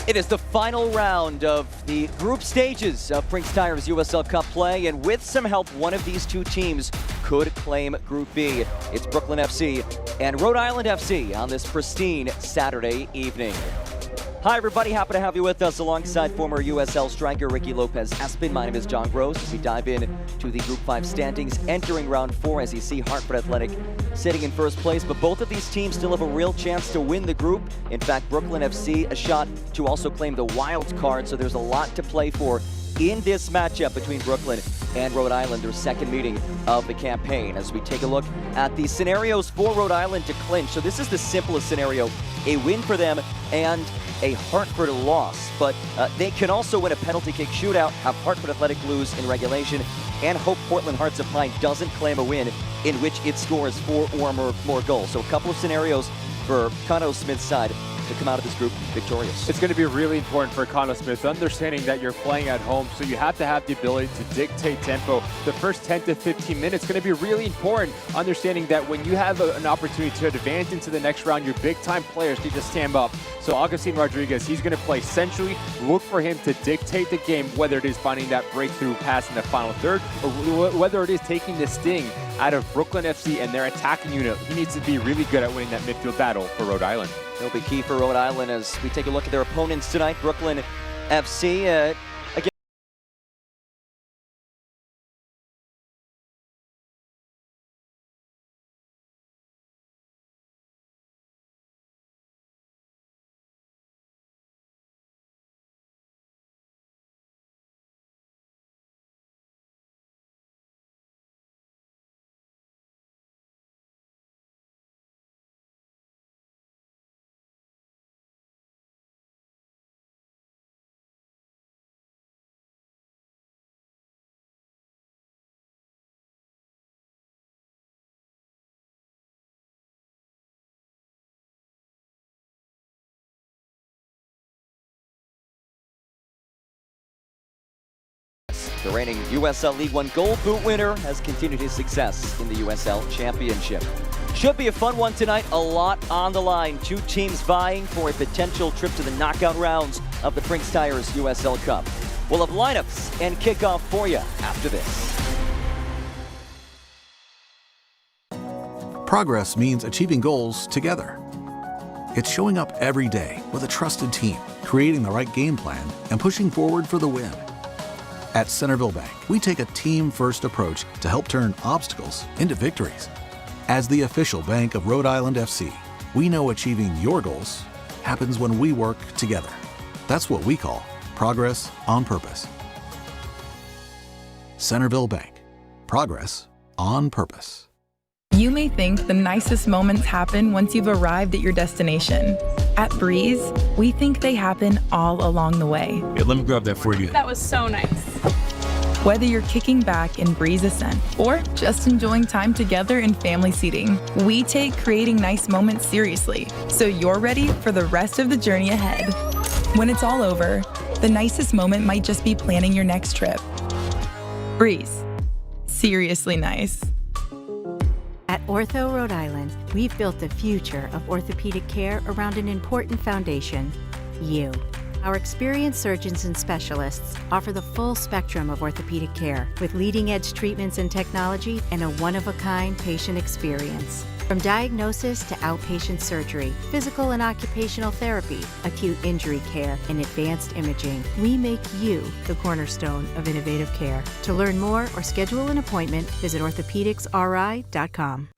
It is the final round of the group stages of Prinx Tire's USL Cup play, and with some help, one of these two teams could claim Group B. It's Brooklyn FC and Rhode Island FC on this pristine Saturday evening. Hi everybody, happy to have you with us alongside former USL striker Ricky Lopez-Espin. My name is John Gross as we dive in to the Group 5 standings entering round 4 as you see Hartford Athletic sitting in first place. But both of these teams still have a real chance to win the group. In fact, Brooklyn FC a shot to also claim the wild card, so there's a lot to play for in this matchup between Brooklyn and Rhode Island, their second meeting of the campaign. As we take a look at the scenarios for Rhode Island to clinch. So this is the simplest scenario, a win for them and a Hartford loss, but they can also win a penalty kick shootout, have Hartford Athletic lose in regulation, and hope Portland Hearts of Pine doesn't claim a win in which it scores 4 or more goals. So a couple of scenarios for Conno Smith's side to come out of this group victorious. It's going to be really important for Conno Smith, understanding that you're playing at home, so you have to have the ability to dictate tempo. The first 10 to 15 minutes going to be really important, understanding that when you have an opportunity to advance into the next round, your big-time players need to stand up. So Augustine Rodriguez, he's going to play centrally. Look for him to dictate the game, whether it is finding that breakthrough pass in the final third, or whether it is taking the sting out of Brooklyn FC and their attacking unit. He needs to be really good at winning that midfield battle for Rhode Island. It'll be key for Rhode Island as we take a look at their opponents tonight. Brooklyn FC, again. The reigning USL League One Gold Boot winner has continued his success in the USL Championship. Should be a fun one tonight, a lot on the line. Two teams vying for a potential trip to the knockout rounds of the Prinx Tire's USL Cup. We'll have lineups and kickoff for you after this. Progress means achieving goals together. It's showing up every day with a trusted team, creating the right game plan, and pushing forward for the win. At Centerville Bank, we take a team-first approach to help turn obstacles into victories. As the official bank of Rhode Island FC, we know achieving your goals happens when we work together. That's what we call progress on purpose. Centerville Bank. Progress on purpose. You may think the nicest moments happen once you've arrived at your destination. At Breeze, we think they happen all along the way. Yeah, let me grab that for you. That was so nice. Whether you're kicking back in Breeze Ascent or just enjoying time together in family seating, we take creating nice moments seriously, so you're ready for the rest of the journey ahead. When it's all over, the nicest moment might just be planning your next trip. Breeze. Seriously nice. At Ortho Rhode Island, we've built the future of orthopedic care around an important foundation, you. Our experienced surgeons and specialists offer the full spectrum of orthopedic care with leading-edge treatments and technology and a one-of-a-kind patient experience. From diagnosis to outpatient surgery, physical and occupational therapy, acute injury care, and advanced imaging, we make you the cornerstone of innovative care. To learn more or schedule an appointment, visit orthopedicsri.com.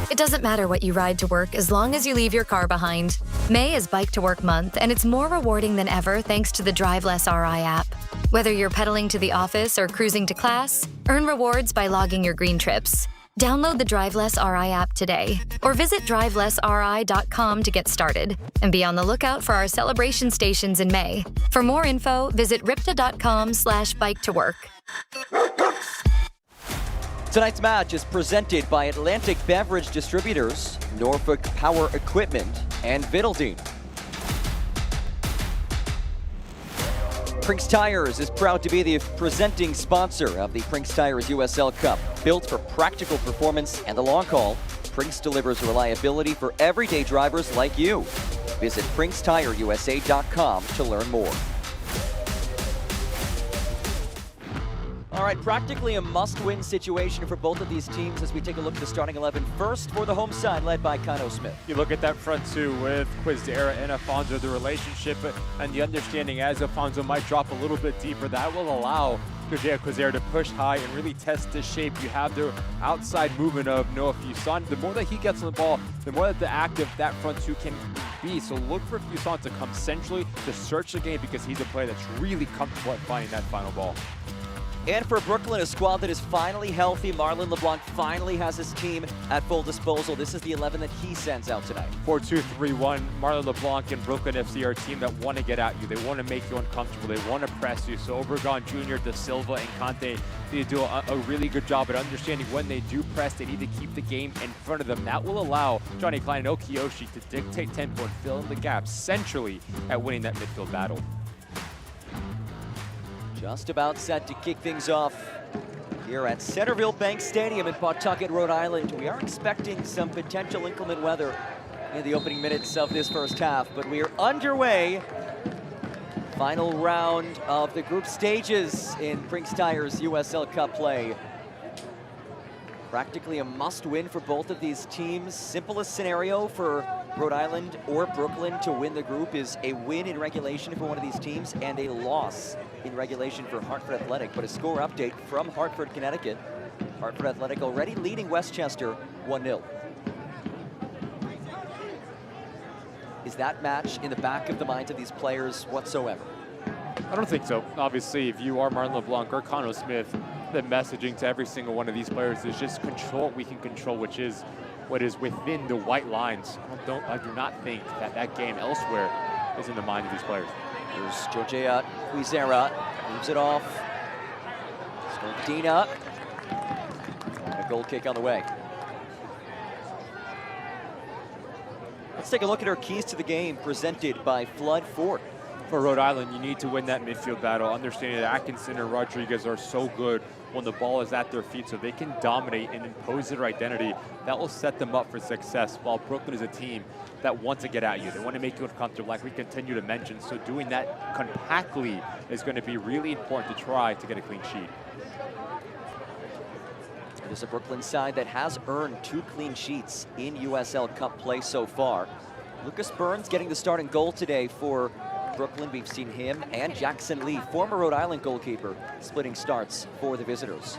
It doesn't matter what you ride to work as long as you leave your car behind. May is Bike to Work Month, and it's more rewarding than ever thanks to the Drive Less RI app. Whether you're pedaling to the office or cruising to class, earn rewards by logging your green trips. Download the Drive Less RI app today, or visit drivelessri.com to get started. And be on the lookout for our celebration stations in May. For more info, visit ripta.com/bike-to-work. Tonight's match is presented by Atlantic Beverage Distributors, Norfolk Power Equipment, and Vittledine. Prinx Tires is proud to be the presenting sponsor of the Prinx Tires USL Cup. Built for practical performance and the long haul, Prinx delivers reliability for everyday drivers like you. Visit PrinxTireUSA.com to learn more. All right, practically a must-win situation for both of these teams as we take a look at the starting 11. First for the home side, led by Kano Smith. You look at that front two with Quizera and Afonso, the relationship and the understanding as Afonso might drop a little bit deeper, that will allow Quizera to push high and really test the shape. You have the outside movement of Noah Fuson. The more that he gets on the ball, the more that the active that front two can be. So look for Fuson to come centrally to search the game because he's a player that's really comfortable at finding that final ball. And for Brooklyn, a squad that is finally healthy. Marlon LeBlanc finally has his team at full disposal. This is the 11 that he sends out tonight. 4-2-3-1. Marlon LeBlanc and Brooklyn FC are a team that want to get at you. They want to make you uncomfortable. They want to press you. So Obregon Jr., De Silva, and Conte need to do a really good job at understanding when they do press, they need to keep the game in front of them. That will allow Johnny Klein and Okiyoshi to dictate tempo and fill in the gaps centrally at winning that midfield battle. Just about set to kick things off here at Centerville Bank Stadium in Pawtucket, Rhode Island. We are expecting some potential inclement weather in the opening minutes of this first half, but we are underway. Final round of the group stages in Prinx Tire's USL Cup play. Practically a must-win for both of these teams. Simplest scenario for Rhode Island or Brooklyn to win the group is a win in regulation for one of these teams and a loss in regulation for Hartford Athletic. But a score update from Hartford, Connecticut. Hartford Athletic already leading Westchester 1-0. Is that match in the back of the minds of these players whatsoever? I don't think so. Obviously, if you are Marlon LeBlanc or Kano Smith, the messaging to every single one of these players is just control what we can control, which is what is within the white lines. I do not think that that game elsewhere is in the mind of these players. Here's Georgia Quizera, moves it off. Stordina, a goal kick on the way. Let's take a look at our keys to the game presented by Flood Ford. For Rhode Island, you need to win that midfield battle, understanding that Atkinson and Rodriguez are so good when the ball is at their feet, so they can dominate and impose their identity. That will set them up for success, while Brooklyn is a team that want to get at you. They want to make you uncomfortable, like we continue to mention. So doing that compactly is going to be really important to try to get a clean sheet. It is a Brooklyn side that has earned 2 clean sheets in USL Cup play so far. Lucas Burns getting the starting goal today for Brooklyn. We've seen him and Jackson Lee, former Rhode Island goalkeeper, splitting starts for the visitors.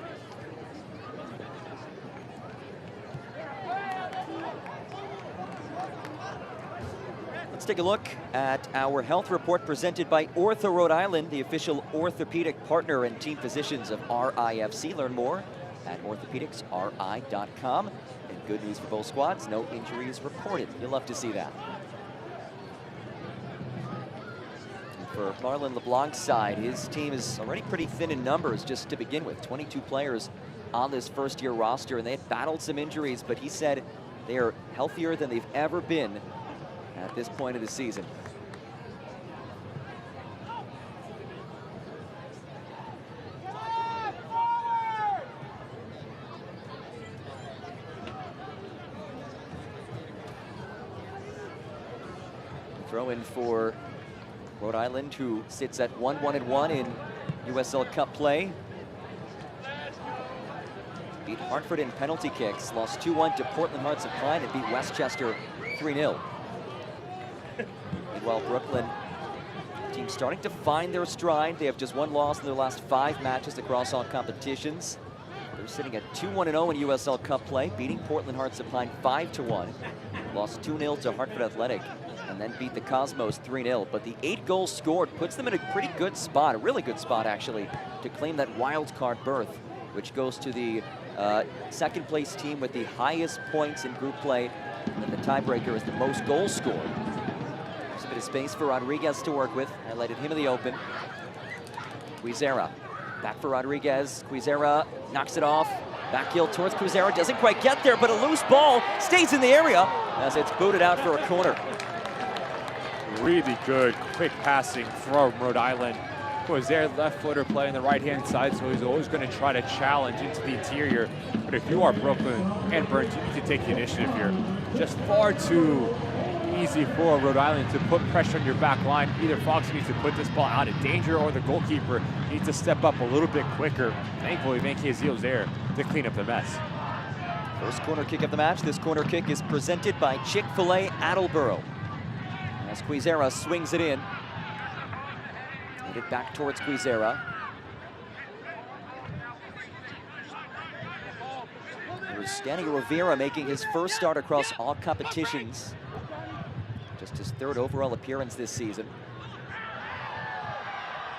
Let's take a look at our health report presented by Ortho Rhode Island, the official orthopedic partner and team physicians of RIFC. Learn more at orthopedicsri.com. And good news for both squads, no injuries reported. You'll love to see that. For Marlon LeBlanc's side, his team is already pretty thin in numbers just to begin with. 22 players on this first-year roster, and they had battled some injuries, but he said they are healthier than they've ever been at this point of the season. Throw in for Rhode Island, who sits at 1-1-1 in USL Cup play. Beat Hartford in penalty kicks, lost 2-1 to Portland Hearts of Clyde, and beat Westchester 3-0. Meanwhile, Brooklyn, team starting to find their stride. They have just 1 loss in their last 5 matches across all competitions. They're sitting at 2-1-0 in USL Cup play, beating Portland Hearts of Clyde 5-1. Lost 2-0 to Hartford Athletic, and then beat the Cosmos 3-0. But the 8 goals scored puts them in a pretty good spot, a really good spot actually, to claim that wild card berth, which goes to the second place team with the highest points in group play. And then the tiebreaker is the most goals scored. There's a bit of space for Rodriguez to work with. Highlighted him in the open. Quizera, back for Rodriguez. Quizera knocks it off. Back heel towards Quizera, doesn't quite get there, but a loose ball stays in the area as it's booted out for a corner. Really good quick passing from Rhode Island. was there, left footer playing the right-hand side, so he's always going to try to challenge into the interior. But if you are Brooklyn and Burns, you need to take the initiative here. Just far too easy for Rhode Island to put pressure on your back line. Either Fox needs to put this ball out of danger, or the goalkeeper needs to step up a little bit quicker. Thankfully, Van Keziel's there to clean up the mess. First corner kick of the match. This corner kick is presented by Chick-fil-A Attleboro. As Quizera swings it in. Headed back towards Quizera. Here's Danny Rivera making his first start across all competitions. Just his third overall appearance this season.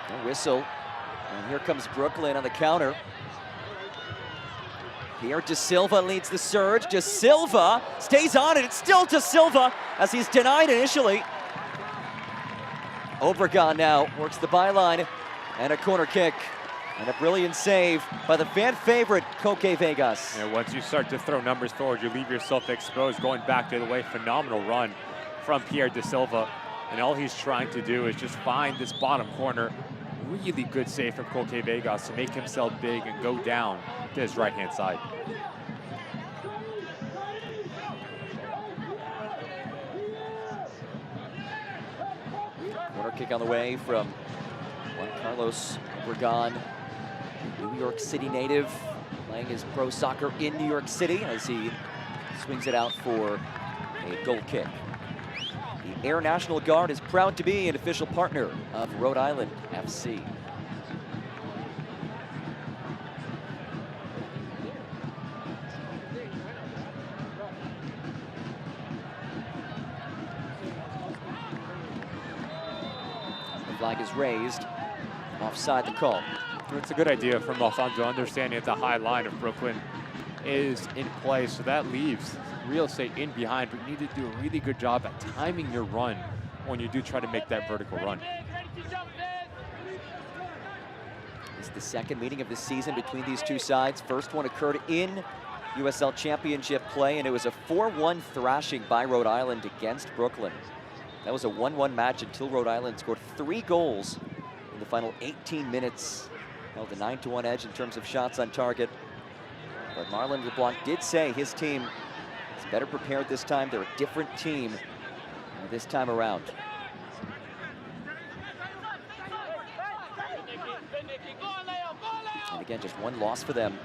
A whistle. And here comes Brooklyn on the counter. Here, De Silva leads the surge. De Silva stays on it. It's still De Silva as he's denied initially. Obregon now works the byline and a corner kick. And a brilliant save by the fan favorite, Koke Vegas. Yeah, once you start to throw numbers forward, you leave yourself exposed. Going back the other way, phenomenal run from Pierre De Silva. And all he's trying to do is just find this bottom corner. Really good save from Koke Vegas to make himself big and go down to his right-hand side. Corner kick on the way from Juan Carlos Obregon, New York City native, playing his pro soccer in New York City as he swings it out for a goal kick. The Air National Guard is proud to be an official partner of Rhode Island FC. The flag is raised, offside the call. It's a good idea from Alfonso, understanding that the high line of Brooklyn is in play, so that leaves real estate in behind, but you need to do a really good job at timing your run when you do try to make that vertical run. It's the second meeting of the season between these two sides. First one occurred in USL Championship play, and it was a 4-1 thrashing by Rhode Island against Brooklyn. That was a 1-1 match until Rhode Island scored 3 goals in the final 18 minutes. Held a 9-1 edge in terms of shots on target. But Marlon LeBlanc did say his team is better prepared this time. They're a different team this time around. And again, just one loss for them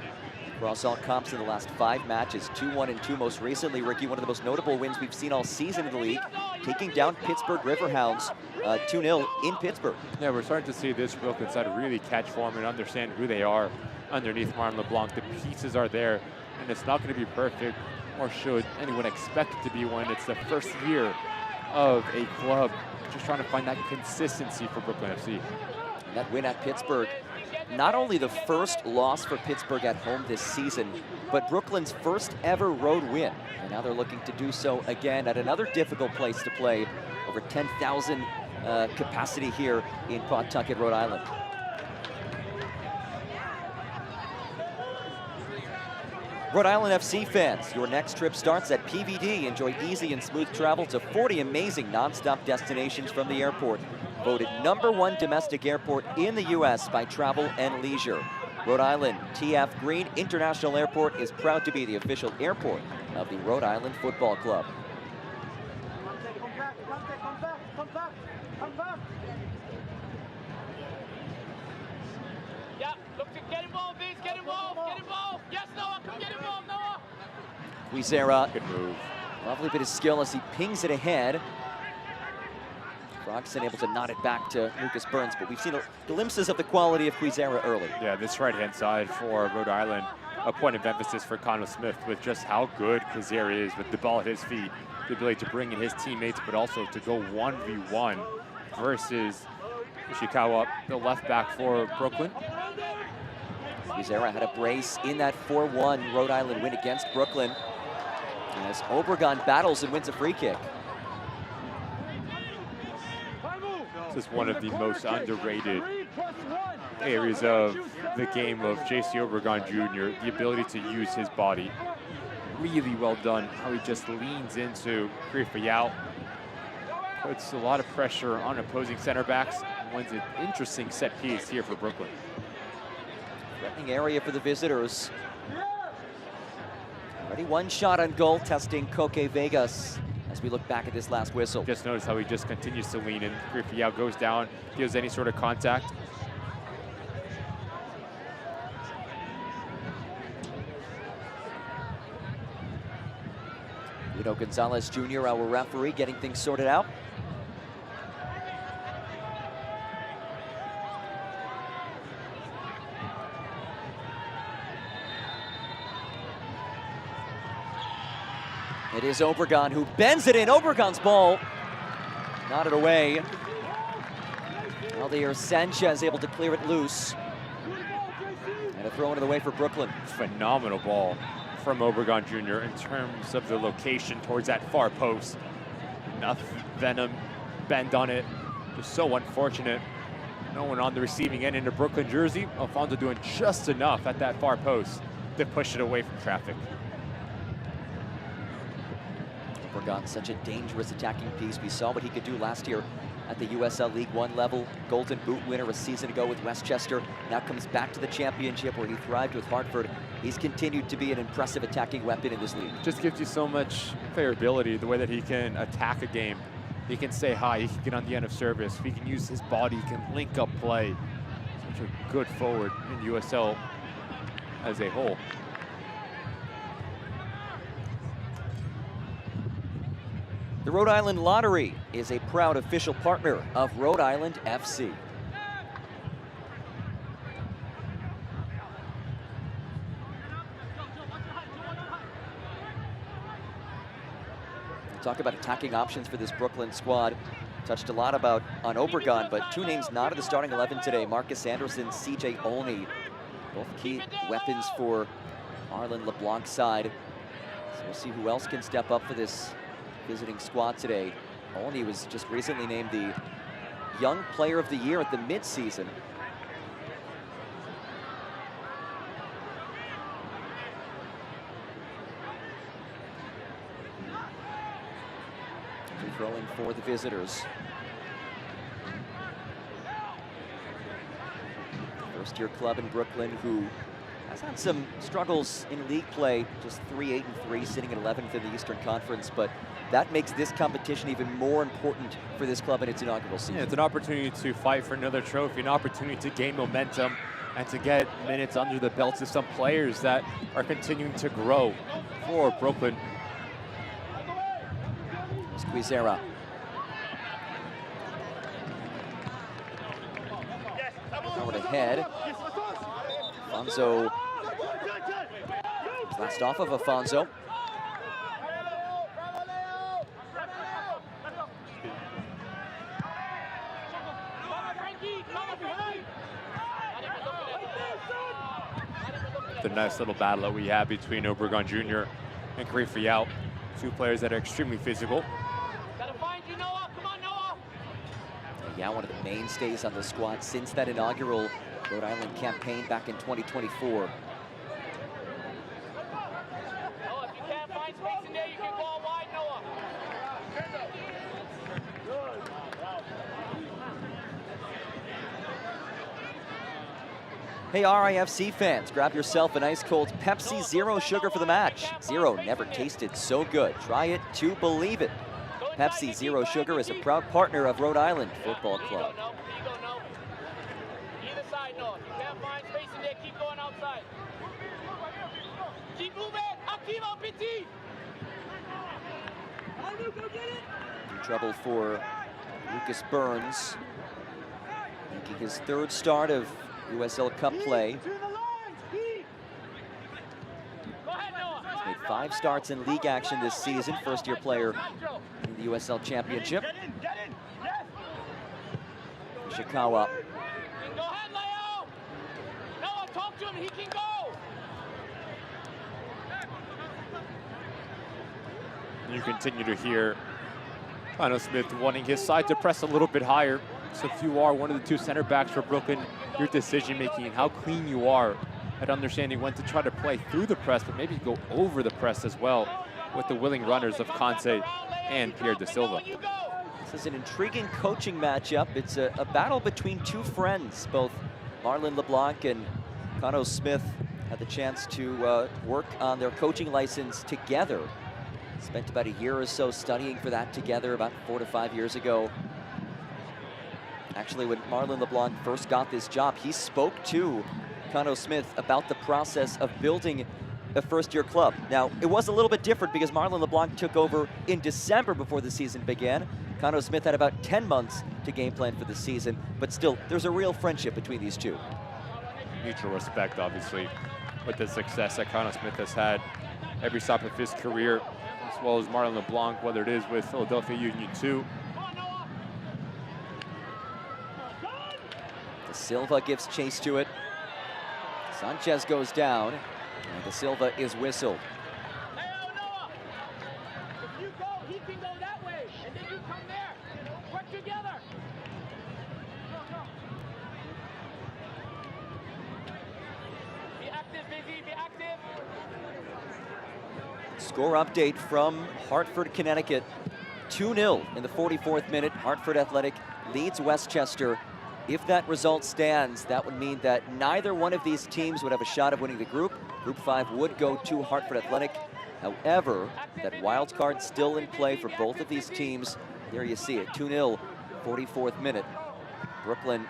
across all comps in the last 5 matches. 2-1 and 2 most recently. Ricky, one of the most notable wins we've seen all season in the league, taking down Pittsburgh Riverhounds 2-0 in Pittsburgh. Yeah, we're starting to see this Brooklyn side really catch form and understand who they are underneath Marlon LeBlanc. The pieces are there, and it's not going to be perfect, or should anyone expect it to be when it's the first year of a club. Just trying to find that consistency for Brooklyn FC. And that win at Pittsburgh, not only the first loss for Pittsburgh at home this season, but Brooklyn's first ever road win. And now they're looking to do so again at another difficult place to play. Over 10,000 capacity here in Pawtucket, Rhode Island. Rhode Island FC fans, your next trip starts at PVD. Enjoy easy and smooth travel to 40 amazing non-stop destinations from the airport. Voted #1 domestic airport in the U.S. by Travel and Leisure. Rhode Island TF Green International Airport is proud to be the official airport of the Rhode Island Football Club. Yeah, look to get involved, Vince, get involved, get involved. Yes, Noah, come get involved, Noah. Quizera, Good move. lovely bit of skill as he pings it ahead. Roxon able to nod it back to Lucas Burns, but we've seen glimpses of the quality of Quizera early. Yeah, this right-hand side for Rhode Island, a point of emphasis for Connell Smith with just how good Quizera is with the ball at his feet, the ability to bring in his teammates, but also to go 1v1 versus Ishikawa, the left back for Brooklyn. Quizera had a brace in that 4-1 Rhode Island win against Brooklyn, as Obregon battles and wins a free kick. This is one of the most underrated areas of the game of JC Obregon Jr., the ability to use his body. Really well done, how he just leans into Krifa Yao. Puts a lot of pressure on opposing center backs, wins an interesting set piece here for Brooklyn. Threatening area for the visitors. Already one shot on goal, testing Koke Vegas as we look back at this last whistle. Just notice how he just continues to lean in. Griffey goes down, gives any sort of contact. Guido Gonzalez Jr., our referee, getting things sorted out. It is Obregon who bends it in. Obregon's ball knotted away. Aldair Sanchez able to clear it loose. And a throw into the way for Brooklyn. Phenomenal ball from Obregon Jr. in terms of the location towards that far post. Enough venom, bend on it. Just so unfortunate. No one on the receiving end in a Brooklyn jersey. Alfonso doing just enough at that far post to push it away from traffic. Obregon, such a dangerous attacking piece. We saw what he could do last year at the USL League One level. Golden Boot winner a season ago with Westchester. Now comes back to the championship where he thrived with Hartford. He's continued to be an impressive attacking weapon in this league. Just gives you so much variability, the way that he can attack a game. He can stay high, he can get on the end of service, he can use his body, he can link up play. Such a good forward in USL as a whole. The Rhode Island Lottery is a proud official partner of Rhode Island FC. We'll talk about attacking options for this Brooklyn squad. Touched a lot on Obregon, but two names not in the starting 11 today. Marcus Anderson, CJ Olney, both key weapons for Arlen LeBlanc's side. So we'll see who else can step up for this visiting squad today. Olney was just recently named the Young Player of the Year at the midseason. Throwing for the visitors. First-year club in Brooklyn who has had some struggles in league play, just 3-8-3, sitting at 11th in the Eastern Conference, but that makes this competition even more important for this club in its inaugural season. Yeah, it's an opportunity to fight for another trophy, an opportunity to gain momentum and to get minutes under the belts of some players that are continuing to grow for Brooklyn. Squeezera. Forward ahead. Afonso. Last off of Afonso. The nice little battle that we have between Obregon Jr. and Griffey out. Two players that are extremely physical. Yeah, one of the mainstays on the squad since that inaugural Rhode Island campaign back in 2024. Hey RIFC fans, grab yourself an ice cold Pepsi Zero Sugar for the match. Zero never tasted so good. Try it to believe it. Pepsi Zero Sugar is a proud partner of Rhode Island Football Club. Either side, no. If you can't find space in there, keep going outside. Keep moving. Activo, PT. In trouble for Lucas Burns, making his third start of USL Cup play. He's made 5 starts in league action this season, first-year player in the USL Championship. Ishikawa. Go ahead, Leo. Noah, talk to him. He can go. You continue to hear Lionel Smith wanting his side to press a little bit higher. So if you are one of the two center backs for Brooklyn, your decision-making and how clean you are at understanding when to try to play through the press, but maybe go over the press as well with the willing runners of Conte and Pierre Da Silva. This is an intriguing coaching matchup. It's a battle between two friends. Both Marlon LeBlanc and Cano Smith had the chance to work on their coaching license together. Spent about a year or so studying for that together about 4 to 5 years ago. Actually, when Marlon LeBlanc first got this job, he spoke to Cano Smith about the process of building a first-year club. Now, it was a little bit different because Marlon LeBlanc took over in December before the season began. Cano Smith had about 10 months to game plan for the season, but still, there's a real friendship between these two. Mutual respect, obviously, with the success that Cano Smith has had every stop of his career, as well as Marlon LeBlanc, whether it is with Philadelphia Union 2. De Silva gives chase to it. Sanchez goes down, and De Silva is whistled. If you go, he can go that way, and then you come there. Work together. Go. Be active, Busy, be active. Score update from Hartford, Connecticut. 2-0 in the 44th minute. Hartford Athletic leads Westchester. If that result stands, that would mean that neither one of these teams would have a shot of winning the group. Group 5 would go to Hartford Athletic. However, that wild card still in play for both of these teams. There you see it, 2-0, 44th minute. Brooklyn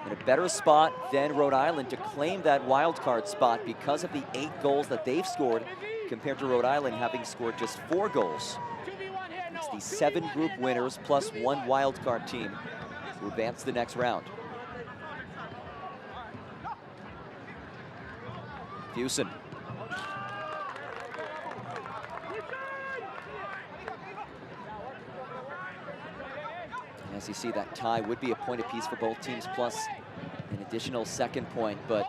in a better spot than Rhode Island to claim that wild card spot because of the 8 goals that they've scored compared to Rhode Island having scored just 4 goals. It's the 7 group winners plus 1 wild card team who advance to the next round. Fuson. As you see, that tie would be a point apiece for both teams, plus an additional 2nd point. But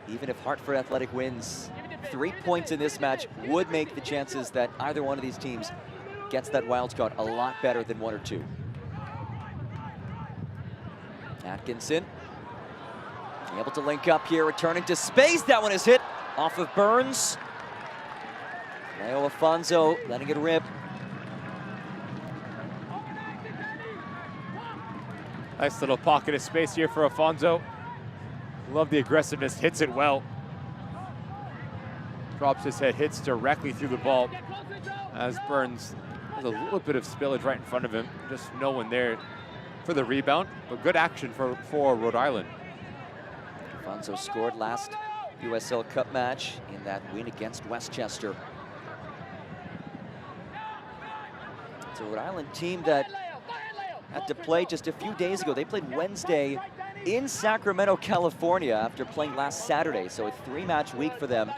even if Hartford Athletic wins, 3 points in this match would make the chances that either one of these teams gets that wild card a lot better than 1 or 2. Atkinson able to link up here, returning to space. That one is hit off of Burns. Leo Afonso letting it rip. Nice little pocket of space here for Afonso. Love the aggressiveness, hits it well. Drops his head, hits directly through the ball. As Burns has a little bit of spillage right in front of him. Just no one there for the rebound, but good action for Rhode Island. Afonso scored last USL Cup match in that win against Westchester. It's a Rhode Island team that had to play just a few days ago. They played Wednesday in Sacramento, California after playing last Saturday. So a 3-match week for them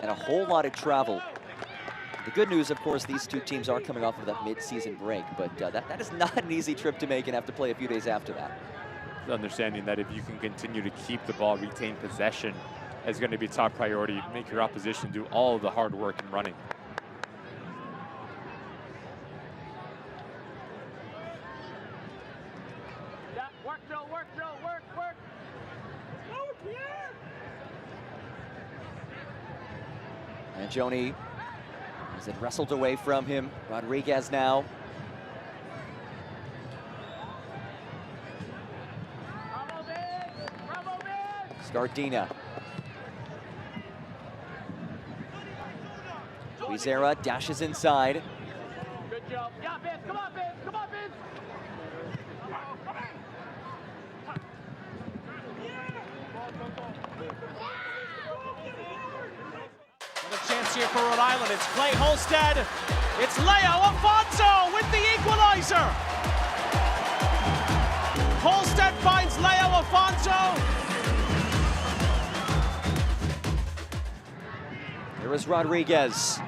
and a whole lot of travel. The good news, of course, these two teams are coming off of that mid-season break, but that is not an easy trip to make and have to play a few days after that. Understanding that if you can continue to keep the ball, retain possession is going to be top priority. Make your opposition do all of the hard work and running. Yeah, work, work. And Joni as it wrestled away from him. Rodriguez now. Scardina. Huizera dashes inside. Good job. Yeah, Vince, come on, Vince. Come on, Vince. A chance here for Rhode Island. It's Clay Holstead. It's Leo Afonso with the equalizer. Holstead finds Leo Afonso. Here is Rodriguez.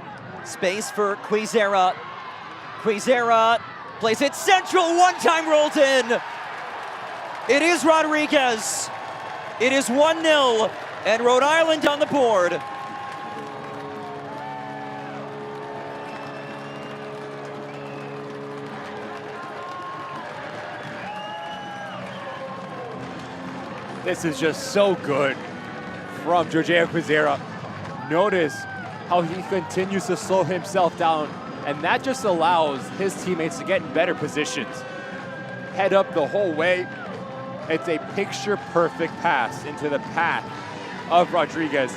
Space for Huizera. Huizera plays it central, one-time rolled in. It is Rodriguez. It is 1-0, and Rhode Island on the board. This is just so good from Jorge Huizera. Notice how he continues to slow himself down And that just allows his teammates to get in better positions. Head up the whole way. It's a picture-perfect pass into the path of Rodriguez.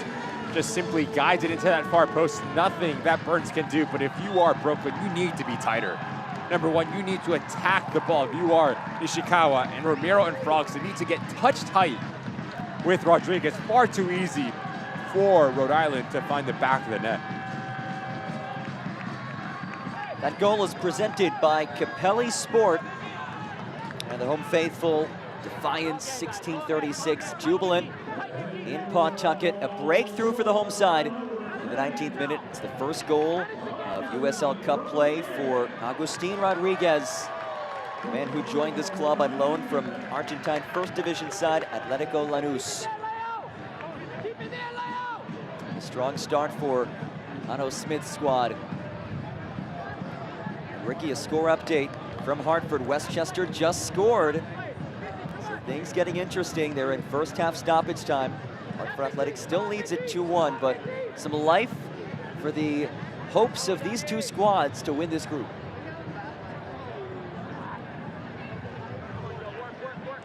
Just simply guides it into that far post. Nothing that Burns can do, but if you are Brooklyn, you need to be tighter. Number one, you need to attack the ball. If you are Ishikawa and Romero and Frogs, they need to get touch tight with Rodriguez. Far too easy for Rhode Island to find the back of the net. That goal is presented by Capelli Sport. And the home faithful, defiant 1636, jubilant in Pawtucket. A breakthrough for the home side in the 19th minute. It's the first goal of USL Cup play for Agustin Rodriguez, the man who joined this club on loan from Argentine First Division side Atletico Lanús. A strong start for Otto Smith's squad. Ricky, a score update from Hartford. Westchester just scored. So things getting interesting. They're in first half stoppage time. Hartford Athletics still leads it 2-1, but some life for the hopes of these two squads to win this group.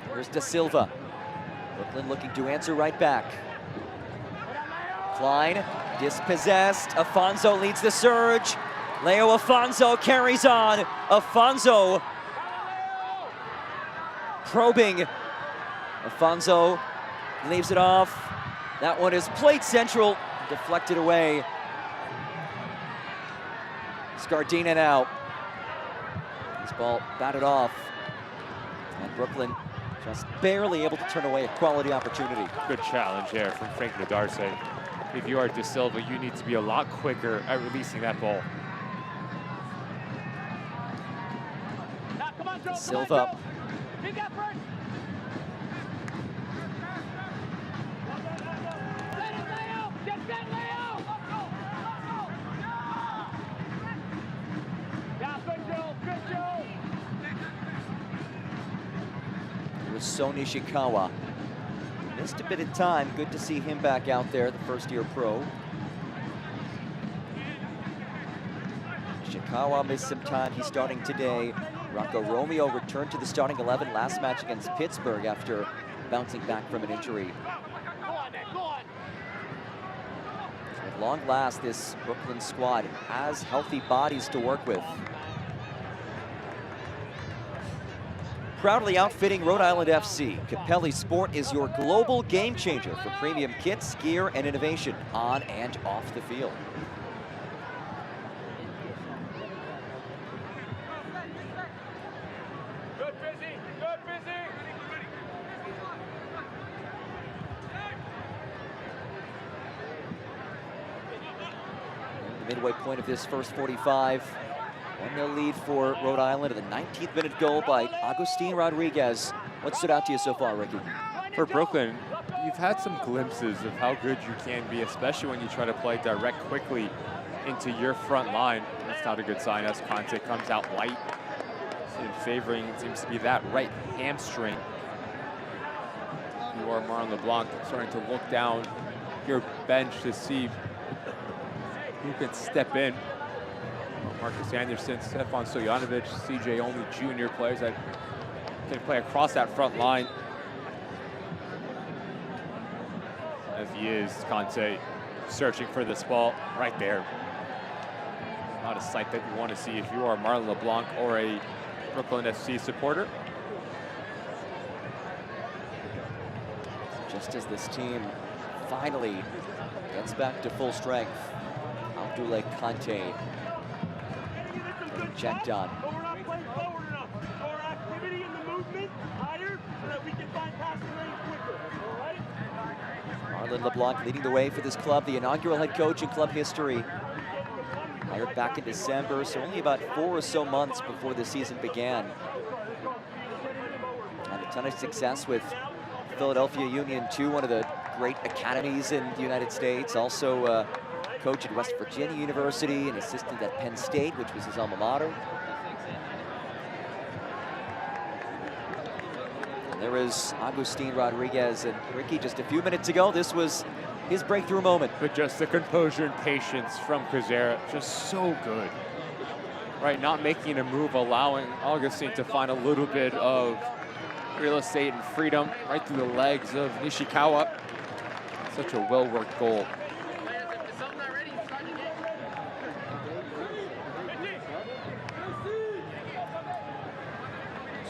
Here's Da Silva. Brooklyn looking to answer right back. Klein, dispossessed. Afonso leads the surge. Leo Afonso carries on. Afonso probing. Afonso leaves it off. That one is played central, deflected away. Scardina now. This ball batted off. And Brooklyn just barely able to turn away a quality opportunity. Good challenge there from Frank Nadarce. If you are Da Silva, you need to be a lot quicker at releasing that ball. Silva. It was Son Ishikawa. Missed a bit of time. Good to see him back out there, the first-year pro. Ishikawa missed some time. He's starting today. Rocco Romeo returned to the starting 11 last match against Pittsburgh after bouncing back from an injury. At long last, this Brooklyn squad has healthy bodies to work with. Proudly outfitting Rhode Island FC, Capelli Sport is your global game changer for premium kits, gear, and innovation on and off the field. Midway point of this first 45. 1-0 lead for Rhode Island, and the 19th minute goal by Agustin Rodriguez. What stood out to you so far, Ricky? For Brooklyn, you've had some glimpses of how good you can be, especially when you try to play direct quickly into your front line. That's not a good sign as Conte comes out light. In favoring, it seems to be that right hamstring. You are Marlon LeBlanc starting to look down your bench to see who can step in. Marcus Anderson, Stefan Stojanovic, CJ Only Jr. players that can play across that front line. As he is, Conte searching for this ball right there. Not a sight that you want to see if you are Marlon LeBlanc or a Brooklyn FC supporter. Just as this team finally gets back to full strength, Abdoulaye Conte checked on. Marlon LeBlanc leading the way for this club, the inaugural head coach in club history. Hired back in December, so only about 4 or so months before the season began. Had a ton of success with Philadelphia Union 2, one of the great academies in the United States. Also coach at West Virginia University, an assistant at Penn State, which was his alma mater. And there is Agustin Rodriguez, and Ricky, just a few minutes ago, this was his breakthrough moment. But just the composure and patience from Kazera, just so good. Right, not making a move, allowing Augustine to find a little bit of real estate and freedom right through the legs of Nishikawa. Such a well-worked goal.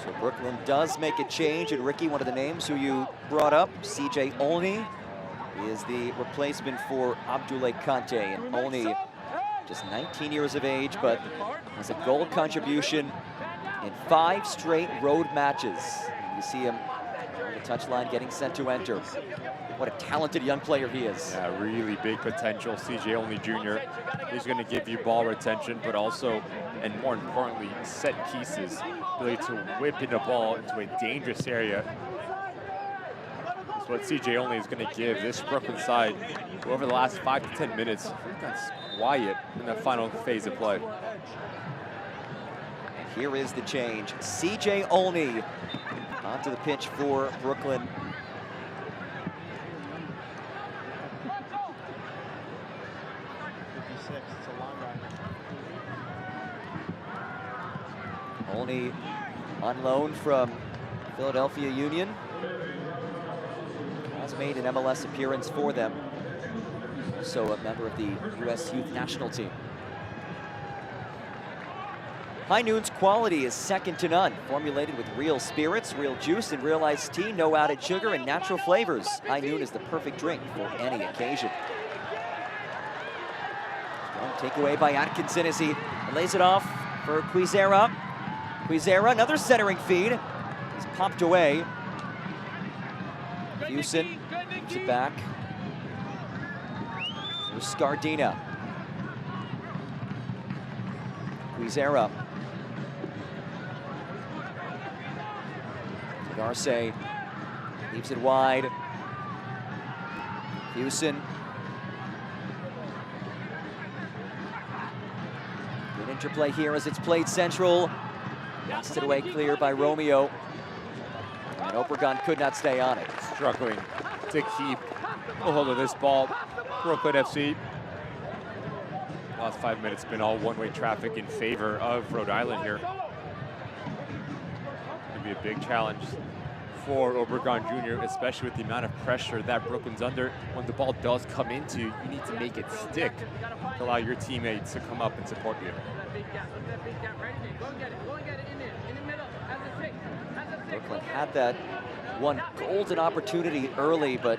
So Brooklyn does make a change, and Ricky, one of the names who you brought up, CJ Olney, is the replacement for Abdoulaye Kante. And Olney, just 19 years of age, but has a goal contribution in 5 straight road matches. You see him on the touchline getting set to enter. What a talented young player he is. Yeah, really big potential. CJ Olney Jr. He's going to give you ball retention, but also, and more importantly, set pieces. Ability to whip in the ball into a dangerous area. That's what CJ Olney is going to give this Brooklyn side over the last 5 to 10 minutes. That's quiet in the final phase of play. Here is the change. CJ Olney onto the pitch for Brooklyn. Olney on loan from Philadelphia Union. Has made an MLS appearance for them. Also a member of the U.S. Youth National Team. High Noon's quality is second to none. Formulated with real spirits, real juice, and real iced tea, no added sugar, and natural flavors. High Noon is the perfect drink for any occasion. Strong takeaway by Atkinson as he lays it off for Quizera. Quizera, another centering feed. He's popped away. Houston moves it back. There's Scardina. Quizera. Darce leaves it wide. Houston. Good interplay here as it's played central. Blasted away clear by Romeo. And Obregon could not stay on it. Struggling to keep a hold of this ball. Brooklyn FC. Last 5 minutes been all one-way traffic in favor of Rhode Island here. Could be a big challenge for Obregon Jr., especially with the amount of pressure that Brooklyn's under. When the ball does come into you, you need to make it stick to allow your teammates to come up and support you. Brooklyn had that one golden opportunity early, but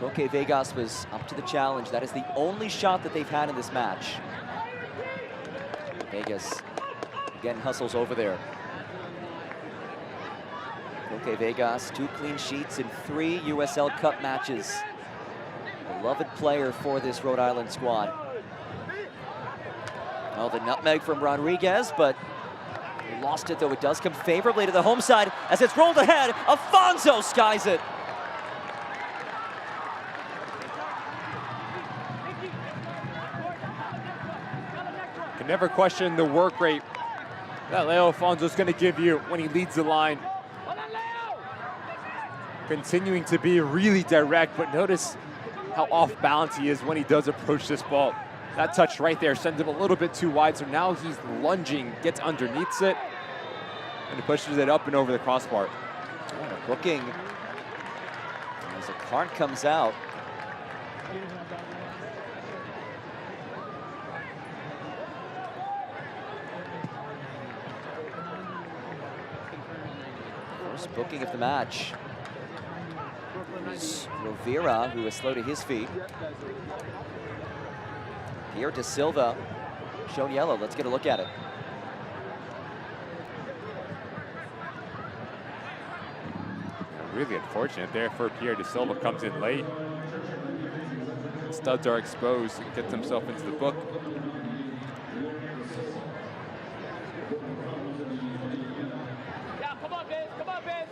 Roque Vegas was up to the challenge. That is the only shot that they've had in this match. Vegas again hustles over there. Roque Vegas, 2 clean sheets in 3 USL Cup matches. Beloved player for this Rhode Island squad. Oh, the nutmeg from Rodriguez, but he lost it, though it does come favorably to the home side as it's rolled ahead. Afonso skies it. Can never question the work rate that Leo Afonso's going to give you when he leads the line. Continuing to be really direct, but notice how off balance he is when he does approach this ball. That touch right there sends him a little bit too wide, so now he's lunging, gets underneath it, and he pushes it up and over the crossbar. Oh, booking as a card comes out. First booking of the match. It's Rovira, who is slow to his feet. Pierre De Silva, shown yellow. Let's get a look at it. Really unfortunate there for Pierre De Silva, comes in late. Studs are exposed and gets himself into the book. Yeah, come on, Biz. Come on, Biz.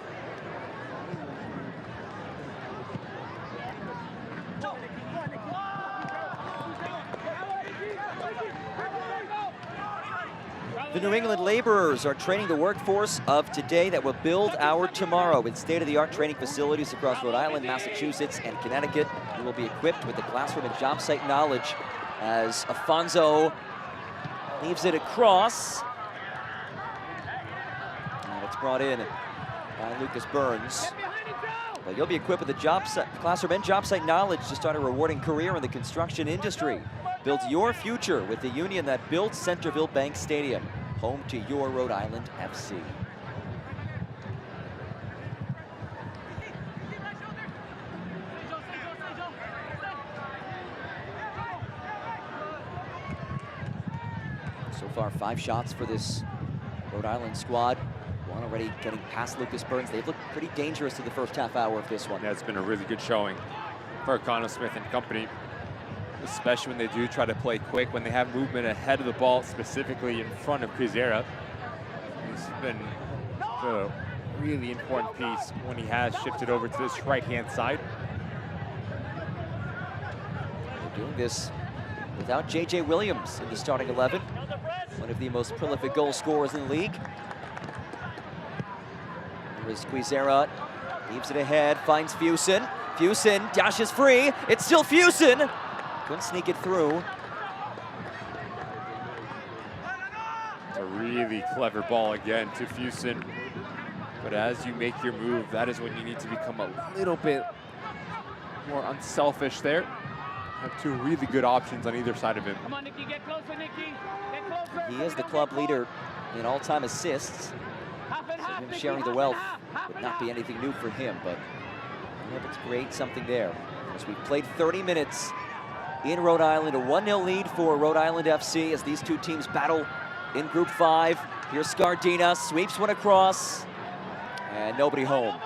The New England Laborers are training the workforce of today that will build our tomorrow with state-of-the-art training facilities across Rhode Island, Massachusetts, and Connecticut. You will be equipped with the classroom and job site knowledge as Afonso leaves it across. That's brought in by Lucas Burns. But you'll be equipped with a classroom and job site knowledge to start a rewarding career in the construction industry. Build your future with the union that built Centerville Bank Stadium, home to your Rhode Island FC. So far, 5 shots for this Rhode Island squad. One already getting past Lucas Burns. They've looked pretty dangerous to the first half hour of this one. Yeah, it's been a really good showing for Smith and company, especially when they do try to play quick, when they have movement ahead of the ball, specifically in front of Quizera. He's been a really important piece when he has shifted over to this right-hand side. They're doing this without J.J. Williams in the starting 11, one of the most prolific goal scorers in the league. Here is Quizera, leaves it ahead, finds Fusen. Fusen dashes free, it's still Fusen! Couldn't sneak it through. It's a really clever ball again to Fusen. But as you make your move, that is when you need to become a little bit more unselfish there. Have 2 really good options on either side of him. Come on, Nicky, get closer, Nicky. Get closer. He is the club leader in all-time assists. So him sharing the wealth would not be anything new for him, but able to create something there. As we've played 30 minutes in Rhode Island, a 1-0 lead for Rhode Island FC as these two teams battle in Group 5. Here's Scardina, sweeps one across, and nobody home.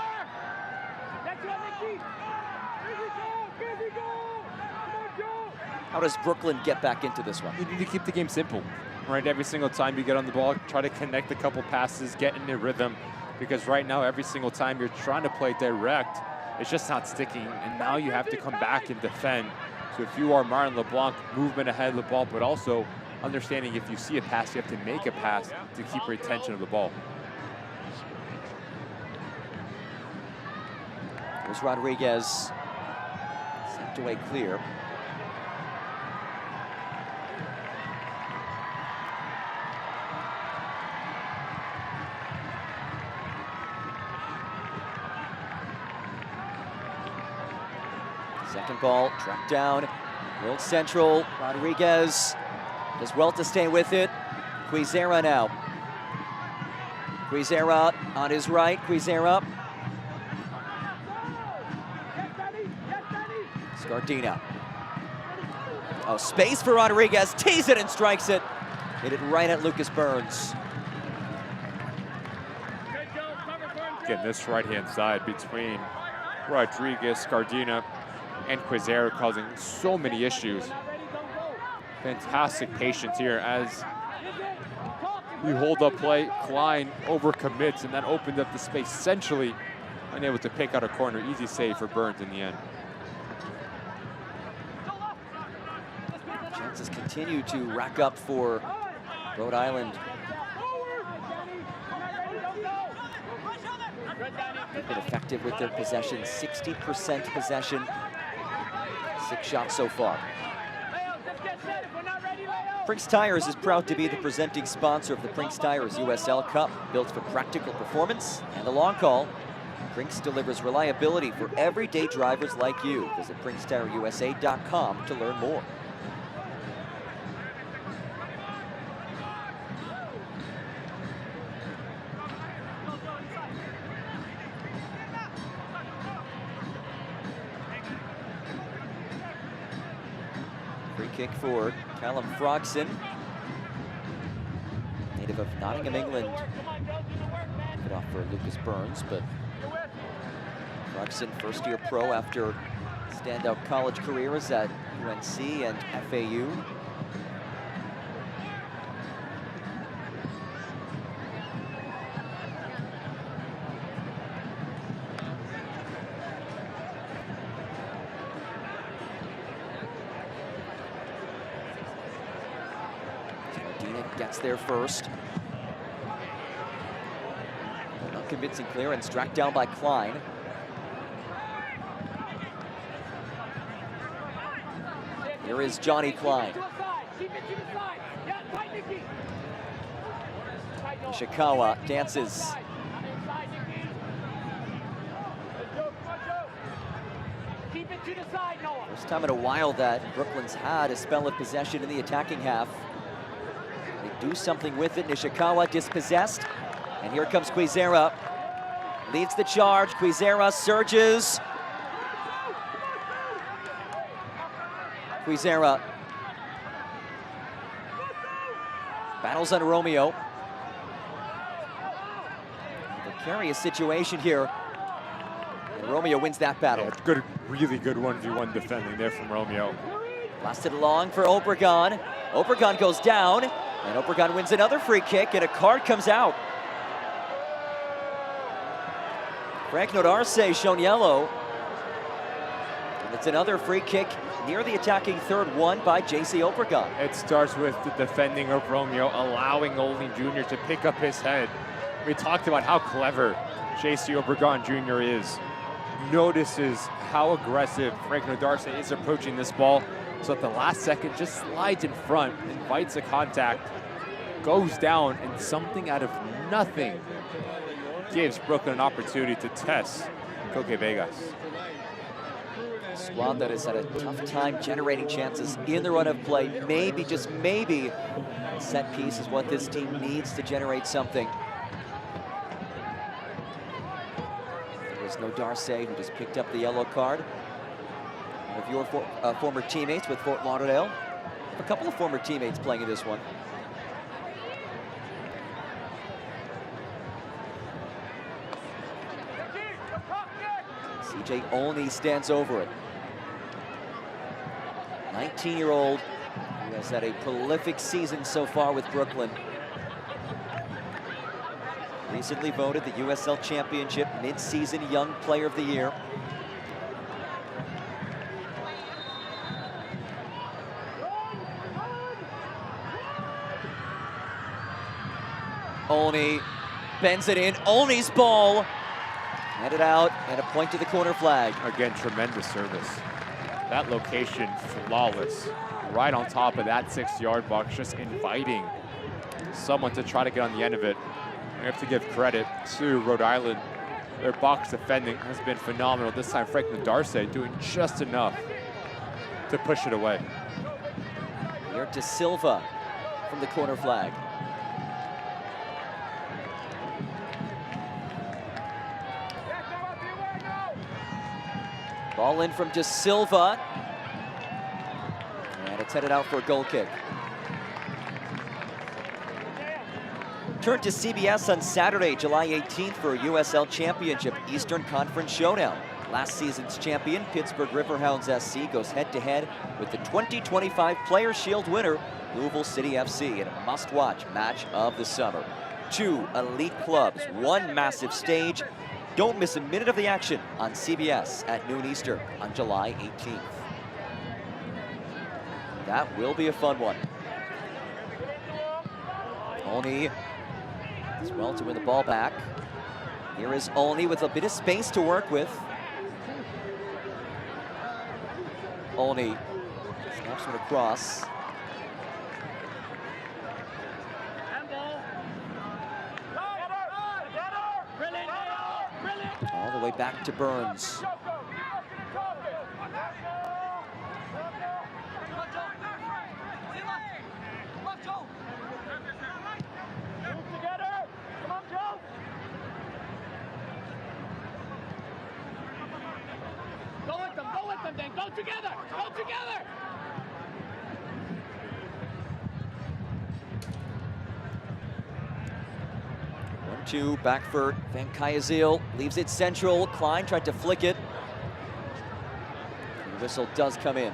How does Brooklyn get back into this one? You need to keep the game simple, right? Every single time you get on the ball, try to connect a couple passes, get in a rhythm, because right now, every single time you're trying to play direct, it's just not sticking, and now you have to come back and defend. So if you are Martin LeBlanc, movement ahead of the ball, but also understanding if you see a pass, you have to make a pass to keep retention of the ball. Here's Rodriguez, sent away clear. Second ball, tracked down, World Central, Rodriguez does well to stay with it. Quizera now. Quizera on his right, Quizera. Scardina. Oh, space for Rodriguez, tees it and strikes it. Hit it right at Lucas Burns. Again, this right-hand side between Rodriguez, Scardina, and Quizera causing so many issues. Fantastic patience here as we hold up play. Klein overcommits, and that opened up the space, essentially unable to pick out a corner. Easy save for Burns in the end. Chances continue to rack up for Rhode Island. They've been effective with their possession, 60% possession. 6 shots so far. Prinx Tires is proud to be the presenting sponsor of the Prinx Tires USL Cup, built for practical performance and the long call. Prinx delivers reliability for everyday drivers like you. Visit PrinxTireUSA.com to learn more. Free kick for Callum Frogson, native of Nottingham, England. Good off for Lucas Burns, but Frogson, first-year pro after standout college careers at UNC and FAU. Gets there first. An unconvincing clearance, tracked down by Klein. Here is Johnny Klein. Ishikawa dances To the side, Noah. First time in a while that Brooklyn's had a spell of possession in the attacking half. They do something with it. Nishikawa dispossessed. And here comes Quizera. Leads the charge. Quizera surges. Quizera battles on Romeo. Precarious situation here. And Romeo wins that battle. Yeah, good, really good 1v1 defending there from Romeo. Blasted along for Obregon. Obregon goes down, and Obregon wins another free kick, and a card comes out. Frank Nodarse shown yellow. And it's another free kick near the attacking third, won by J.C. Obregon. It starts with the defending of Romeo, allowing Olney Jr. to pick up his head. We talked about how clever J.C. Obregon Jr. is. Notices how aggressive Frank Nodarse is approaching this ball. So at the last second, just slides in front, invites a contact, goes down, and something out of nothing gives Brooklyn an opportunity to test Koke Vegas. A squad that has had a tough time generating chances in the run of play. Maybe, just maybe, a set piece is what this team needs to generate something. There's Nodarse, who just picked up the yellow card. One of your former teammates with Fort Lauderdale. A couple of former teammates playing in this one. CJ Olney stands over it. 19-year-old who has had a prolific season so far with Brooklyn. Recently voted the USL Championship Mid-Season Young Player of the Year. Olney bends it in. Olney's ball. Headed out and a point to the corner flag. Again, tremendous service. That location, flawless. Right on top of that 6-yard box, just inviting someone to try to get on the end of it. We have to give credit to Rhode Island. Their box defending has been phenomenal. This time, Frank Nodarse doing just enough to push it away. Here to Silva from the corner flag. Ball in from De Silva. And it's headed out for a goal kick. Turn to CBS on Saturday, July 18th for a USL Championship Eastern Conference Showdown. Last season's champion, Pittsburgh Riverhounds SC, goes head-to-head with the 2025 Players' Shield winner, Louisville City FC, in a must-watch match of the summer. 2 elite clubs, 1 massive stage. Don't miss a minute of the action on CBS at noon Eastern on July 18th. That will be a fun one. Olney as well to win the ball back. Here is Olney with a bit of space to work with. Olney snaps one across. All the way back to Burns. Go with them then, go together, go together! 1-2 back for Van Kyaziel, leaves it central. Klein tried to flick it. The whistle does come in.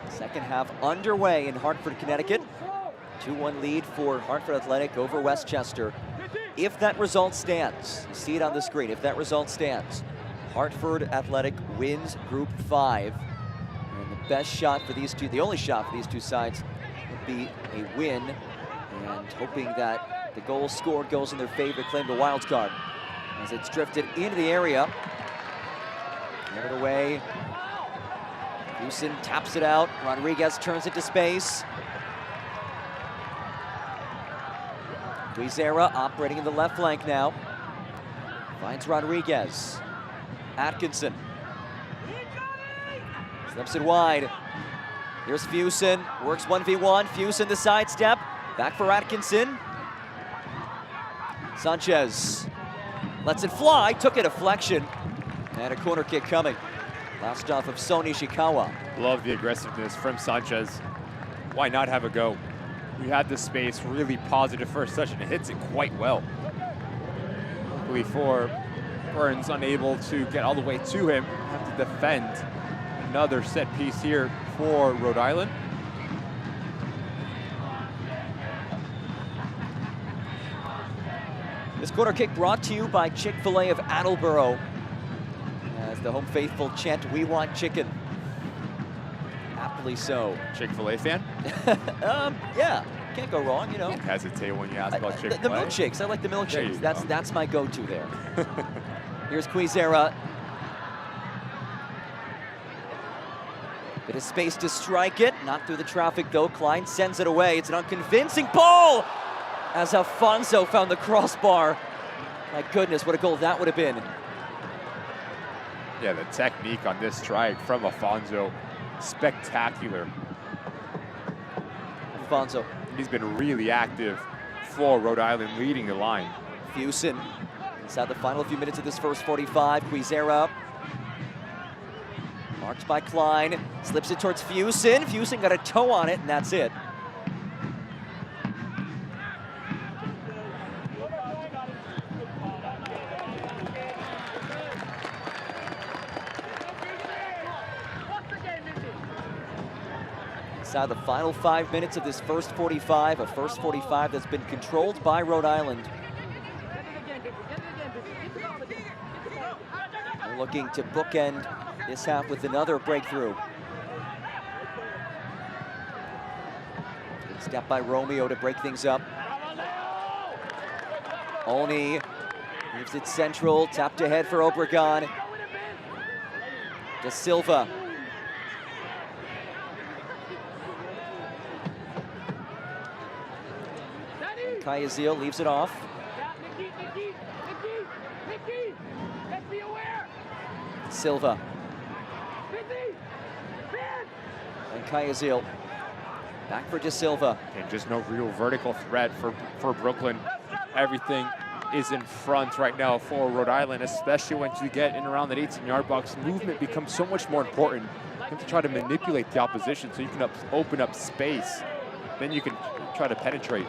Second half underway in Hartford, Connecticut. 2-1 lead for Hartford Athletic over Westchester. If that result stands, you see it on the screen, if that result stands, Hartford Athletic wins Group 5. And the best shot for these two, the only shot for these two sides would be a win. And hoping that the goal scored goes in their favor, claim the wild card. As it's drifted into the area. Get it away. Houston taps it out. Rodriguez turns it to space. Guizera operating in the left flank now. Finds Rodriguez. Atkinson. Slips it wide. Here's Fusen. Works 1v1. Fusen the sidestep. Back for Atkinson. Sanchez lets it fly. Took a deflection. And a corner kick coming. Last off of Sony Ishikawa. Love the aggressiveness from Sanchez. Why not have a go? We had the space, really positive first touch, and it hits it quite well. Luckily for Burns, unable to get all the way to him, have to defend. Another set piece here for Rhode Island. This corner kick brought to you by Chick-fil-A of Attleboro. As the home faithful chant, "We want chicken." Aptly so. Chick-fil-A fan? Yeah, can't go wrong, you know. Don't hesitate when you ask about Chick-fil-A. The milkshakes, I like the milkshakes. That's my go-to there. Here's Guizera. Bit of space to strike it, not through the traffic though. Klein sends it away. It's an unconvincing ball as Alfonso found the crossbar. My goodness, what a goal that would have been. Yeah, the technique on this strike from Alfonso, spectacular. Alfonso. He's been really active for Rhode Island, leading the line. Fusen inside the final few minutes of this first 45. Guizera. Marked by Klein. Slips it towards Fusen. Fusen got a toe on it, and that's it. Inside the final 5 minutes of this first 45, a first 45 that's been controlled by Rhode Island. They're looking to bookend this half with another breakthrough. Good step by Romeo to break things up. Olney leaves it central, tapped ahead for Obregon. De Silva. Kayazil leaves it off. Silva. And Kayazil. Back for De Silva. And just no real vertical threat for Brooklyn. Everything is in front right now for Rhode Island, especially once you get in around that 18-yard box. Movement becomes so much more important. You have to try to manipulate the opposition so you can open up space. Then you can try to penetrate.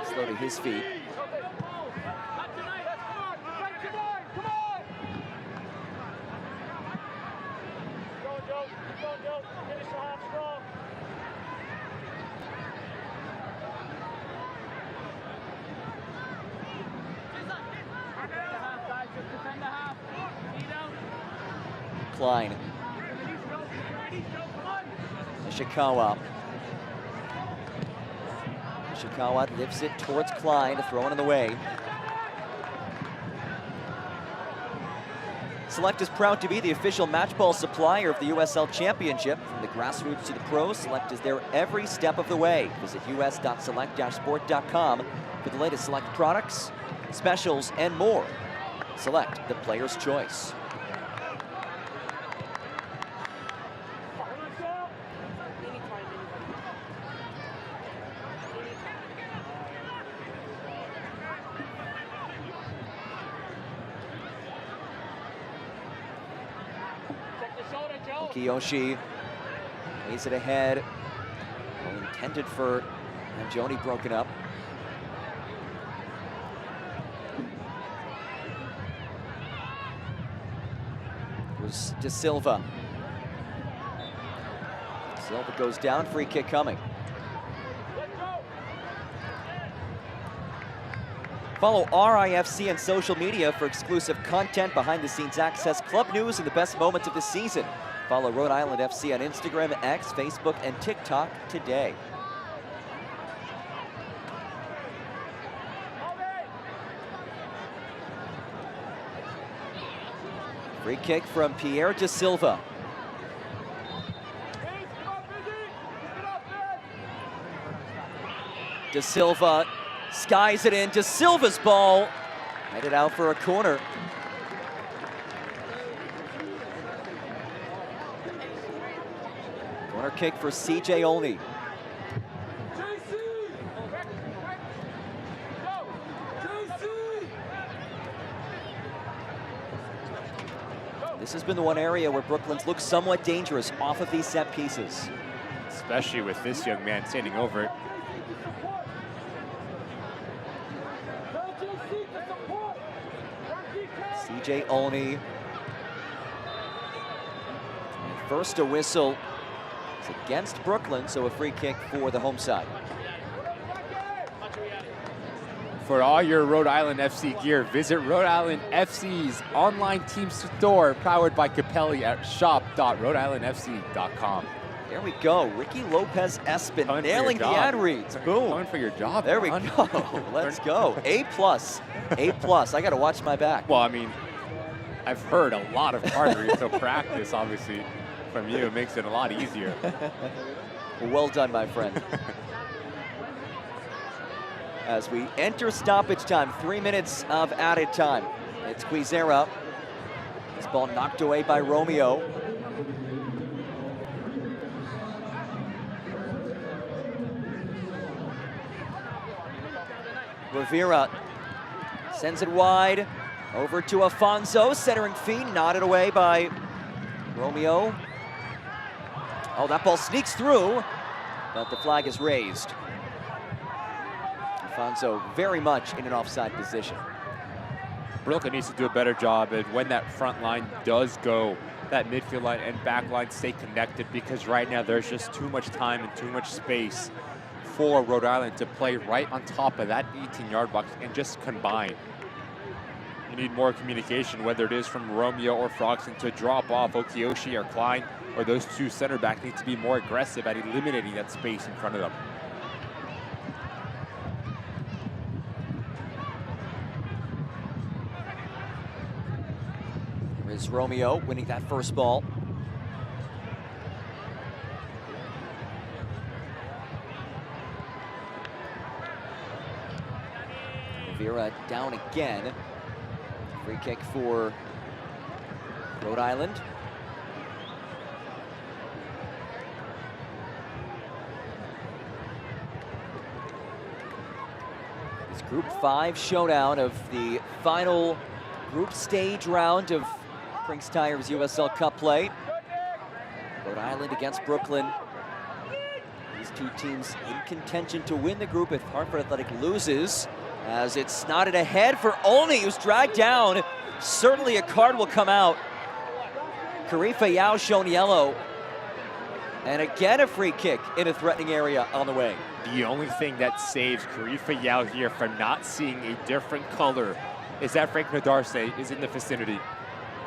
Slow to his feet. Klein. Ishikawa. Ishikawa lifts it towards Klein, throwing in the way. Select is proud to be the official match ball supplier of the USL Championship. From the grassroots to the pros, Select is there every step of the way. Visit us.select-sport.com for the latest Select products, specials, and more. Select, the player's choice. Kiyoshi lays it ahead. Well intended for Mangione, broken up. It was De Silva. Silva goes down, free kick coming. Follow RIFC on social media for exclusive content, behind-the-scenes access, club news, and the best moments of the season. Follow Rhode Island FC on Instagram, X, Facebook, and TikTok today. Free kick from Pierre De Silva. De Silva skies it in. De Silva's ball headed out for a corner. Corner kick for CJ Olney. This has been the one area where Brooklyn's looked somewhat dangerous off of these set pieces. Especially with this young man standing over it. CJ Olney. First a whistle. It's against Brooklyn, so a free kick for the home side. For all your Rhode Island FC gear, visit Rhode Island FC's online team store powered by Capelli at shop.rhodeislandfc.com. There we go. Ricky Lopez Espin nailing the ad reads. Boom. Going for your job. There we go. Let's go. A+. A+. I got to watch my back. Well, I mean, I've heard a lot of cards, so practice, obviously, from you makes it a lot easier. Well done, my friend. As we enter stoppage time, 3 minutes of added time. It's Quizera. This ball knocked away by Romeo. Rivera sends it wide over to Afonso, centering feet, nodded away by Romeo. Oh, that ball sneaks through, but the flag is raised. Afonso very much in an offside position. Brooklyn needs to do a better job, and when that front line does go, that midfield line and back line stay connected, because right now there's just too much time and too much space for Rhode Island to play right on top of that 18-yard box and just combine. You need more communication, whether it is from Romeo or Froxton to drop off Okioshi or Klein, or those two center backs need to be more aggressive at eliminating that space in front of them. Here is Romeo winning that first ball. Rivera down again. Free kick for Rhode Island. This Group 5 showdown of the final group stage round of Prinx Tire's USL Cup play. Rhode Island against Brooklyn. These two teams in contention to win the group if Hartford Athletic loses, as it's snotted ahead for Olney, who's dragged down. Certainly a card will come out. Karifa Yao shown yellow. And again a free kick in a threatening area on the way. The only thing that saves Karifa Yao here from not seeing a different color is that Frank Nadarce is in the vicinity.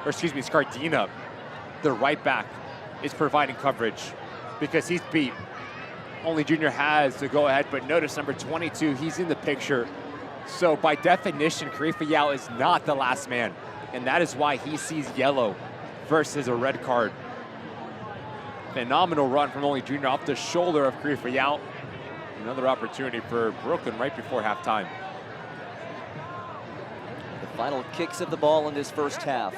Or excuse me, Scardina, the right back, is providing coverage because he's beat. Only Junior has to go ahead, but notice number 22, he's in the picture. So by definition, Karifa Yao is not the last man, and that is why he sees yellow versus a red card. Phenomenal run from Only Junior off the shoulder of Karifa Yao. Another opportunity for Brooklyn right before halftime. The final kicks of the ball in this first half.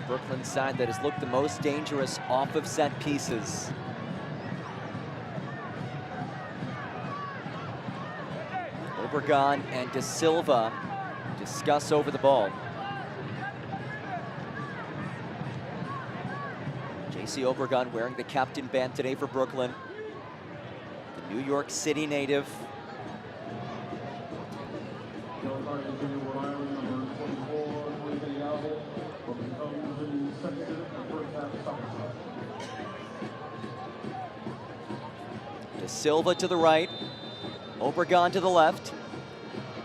Brooklyn side that has looked the most dangerous off of set pieces. Obregon and De Silva discuss over the ball. JC Obregon wearing the captain band today for Brooklyn. The New York City native. De Silva to the right. Obregon to the left.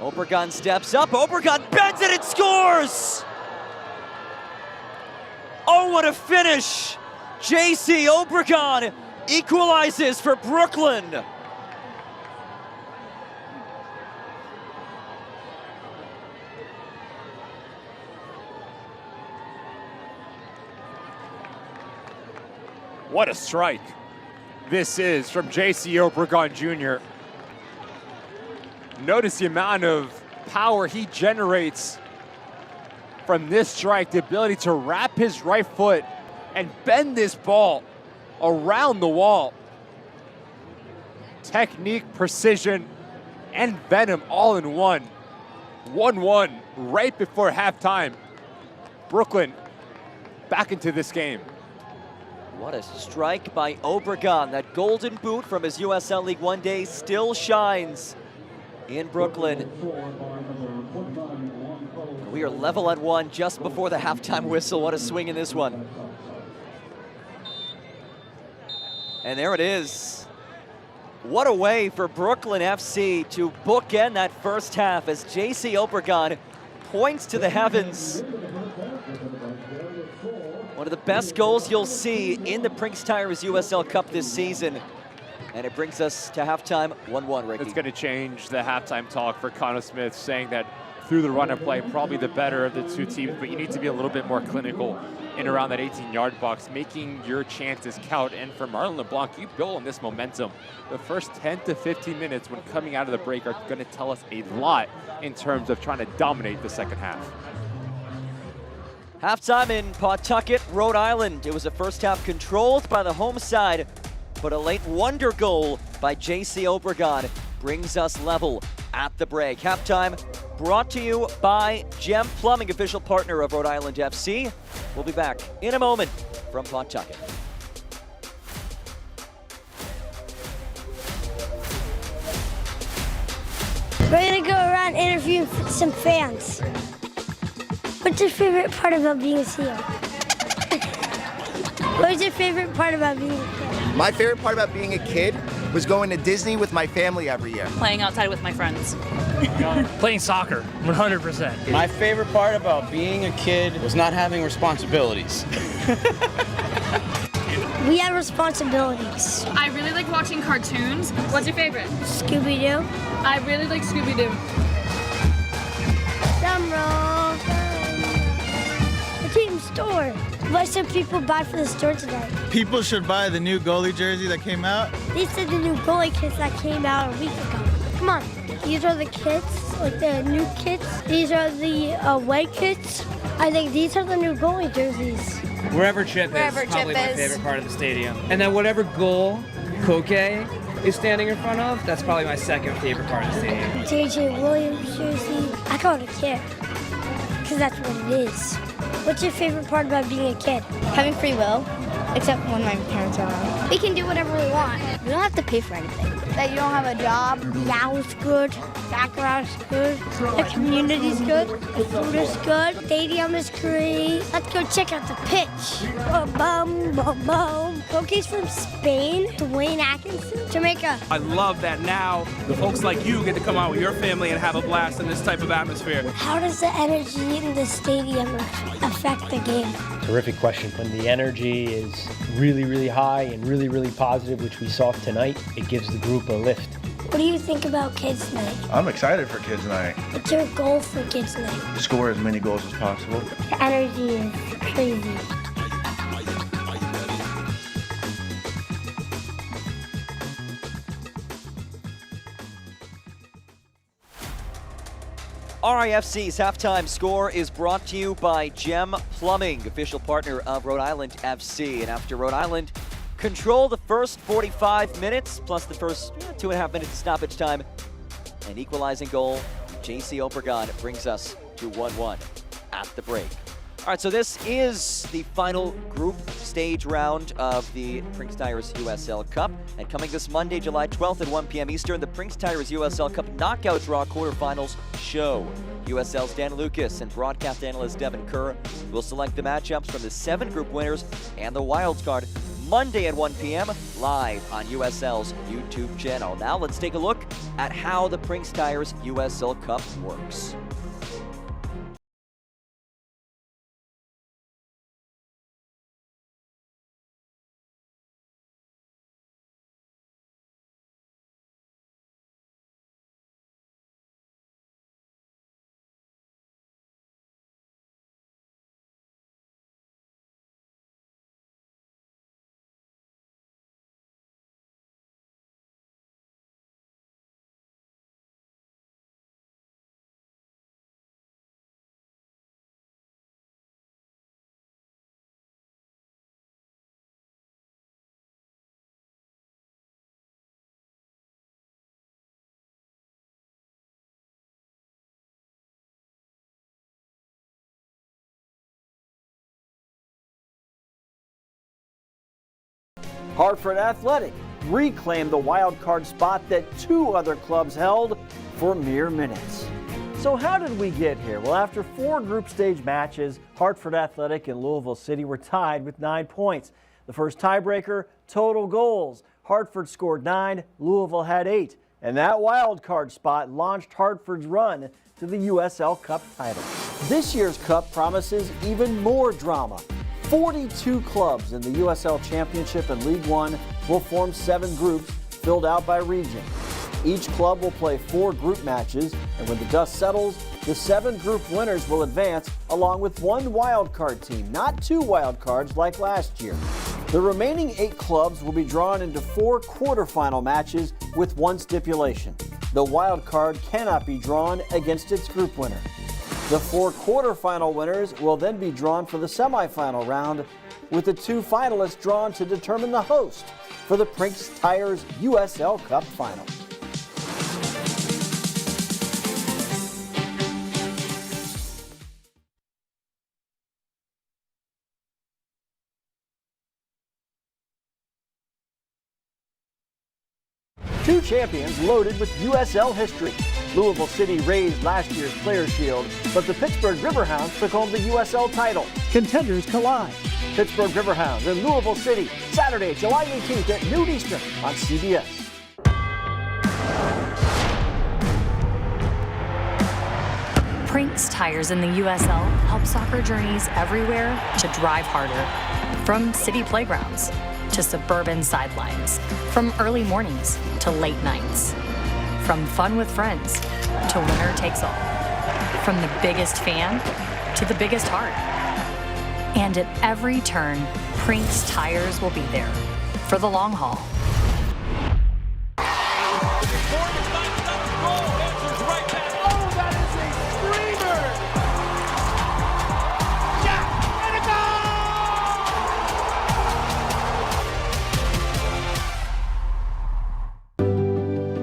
Obregon steps up. Obregon bends it and scores! Oh, what a finish! JC Obregon equalizes for Brooklyn. What a strike this is from J.C. Obregon Jr. Notice the amount of power he generates from this strike, the ability to wrap his right foot and bend this ball around the wall. Technique, precision, and venom all in one. 1-1 right before halftime. Brooklyn back into this game. What a strike by Obregon. That golden boot from his USL League One days still shines in Brooklyn. We are level at 1 just before the halftime whistle. What a swing in this one. And there it is. What a way for Brooklyn FC to bookend that first half as J.C. Obregon points to the heavens. One of the best goals you'll see in the Prinx Tigers USL Cup this season. And it brings us to halftime 1-1, Ricky. It's going to change the halftime talk for Connor Smith, saying that through the run of play, probably the better of the two teams, but you need to be a little bit more clinical in around that 18-yard box, making your chances count. And for Marlon LeBlanc, you build on this momentum. The first 10 to 15 minutes when coming out of the break are going to tell us a lot in terms of trying to dominate the second half. Halftime in Pawtucket, Rhode Island. It was a first half controlled by the home side, but a late wonder goal by J.C. Obregon brings us level at the break. Halftime brought to you by Gem Plumbing, official partner of Rhode Island FC. We'll be back in a moment from Pawtucket. We're gonna go around interviewing some fans. What's your favorite part about being a CEO? What was your favorite part about being a kid? My favorite part about being a kid was going to Disney with my family every year. Playing outside with my friends. Playing soccer, 100%. My favorite part about being a kid was not having responsibilities. We have responsibilities. I really like watching cartoons. What's your favorite? Scooby-Doo. I really like Scooby-Doo. The team store. Why should people buy for the store tonight? People should buy the new goalie jersey that came out. These are the new goalie kits that came out a week ago. Come on, these are the kits, like the new kits. These are the away kits. I think these are the new goalie jerseys. Wherever Chip is, probably my favorite part of the stadium. And then whatever goal Koke is standing in front of, that's probably my second favorite part of the stadium. JJ Williams jersey. I call it a kit, because that's what it is. What's your favorite part about being a kid? Having free will, except when my parents are around. We can do whatever we want. We don't have to pay for anything. That you don't have a job. The hour's good. Background's good. The community's good. The food is good. Stadium is great. Let's go check out the pitch. Boom, boom, boom. Cookie's from Spain. Dwayne Atkinson. Jamaica. I love that now the folks like you get to come out with your family and have a blast in this type of atmosphere. How does the energy in the stadium affect the game? Terrific question. When the energy is really, really high and really, really positive, which we saw tonight, it gives the group a lift. What do you think about Kids Night? I'm excited for Kids Night. What's your goal for Kids Night? Score as many goals as possible. The energy is crazy. RIFC's halftime score is brought to you by Gem Plumbing, official partner of Rhode Island FC. And after Rhode Island control the first 45 minutes, plus the first 2.5 minutes of stoppage time, an equalizing goal, J.C. Obregon brings us to 1-1 at the break. All right, so this is the final group stage round of the Prinx Tigers USL Cup. And coming this Monday, July 12th at 1 p.m. Eastern, the Prinx Tigers USL Cup knockout draw quarterfinals show. USL's Dan Lucas and broadcast analyst Devin Kerr will select the matchups from the 7 group winners and the wild card Monday at 1 p.m. live on USL's YouTube channel. Now let's take a look at how the Prinx Tigers USL Cup works. Hartford Athletic reclaimed the wild card spot that 2 other clubs held for mere minutes. So how did we get here? Well, after 4 group stage matches, Hartford Athletic and Louisville City were tied with 9 points. The first tiebreaker, total goals. Hartford scored 9, Louisville had 8. And that wild card spot launched Hartford's run to the USL Cup title. This year's Cup promises even more drama. 42 clubs in the USL Championship and League One will form 7 groups filled out by region. Each club will play 4 group matches, and when the dust settles, the 7 group winners will advance along with 1 wild card team, not 2 wild cards like last year. The remaining 8 clubs will be drawn into 4 quarterfinal matches with 1 stipulation. The wild card cannot be drawn against its group winner. The 4 quarterfinal winners will then be drawn for the semifinal round, with the 2 finalists drawn to determine the host for the Prinx Tires USL Cup final. Two champions loaded with USL history. Louisville City raised last year's Players' Shield, but the Pittsburgh Riverhounds took home the USL title. Contenders collide. Pittsburgh Riverhounds and Louisville City, Saturday, July 18th at noon Eastern on CBS. Prinx tires in the USL help soccer journeys everywhere to drive harder. From city playgrounds to suburban sidelines, from early mornings to late nights, from fun with friends to winner takes all, from the biggest fan to the biggest heart. And at every turn, Prinx tires will be there for the long haul.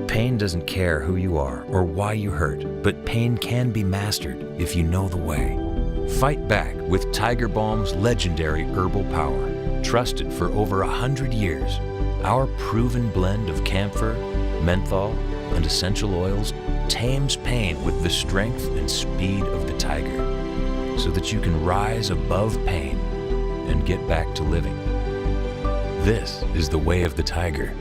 Pain doesn't care who you are or why you hurt, but pain can be mastered if you know the way. Fight back with Tiger Balm's legendary herbal power. Trusted for over 100 years, our proven blend of camphor, menthol, and essential oils tames pain with the strength and speed of the tiger, so that you can rise above pain and get back to living. This is the way of the tiger.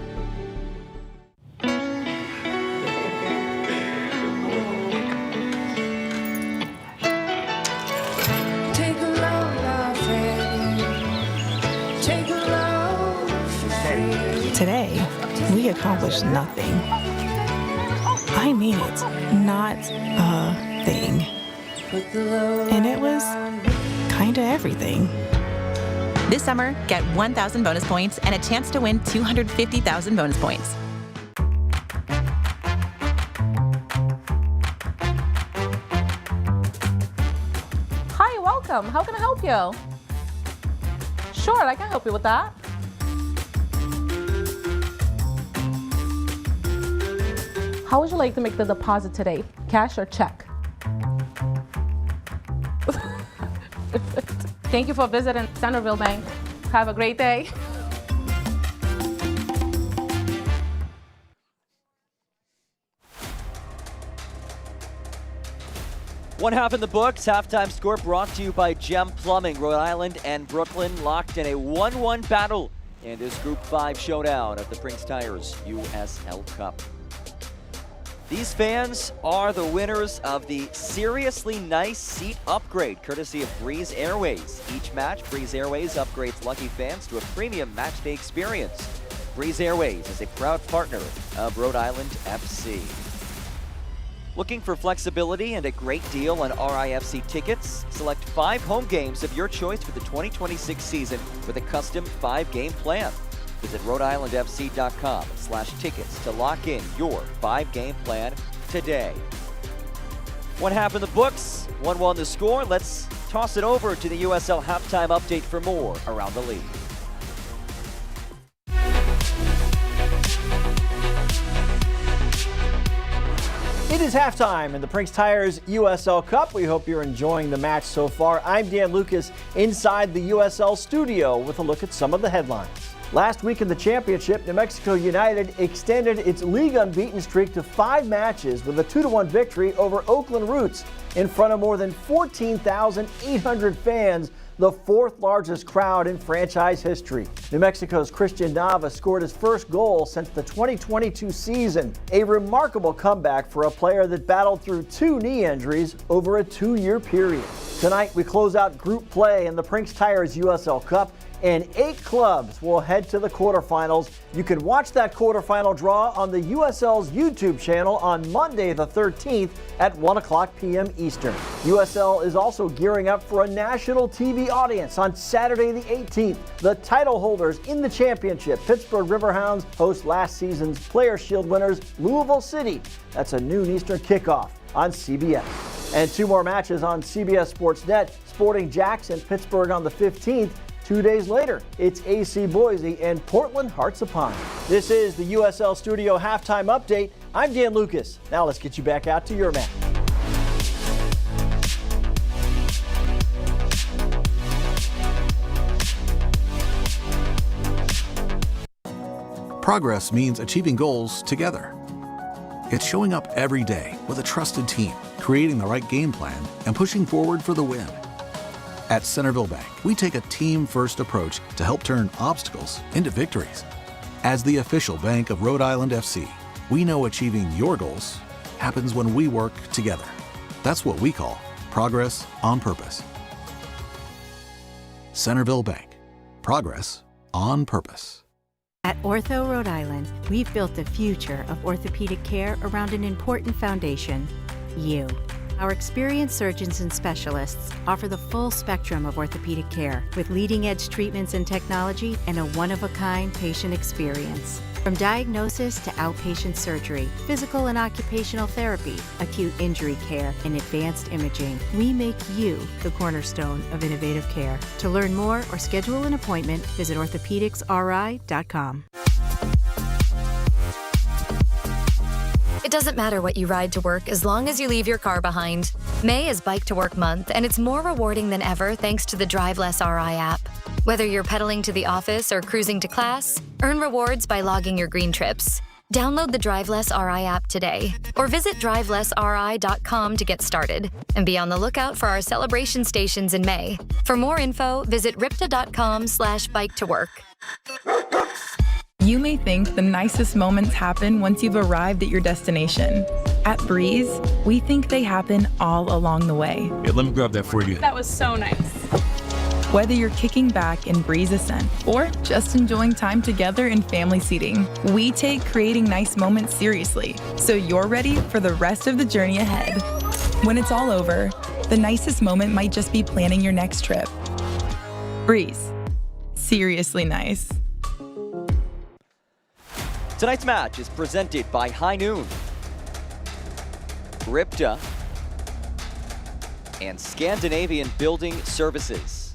Today, we accomplished nothing. I mean it, not a thing. And it was kinda everything. This summer, get 1,000 bonus points and a chance to win 250,000 bonus points. Hi, welcome. How can I help you? Sure, I can help you with that. How would you like to make the deposit today? Cash or check? Thank you for visiting Centerville Bank. Have a great day. One half in the books. Halftime score brought to you by Gem Plumbing. Rhode Island and Brooklyn locked in a 1-1 battle in this Group 5 showdown of the Prinx Tires USL Cup. These fans are the winners of the Seriously Nice Seat Upgrade, courtesy of Breeze Airways. Each match, Breeze Airways upgrades lucky fans to a premium matchday experience. Breeze Airways is a proud partner of Rhode Island FC. Looking for flexibility and a great deal on RIFC tickets? Select 5 home games of your choice for the 2026 season with a custom 5-game plan. Visit RhodeIslandFC.com/tickets to lock in your 5-game plan today. One half in the books, 1-1 the score. Let's toss it over to the USL halftime update for more around the league. It is halftime in the Prinx Tires USL Cup. We hope you're enjoying the match so far. I'm Dan Lucas inside the USL studio with a look at some of the headlines. Last week in the championship, New Mexico United extended its league unbeaten streak to 5 matches with a 2-1 victory over Oakland Roots in front of more than 14,800 fans, the 4th largest crowd in franchise history. New Mexico's Christian Navas scored his first goal since the 2022 season, a remarkable comeback for a player that battled through 2 knee injuries over a 2-year period. Tonight, we close out group play in the Prinx Tires USL Cup, and 8 clubs will head to the quarterfinals. You can watch that quarterfinal draw on the USL's YouTube channel on Monday the 13th at 1 o'clock p.m. Eastern. USL is also gearing up for a national TV audience on Saturday the 18th. The title holders in the championship, Pittsburgh Riverhounds, host last season's Player Shield winners, Louisville City. That's a noon Eastern kickoff on CBS. And 2 more matches on CBS Sportsnet, Sporting Jacks and Pittsburgh on the 15th. 2 days later, it's AC Boise and Portland Hearts of Pine. This is the USL Studio Halftime Update. I'm Dan Lucas. Now let's get you back out to your match. Progress means achieving goals together. It's showing up every day with a trusted team, creating the right game plan, and pushing forward for the win. At Centerville Bank, we take a team-first approach to help turn obstacles into victories. As the official bank of Rhode Island FC, we know achieving your goals happens when we work together. That's what we call progress on purpose. Centerville Bank. Progress on purpose. At Ortho Rhode Island, we've built the future of orthopedic care around an important foundation: you. Our experienced surgeons and specialists offer the full spectrum of orthopedic care with leading-edge treatments and technology and a one-of-a-kind patient experience. From diagnosis to outpatient surgery, physical and occupational therapy, acute injury care, and advanced imaging, we make you the cornerstone of innovative care. To learn more or schedule an appointment, visit orthopedicsri.com. It doesn't matter what you ride to work as long as you leave your car behind. May is Bike to Work Month, and it's more rewarding than ever thanks to the Drive Less RI app. Whether you're pedaling to the office or cruising to class, earn rewards by logging your green trips. Download the Drive Less RI app today, or visit drivelessri.com to get started. And be on the lookout for our celebration stations in May. For more info, visit ripta.com/bike to work. You may think the nicest moments happen once you've arrived at your destination. At Breeze, we think they happen all along the way. Yeah, let me grab that for you. That was so nice. Whether you're kicking back in Breeze Ascent or just enjoying time together in family seating, we take creating nice moments seriously, so you're ready for the rest of the journey ahead. When it's all over, the nicest moment might just be planning your next trip. Breeze. Seriously nice. Tonight's match is presented by High Noon, Ripta, and Scandinavian Building Services.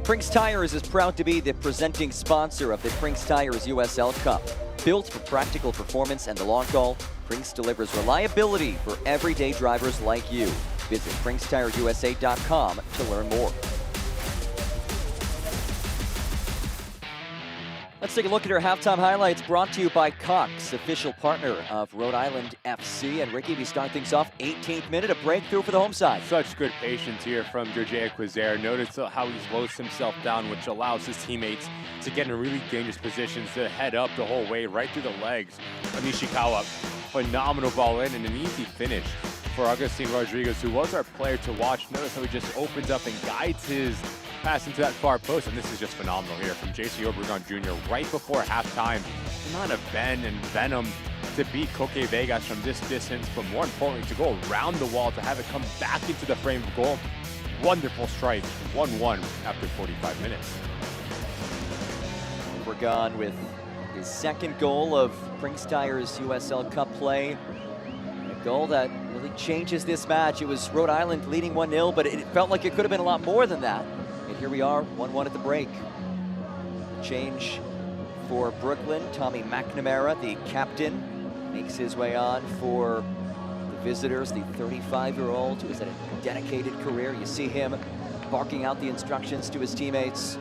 Prinx Tires is proud to be the presenting sponsor of the Prinx Tires USL Cup. Built for practical performance and the long haul, Prinx delivers reliability for everyday drivers like you. Visit PrinxTireUSA.com to learn more. Let's take a look at our halftime highlights brought to you by Cox, official partner of Rhode Island FC. And Ricky, we start things off 18th minute, a breakthrough for the home side. Such good patience here from Georgia Quizer. Notice how he slows himself down, which allows his teammates to get in really dangerous positions to head up the whole way, right through the legs of Nishikawa. Phenomenal ball in and an easy finish for Agustin Rodriguez, who was our player to watch. Notice how he just opens up and guides his pass into that far post, and this is just phenomenal here from J.C. Obregon Jr. right before halftime. The amount of bend and venom to beat Koke Vegas from this distance, but more importantly, to go around the wall, to have it come back into the frame of goal. Wonderful strike, 1-1 after 45 minutes. Obregon with his second goal of Prinx Tires USL Cup play. A goal that really changes this match. It was Rhode Island leading 1-0, but it felt like it could have been a lot more than that. And here we are, 1-1 at the break. Change for Brooklyn. Tommy McNamara, the captain, makes his way on for the visitors. The 35-year-old who has had a dedicated career. You see him barking out the instructions to his teammates.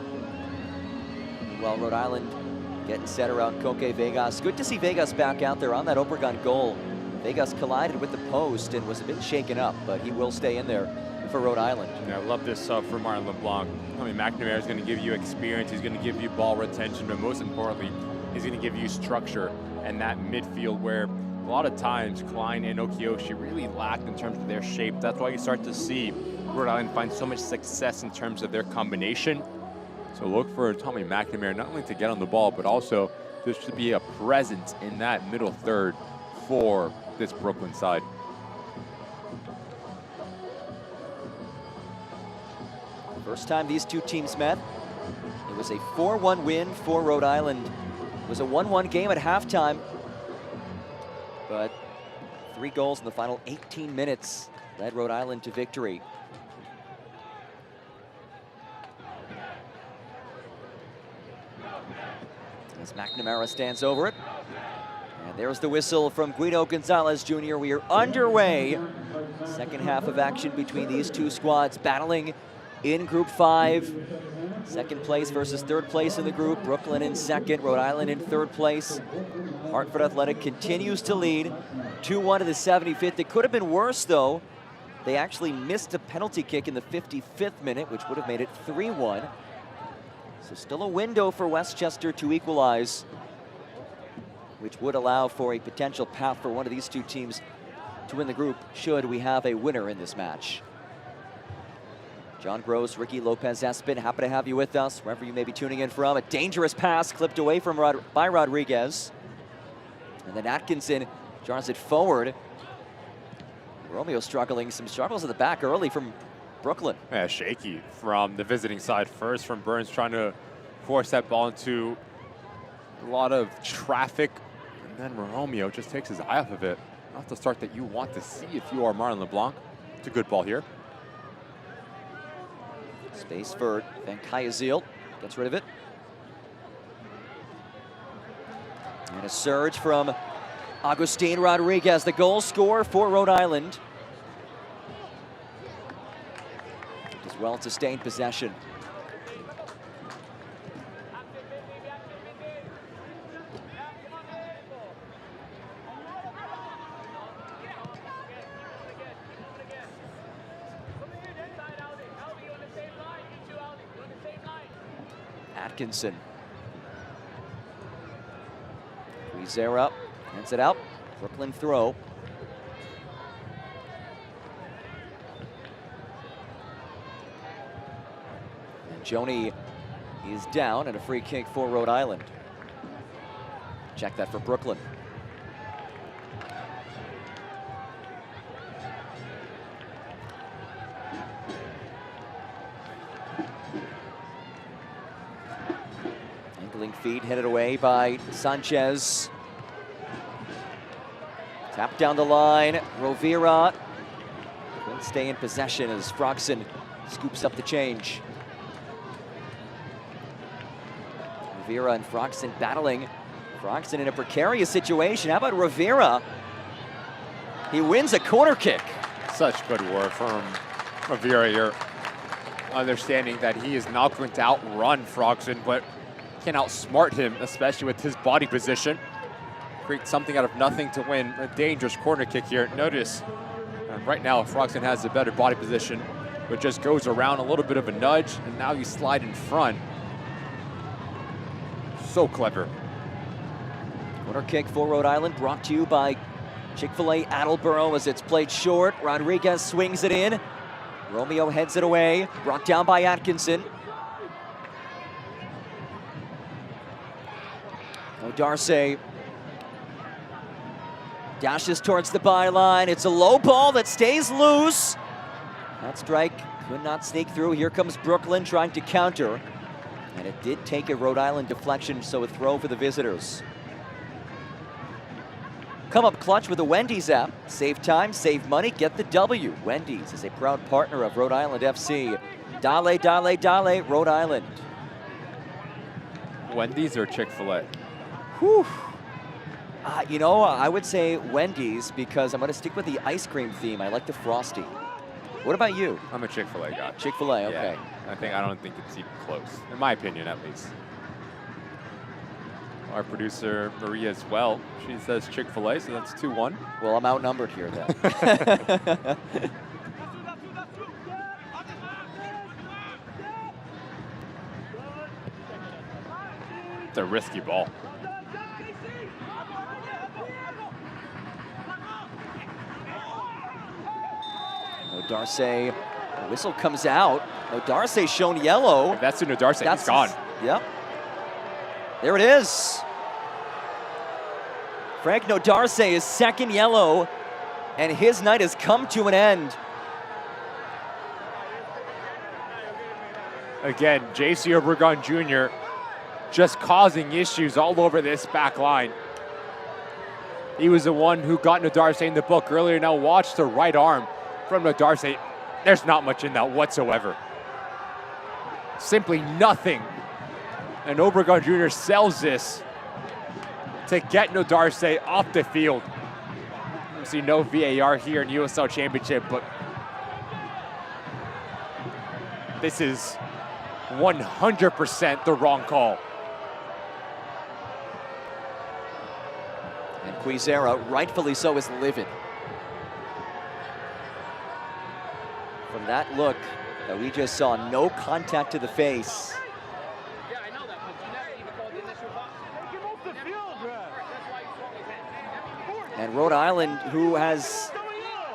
Well, Rhode Island getting set around Koke Vegas. Good to see Vegas back out there on that Obregon goal. Vegas collided with the post and was a bit shaken up, but he will stay in there for Rhode Island. Yeah, I love this sub for Martin LeBlanc. I mean, McNamara is going to give you experience. He's going to give you ball retention, but most importantly, he's going to give you structure and that midfield where a lot of times Klein and Okioshi really lacked in terms of their shape. That's why you start to see Rhode Island find so much success in terms of their combination. So look for Tommy McNamara not only to get on the ball, but also just to be a presence in that middle third for this Brooklyn side. First time these two teams met, it was a 4-1 win for Rhode Island. It was a 1-1 game at halftime, but 3 goals in the final 18 minutes led Rhode Island to victory. As McNamara stands over it. And there's the whistle from Guido Gonzalez Jr. We are underway. Second half of action between these two squads battling in Group 5. Second place versus third place in the group. Brooklyn in second, Rhode Island in third place. Hartford Athletic continues to lead 2-1 to the 75th. It could have been worse though. They actually missed a penalty kick in the 55th minute, which would have made it 3-1. So still a window for Westchester to equalize, which would allow for a potential path for one of these two teams to win the group should we have a winner in this match. John Gross, Ricky Lopez-Espin, happy to have you with us, wherever you may be tuning in from. A dangerous pass clipped away from by Rodriguez. And then Atkinson jars it forward. Romeo struggling, some struggles at the back early from Brooklyn. Yeah, shaky from the visiting side first, from Burns trying to force that ball into a lot of traffic. And then Romeo just takes his eye off of it. Not the start that you want to see if you are Martin LeBlanc. It's a good ball here. Space for Van Kayazeel, gets rid of it. And a surge from Agustin Rodriguez, the goal scorer for Rhode Island. Does well to stay in possession. Atkinson. Guizera hands it out. Brooklyn throw. And Joni is down and a free kick for Rhode Island. Check that for Brooklyn. Feed headed away by Sanchez. Tap down the line. Rovira couldn't stay in possession as Froxson scoops up the change. Rovira and Froxson battling. Froxson in a precarious situation. How about Rovira? He wins a corner kick. Such good work from Rovira here. Understanding that he is not going to outrun Froxson, but can outsmart him, especially with his body position. Create something out of nothing to win a dangerous corner kick here. Notice, right now Froxson has a better body position, but just goes around a little bit of a nudge, and now you slide in front. So clever. Corner kick for Rhode Island, brought to you by Chick-fil-A Attleboro as it's played short. Rodriguez swings it in. Romeo heads it away, brought down by Atkinson. Darcy dashes towards the byline. It's a low ball that stays loose. That strike could not sneak through. Here comes Brooklyn trying to counter. And it did take a Rhode Island deflection, so a throw for the visitors. Come up clutch with the Wendy's app. Save time, save money, get the W. Wendy's is a proud partner of Rhode Island FC. Dale, dale, dale, Rhode Island. Wendy's or Chick-fil-A? Whew. You know, I would say Wendy's because I'm going to stick with the ice cream theme. I like the Frosty. What about you? I'm a Chick-fil-A guy. Chick-fil-A, okay. Yeah, I don't think it's even close, in my opinion at least. our producer Maria as well. She says Chick-fil-A, so that's 2-1. Well, I'm outnumbered here then. It's a risky ball. Darce, whistle comes out. Darce shown yellow. If that's Darce, he's gone. Yep. There it is. Frank Darce is second yellow, and his night has come to an end. Again, J.C. Obregon Jr. just causing issues all over this back line. He was the one who got Darce in the book earlier. Now watch the right arm from Darce. There's not much in that whatsoever. Simply nothing. And Obregon Jr. sells this to get Darce off the field. You see no VAR here in USL Championship, but this is 100% the wrong call. And Quizera, rightfully so, is livid. From that look that we just saw, no contact to the face. And Rhode Island, who has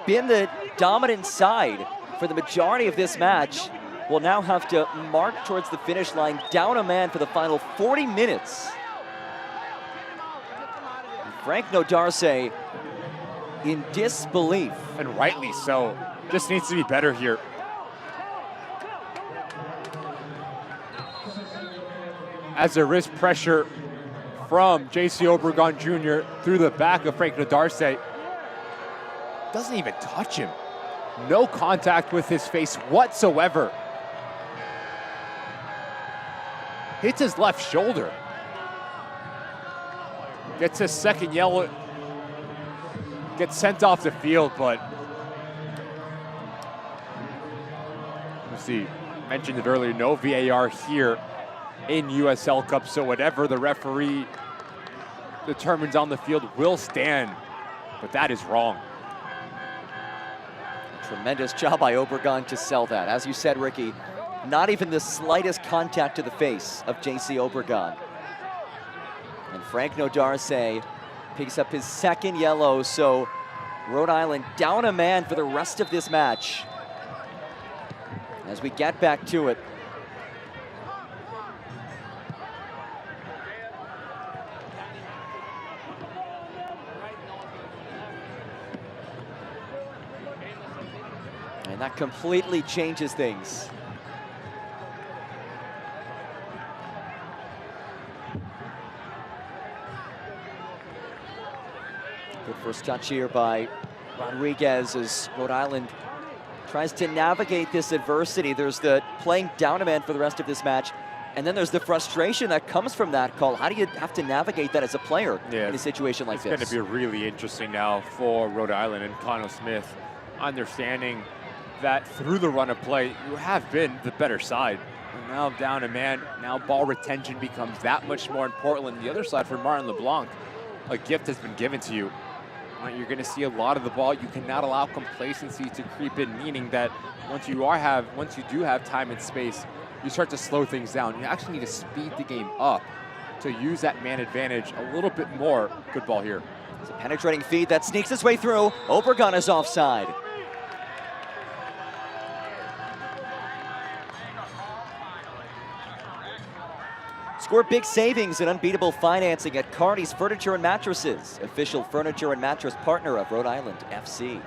been the dominant side for the majority of this match, will now have to march towards the finish line, down a man for the final 40 minutes. And Frank Darce in disbelief. And rightly so. Just needs to be better here. As there is pressure from J.C. Obregon Jr. through the back of Frank Darce. Doesn't even touch him. No contact with his face whatsoever. Hits his left shoulder. Gets his second yellow. Gets sent off the field, but let's see, mentioned it earlier, no VAR here in USL Cup, so whatever the referee determines on the field will stand, but that is wrong. Tremendous job by Obregon to sell that. As you said, Ricky, not even the slightest contact to the face of J.C. Obregon. And Frank Darce picks up his second yellow, so Rhode Island down a man for the rest of this match. As we get back to it. And that completely changes things. Good first touch here by Rodriguez as Rhode Island tries to navigate this adversity. There's the playing down a man for the rest of this match, and then there's the frustration that comes from that call. How do you have to navigate that as a player in a situation like this? It's going to be really interesting now for Rhode Island and Connell Smith, understanding that through the run of play, you have been the better side. And now down a man, now ball retention becomes that much more important. On the other side for Martin LeBlanc, a gift has been given to you. You're going to see a lot of the ball. You cannot allow complacency to creep in, meaning that once you do have time and space, you start to slow things down. You actually need to speed the game up to use that man advantage a little bit more. Good ball here. It's a penetrating feed that sneaks its way through. Obregon is offside. Score big savings and unbeatable financing at Carney's Furniture and Mattresses, official furniture and mattress partner of Rhode Island FC.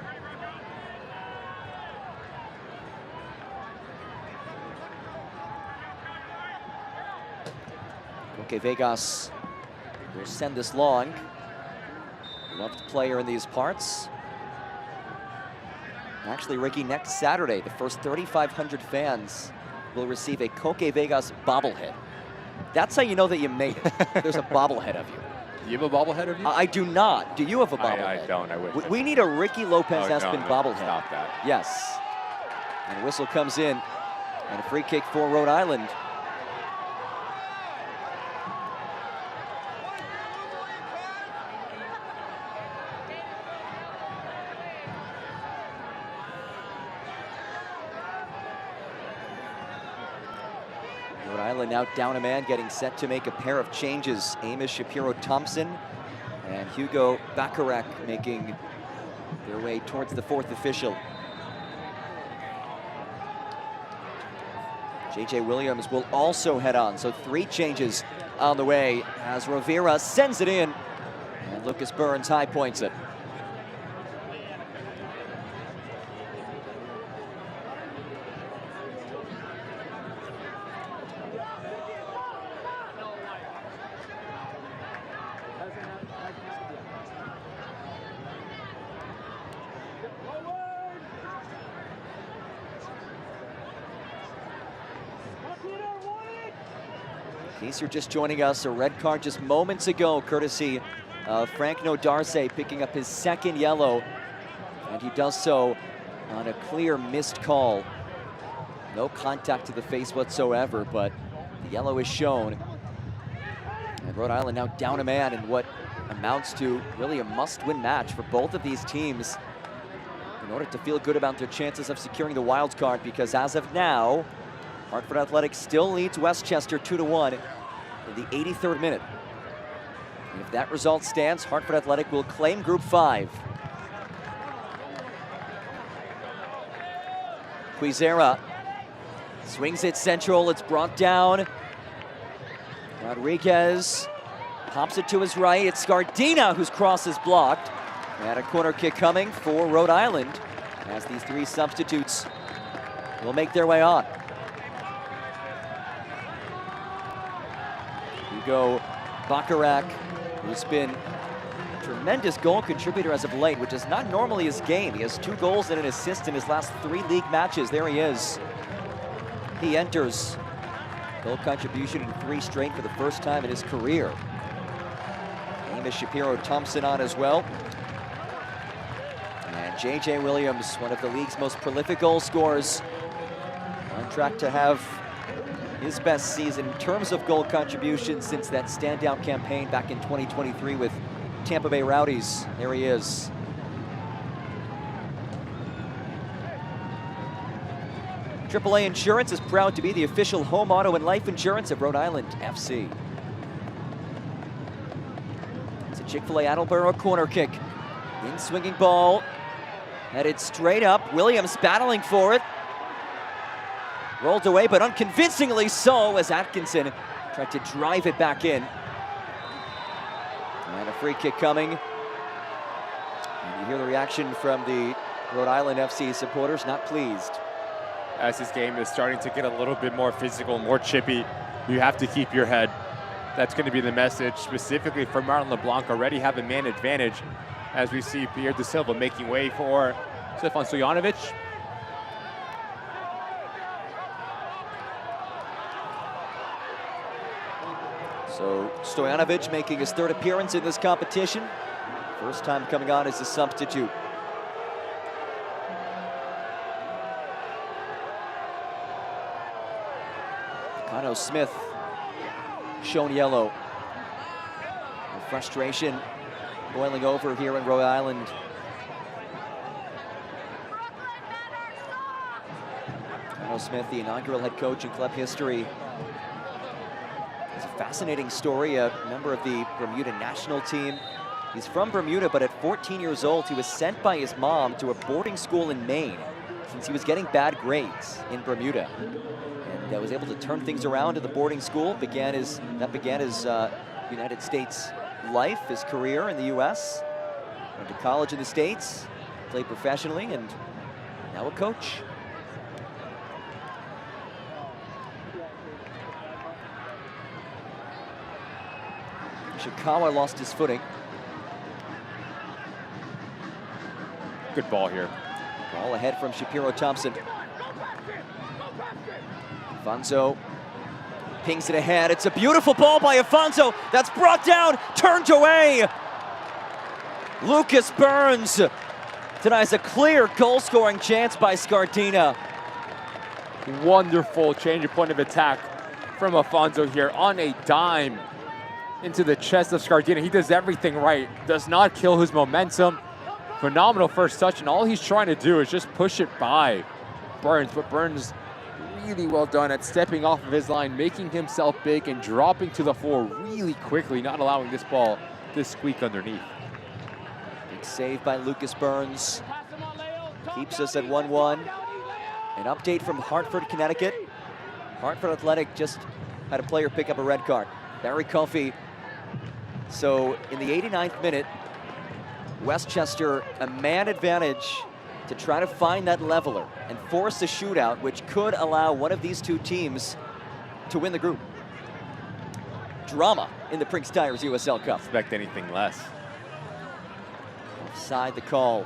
Okay, Vegas will send this long. Loved player in these parts. Actually, Ricky, next Saturday, the first 3,500 fans will receive a Koke Vegas bobblehead. That's how you know that you made it. There's a bobblehead of you. Do you have a bobblehead of you? I do not. Do you have a bobblehead? I don't. I wish. We need a Ricky Lopez-Espin bobblehead. Stop that. Yes. And a whistle comes in. And a free kick for Rhode Island. Rhode Island now down a man, getting set to make a pair of changes. Amos Shapiro-Thompson and Hugo Bacharach making their way towards the fourth official. J.J. Williams will also head on, so 3 changes on the way as Rivera sends it in, and Lucas Burns high points it. In case you're just joining us, a red card just moments ago, courtesy of Frank Nodarce picking up his 2nd yellow, and he does so on a clear missed call. No contact to the face whatsoever, but the yellow is shown. And Rhode Island now down a man in what amounts to really a must-win match for both of these teams in order to feel good about their chances of securing the wild card, because as of now, Hartford Athletics still leads Westchester 2-1 in the 83rd minute. And if that result stands, Hartford Athletic will claim Group 5. Quizera swings it central, it's brought down. Rodriguez pops it to his right, it's Scardina whose cross is blocked. And a corner kick coming for Rhode Island as these 3 substitutes will make their way on. Hugo Bacharach, who's been a tremendous goal contributor as of late, which is not normally his game. He has 2 goals and an assist in his last 3 league matches. There he is. He enters. Goal contribution in 3 straight for the first time in his career. Amos Shapiro-Thompson on as well. And J.J. Williams, one of the league's most prolific goal scorers, on track to have his best season in terms of goal contributions since that standout campaign back in 2023 with Tampa Bay Rowdies. There he is. AAA Insurance is proud to be the official home auto and life insurance of Rhode Island FC. It's a Chick-fil-A Attleboro corner kick. In swinging ball, headed straight up. Williams battling for it. Rolled away, but unconvincingly so, as Atkinson tried to drive it back in. And a free kick coming. And you hear the reaction from the Rhode Island FC supporters, not pleased. As this game is starting to get a little bit more physical, more chippy, you have to keep your head. That's going to be the message, specifically for Martin LeBlanc, already have a man advantage, as we see Pierre De Silva making way for Stefan Stojanovic. So Stojanovic making his 3rd appearance in this competition. First time coming on as a substitute. Cano Smith shown yellow. The frustration boiling over here in Rhode Island. Cano Smith, the inaugural head coach in club history. It's a fascinating story, a member of the Bermuda national team. He's from Bermuda, but at 14 years old, he was sent by his mom to a boarding school in Maine since he was getting bad grades in Bermuda. And was able to turn things around at the boarding school. That began his United States life, his career in the U.S. Went to college in the States, played professionally, and now a coach. Ishikawa lost his footing. Good ball here. Ball ahead from Shapiro-Thompson. Afonso pings it ahead. It's a beautiful ball by Afonso. That's brought down, turned away. Lucas Burns denies a clear goal-scoring chance by Scardina. Wonderful change of point of attack from Afonso here on a dime into the chest of Scardina. He does everything right, does not kill his momentum. Phenomenal first touch, and all he's trying to do is just push it by Burns, but Burns really well done at stepping off of his line, making himself big and dropping to the floor really quickly, not allowing this ball to squeak underneath. Big save by Lucas Burns. Keeps us at 1-1. An update from Hartford, Connecticut. Hartford Athletic just had a player pick up a red card. Barry Coffey. So in the 89th minute, Westchester a man advantage to try to find that leveler and force a shootout, which could allow one of these two teams to win the group. Drama in the Prinx Tires USL Cup. Expect anything less. Offside the call.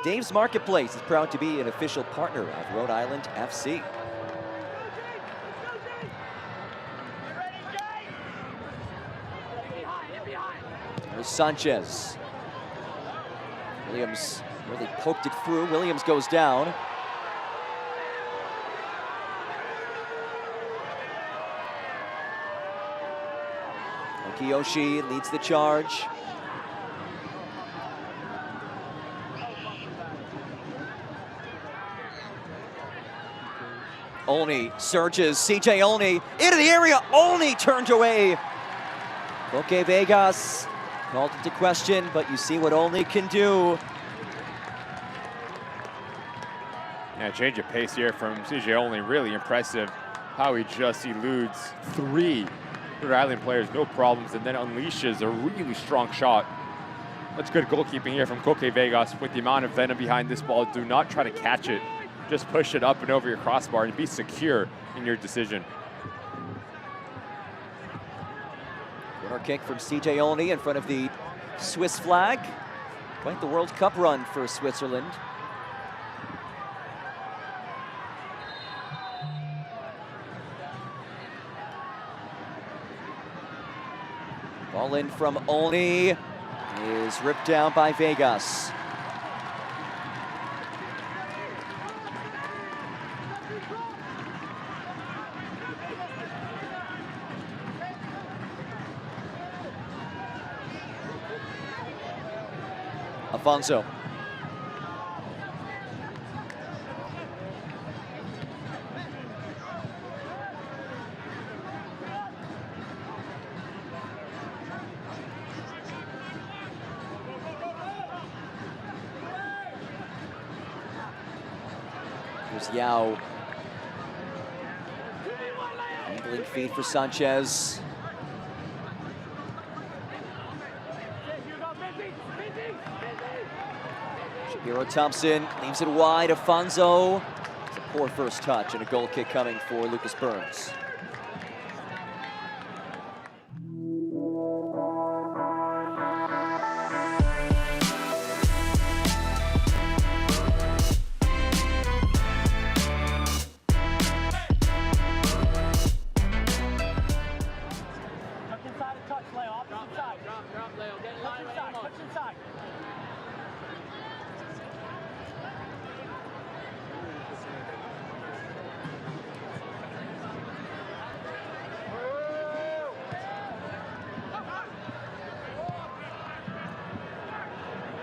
Dave's Marketplace is proud to be an official partner of Rhode Island FC. There's Sanchez. Williams really poked it through. Williams goes down. Kiyoshi leads the charge. Olney surges, CJ Olney into the area, Olney turned away. Koke Vegas called into question, but you see what Olney can do. Yeah, change of pace here from CJ Olney, really impressive how he just eludes 3 Rhode Island players, no problems, and then unleashes a really strong shot. That's good goalkeeping here from Koke Vegas with the amount of venom behind this ball. Do not try to catch it. Just push it up and over your crossbar and be secure in your decision. Corner kick from CJ Olney in front of the Swiss flag. Quite the World Cup run for Switzerland. Ball in from Olney is ripped down by Vegas. Alfonso. Here's Yao. Angling feed for Sanchez. Shapiro Thompson leaves it wide. Afonso. It's a poor first touch and a goal kick coming for Lucas Burns.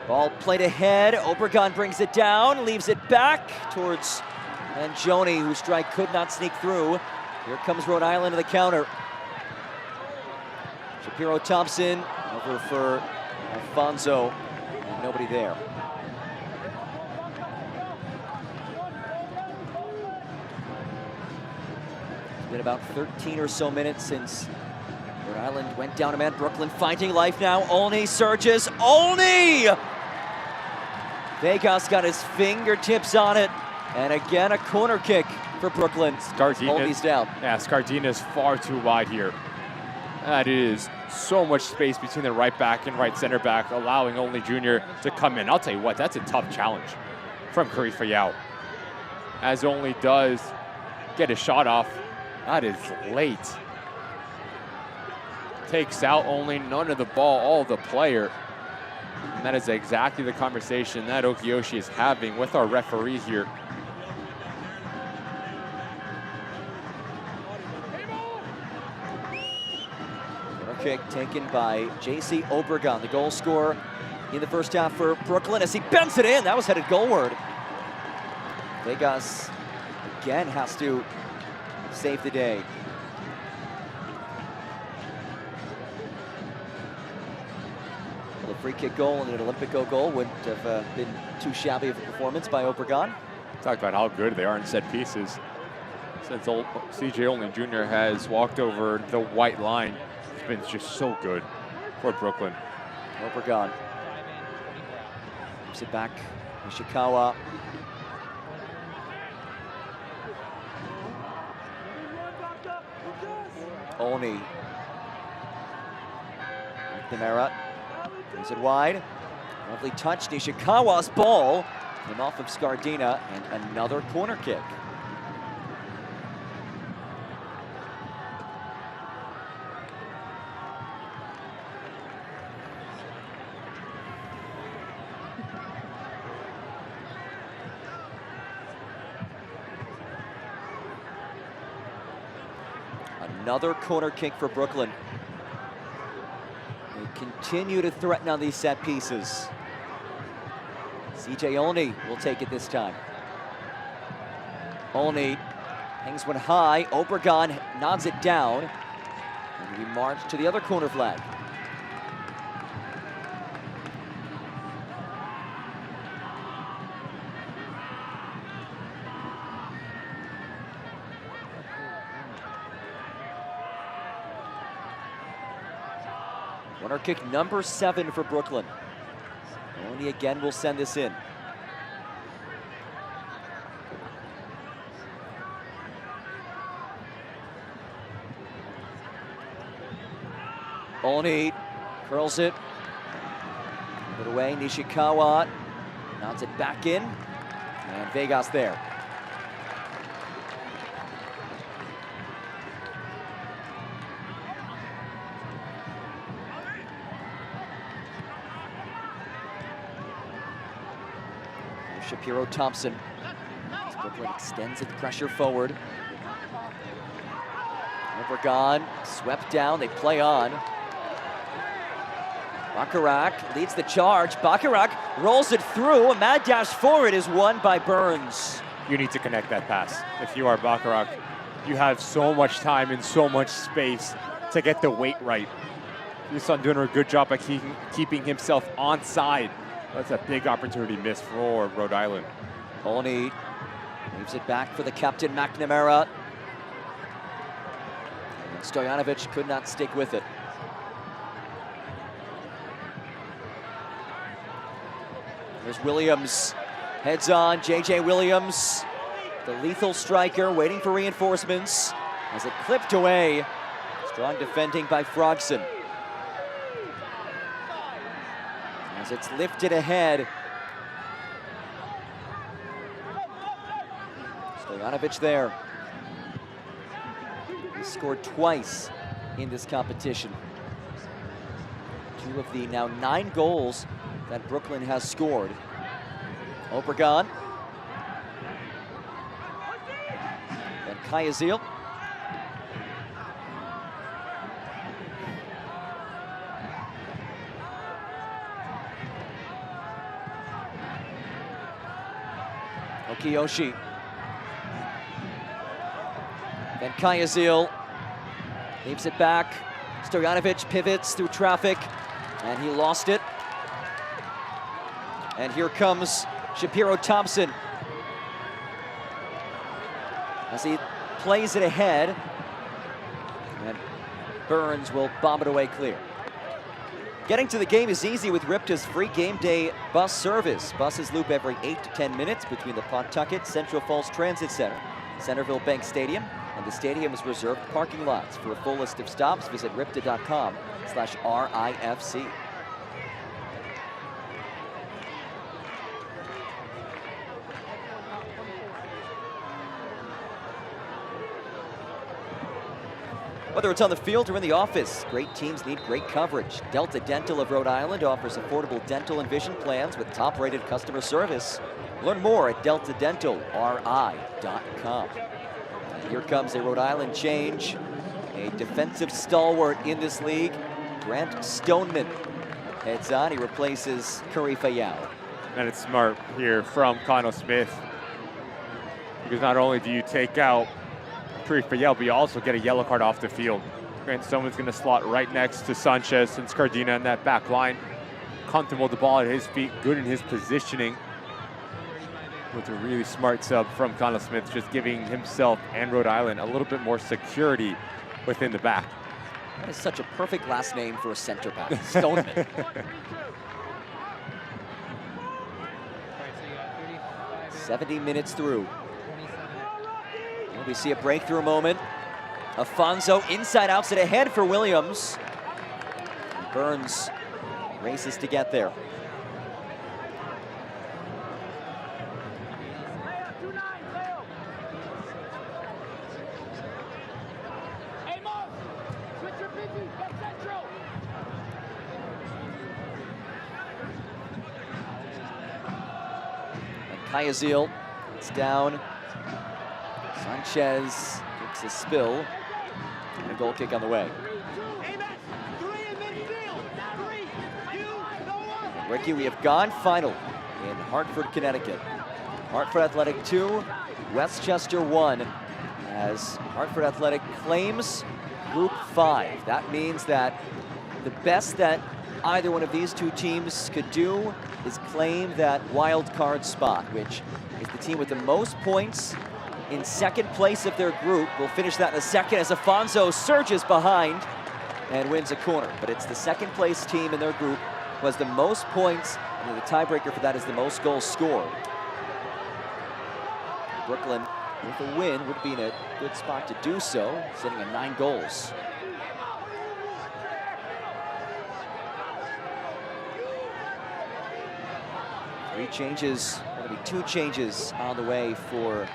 Ball played ahead. Obregon brings it down, leaves it back towards Mangione, whose strike could not sneak through. Here comes Rhode Island to the counter. Shapiro Thompson over for Alfonso, and nobody there. It's been about 13 or so minutes since Rhode Island went down a man. Brooklyn finding life now. Olney surges. Olney! Vegas got his fingertips on it. And again, a corner kick for Brooklyn. Olney's down. Yeah, Scardina's far too wide here. That is so much space between the right back and right center back, allowing Olney Jr. to come in. I'll tell you what, that's a tough challenge from Khalifa Yao. As Olney does get a shot off, that is late. Takes out Olney, none of the ball, all the player. And that is exactly the conversation that Okiyoshi is having with our referee here. Corner kick taken by J.C. Obregon, the goal scorer in the first half for Brooklyn as he bends it in. That was headed goalward. Vegas again has to save the day. Well, a free kick goal and an Olympico goal wouldn't have been too shabby of a performance by Obregon. Talk about how good they are in set pieces. Since CJ Olney Jr. has walked over the white line, it's been just so good for Brooklyn. Obregon gives it back. Ishikawa. Olney. McNamara brings it wide. Lovely touch. Nishikawa's ball came off of Scardina, and another corner kick. Another corner kick for Brooklyn. They continue to threaten on these set pieces. CJ Olney will take it this time. Olney hangs one high. Obregon nods it down. And we march to the other corner flag. Corner kick number 7 for Brooklyn. Olney again will send this in. Olney curls it. Put away. Nishikawa nods it back in. And Vegas there. Shapiro Thompson. As Brooklyn extends its pressure forward. Obregon swept down, they play on. Bacharach leads the charge. Bacharach rolls it through. A mad dash forward is won by Burns. You need to connect that pass. If you are Bacharach, you have so much time and so much space to get the weight right. Your son doing a good job at keeping himself onside. That's a big opportunity missed for Rhode Island. Olney leaves it back for the captain, McNamara. And Stojanovic could not stick with it. There's Williams, heads on, JJ Williams, the lethal striker, waiting for reinforcements as it clipped away. Strong defending by Frogson. As it's lifted ahead. Stojanovic there. He scored twice in this competition. 2 of the now 9 goals that Brooklyn has scored. Obregon. And Kayazil. Okiyoshi. Then Kayazil leaves it back. Stojanovic pivots through traffic, and he lost it. And here comes Shapiro Thompson as he plays it ahead, and Burns will bomb it away clear. Getting to the game is easy with Ripta's free game day bus service. Buses loop every 8 to 10 minutes between the Pawtucket Central Falls Transit Center, Centerville Bank Stadium, and the stadium's reserved parking lots. For a full list of stops, visit ripta.com/RIFC. Whether it's on the field or in the office, great teams need great coverage. Delta Dental of Rhode Island offers affordable dental and vision plans with top-rated customer service. Learn more at deltadentalri.com. And here comes a Rhode Island change. A defensive stalwart in this league, Grant Stoneman, heads on. He replaces Curry Fayao. And it's smart here from Connell Smith. Because not only do you take out Prinx, but you also get a yellow card off the field. And someone's going to slot right next to Sanchez since Cardina in that back line. Comfortable with the ball at his feet, good in his positioning. With a really smart sub from Connell Smith, just giving himself and Rhode Island a little bit more security within the back. That is such a perfect last name for a center back, Stoneman. 70 minutes through. And we see a breakthrough moment. Afonso inside outside ahead for Williams. And Burns races to get there. Kayazil, it's down. Sanchez gets a spill. And a goal kick on the way. And Ricky, we have gone final in Hartford, Connecticut. Hartford Athletic 2, Westchester 1, as Hartford Athletic claims Group 5. That means that the best that either one of these two teams could do is claim that wild card spot, which is the team with the most points in second place of their group. We'll finish that in a second as Afonso surges behind and wins a corner. But it's the second place team in their group who has the most points, and the tiebreaker for that is the most goals scored. Brooklyn, with a win, would be in a good spot to do so, sitting at 9 goals. Three changes, going to be 2 changes on the way for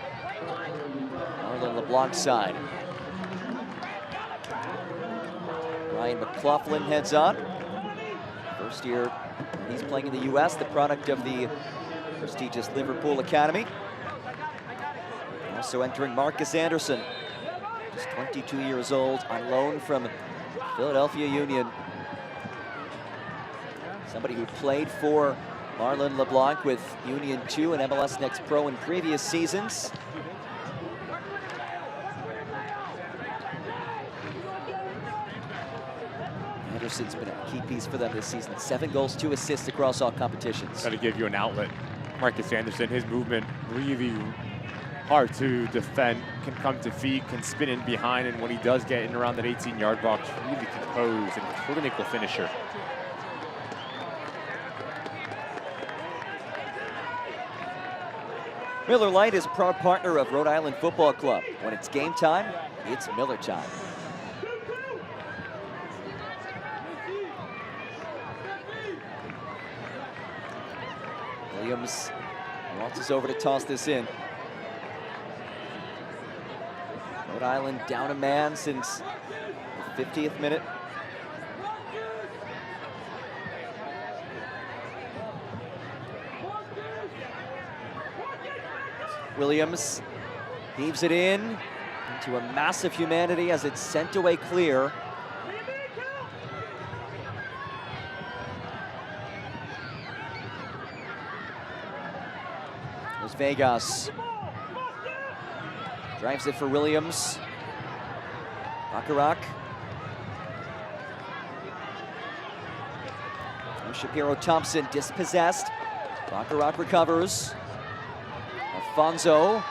Marlon LeBlanc's side. Ryan McLaughlin heads on. First year he's playing in the U.S., the product of the prestigious Liverpool Academy. Also entering Marcus Anderson, just 22 years old, on loan from Philadelphia Union. Somebody who played for Marlon LeBlanc with Union 2 and MLS Next Pro in previous seasons. Anderson's been a key piece for them this season. 7 goals, 2 assists across all competitions. Got to give you an outlet. Marcus Anderson, his movement really hard to defend, can come to feet, can spin in behind, and when he does get in around that 18-yard box, really composed and clinical finisher. Miller Lite is a proud partner of Rhode Island Football Club. When it's game time, it's Miller time. Williams waltzes over to toss this in. Rhode Island down a man since the 50th minute. Williams heaves it in into a massive humanity as it's sent away clear. There's Vegas. Drives it for Williams. Bacharach. Shapiro Thompson dispossessed. Bacharach recovers. Afonso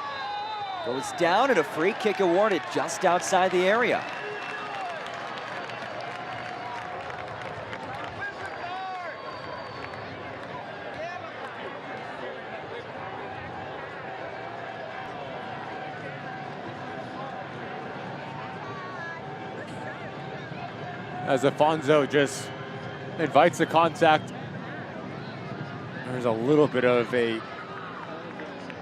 goes down and a free kick awarded just outside the area. As Afonso just invites the contact, there's a little bit of a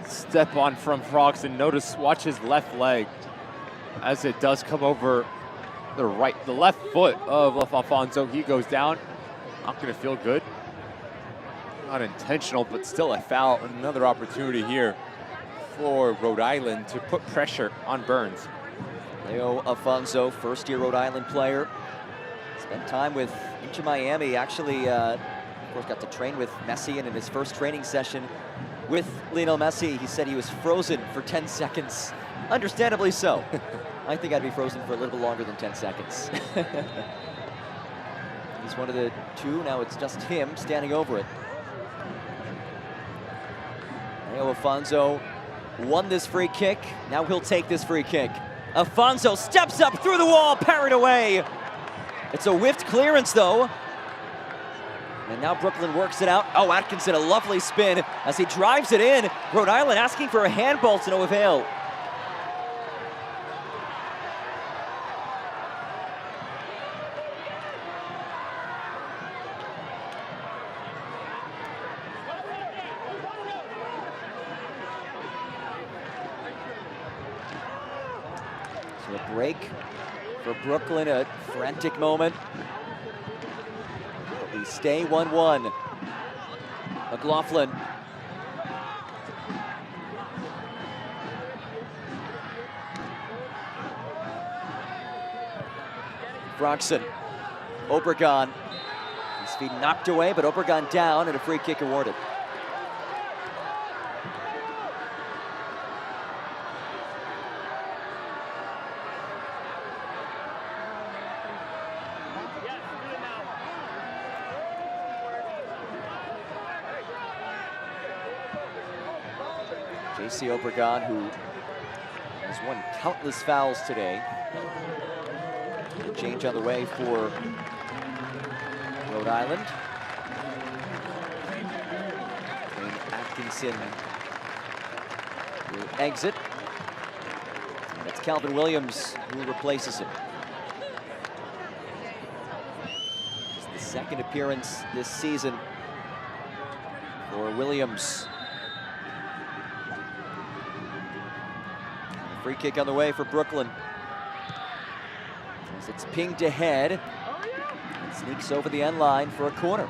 step on from Froxton. Notice, watch his left leg as it does come over the left foot of Afonso. He goes down, not gonna feel good. Not intentional, but still a foul. Another opportunity here for Rhode Island to put pressure on Burns. Leo Afonso, first-year Rhode Island player. Spent time with Inter Miami, actually, of course, got to train with Messi and in his first training session with Lionel Messi. He said he was frozen for 10 seconds. Understandably so. I think I'd be frozen for a little bit longer than 10 seconds. He's one of the two. Now it's just him standing over it. Leo Afonso won this free kick. Now he'll take this free kick. Afonso steps up through the wall, parried away. It's a whiffed clearance, though. And now Brooklyn works it out. Oh, Atkinson, a lovely spin as he drives it in. Rhode Island asking for a handball to no avail. So a break for Brooklyn, a frantic moment. But we stay 1-1. McLaughlin. Broxson. Obregon. His feet knocked away, but Obregon down and a free kick awarded. J.C. Obregon, who has won countless fouls today. Change on the way for Rhode Island. Wayne Atkinson will exit. And it's Calvin Williams who replaces him. It's the second appearance this season for Williams. Free kick on the way for Brooklyn. As it's pinged ahead. It sneaks over the end line for a corner.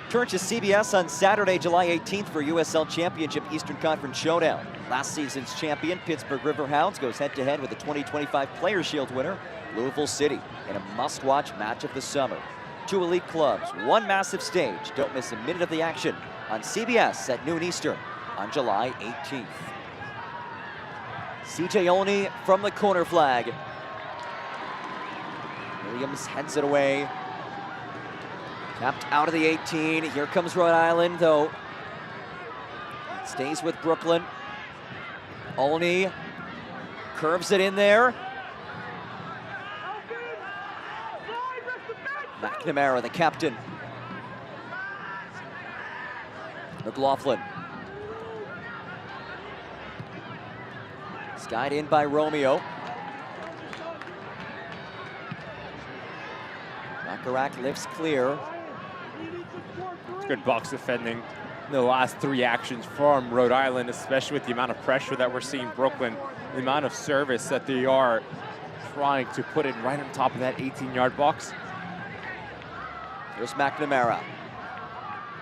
Turn to CBS on Saturday, July 18th for USL Championship Eastern Conference Showdown. Last season's champion, Pittsburgh Riverhounds, goes head-to-head with the 2025 Players' Shield winner, Louisville City, in a must-watch match of the summer. Two elite clubs, one massive stage. Don't miss a minute of the action on CBS at noon Eastern on July 18th. CJ Olney from the corner flag. Williams heads it away. Tapped out of the 18. Here comes Rhode Island, though. Stays with Brooklyn. Olney curves it in there. McNamara, the captain. McLaughlin. Skied in by Romeo. Bacharach lifts clear. It's good box defending in the last three actions from Rhode Island, especially with the amount of pressure that we're seeing Brooklyn, the amount of service that they are trying to put in right on top of that 18-yard box. Here's McNamara.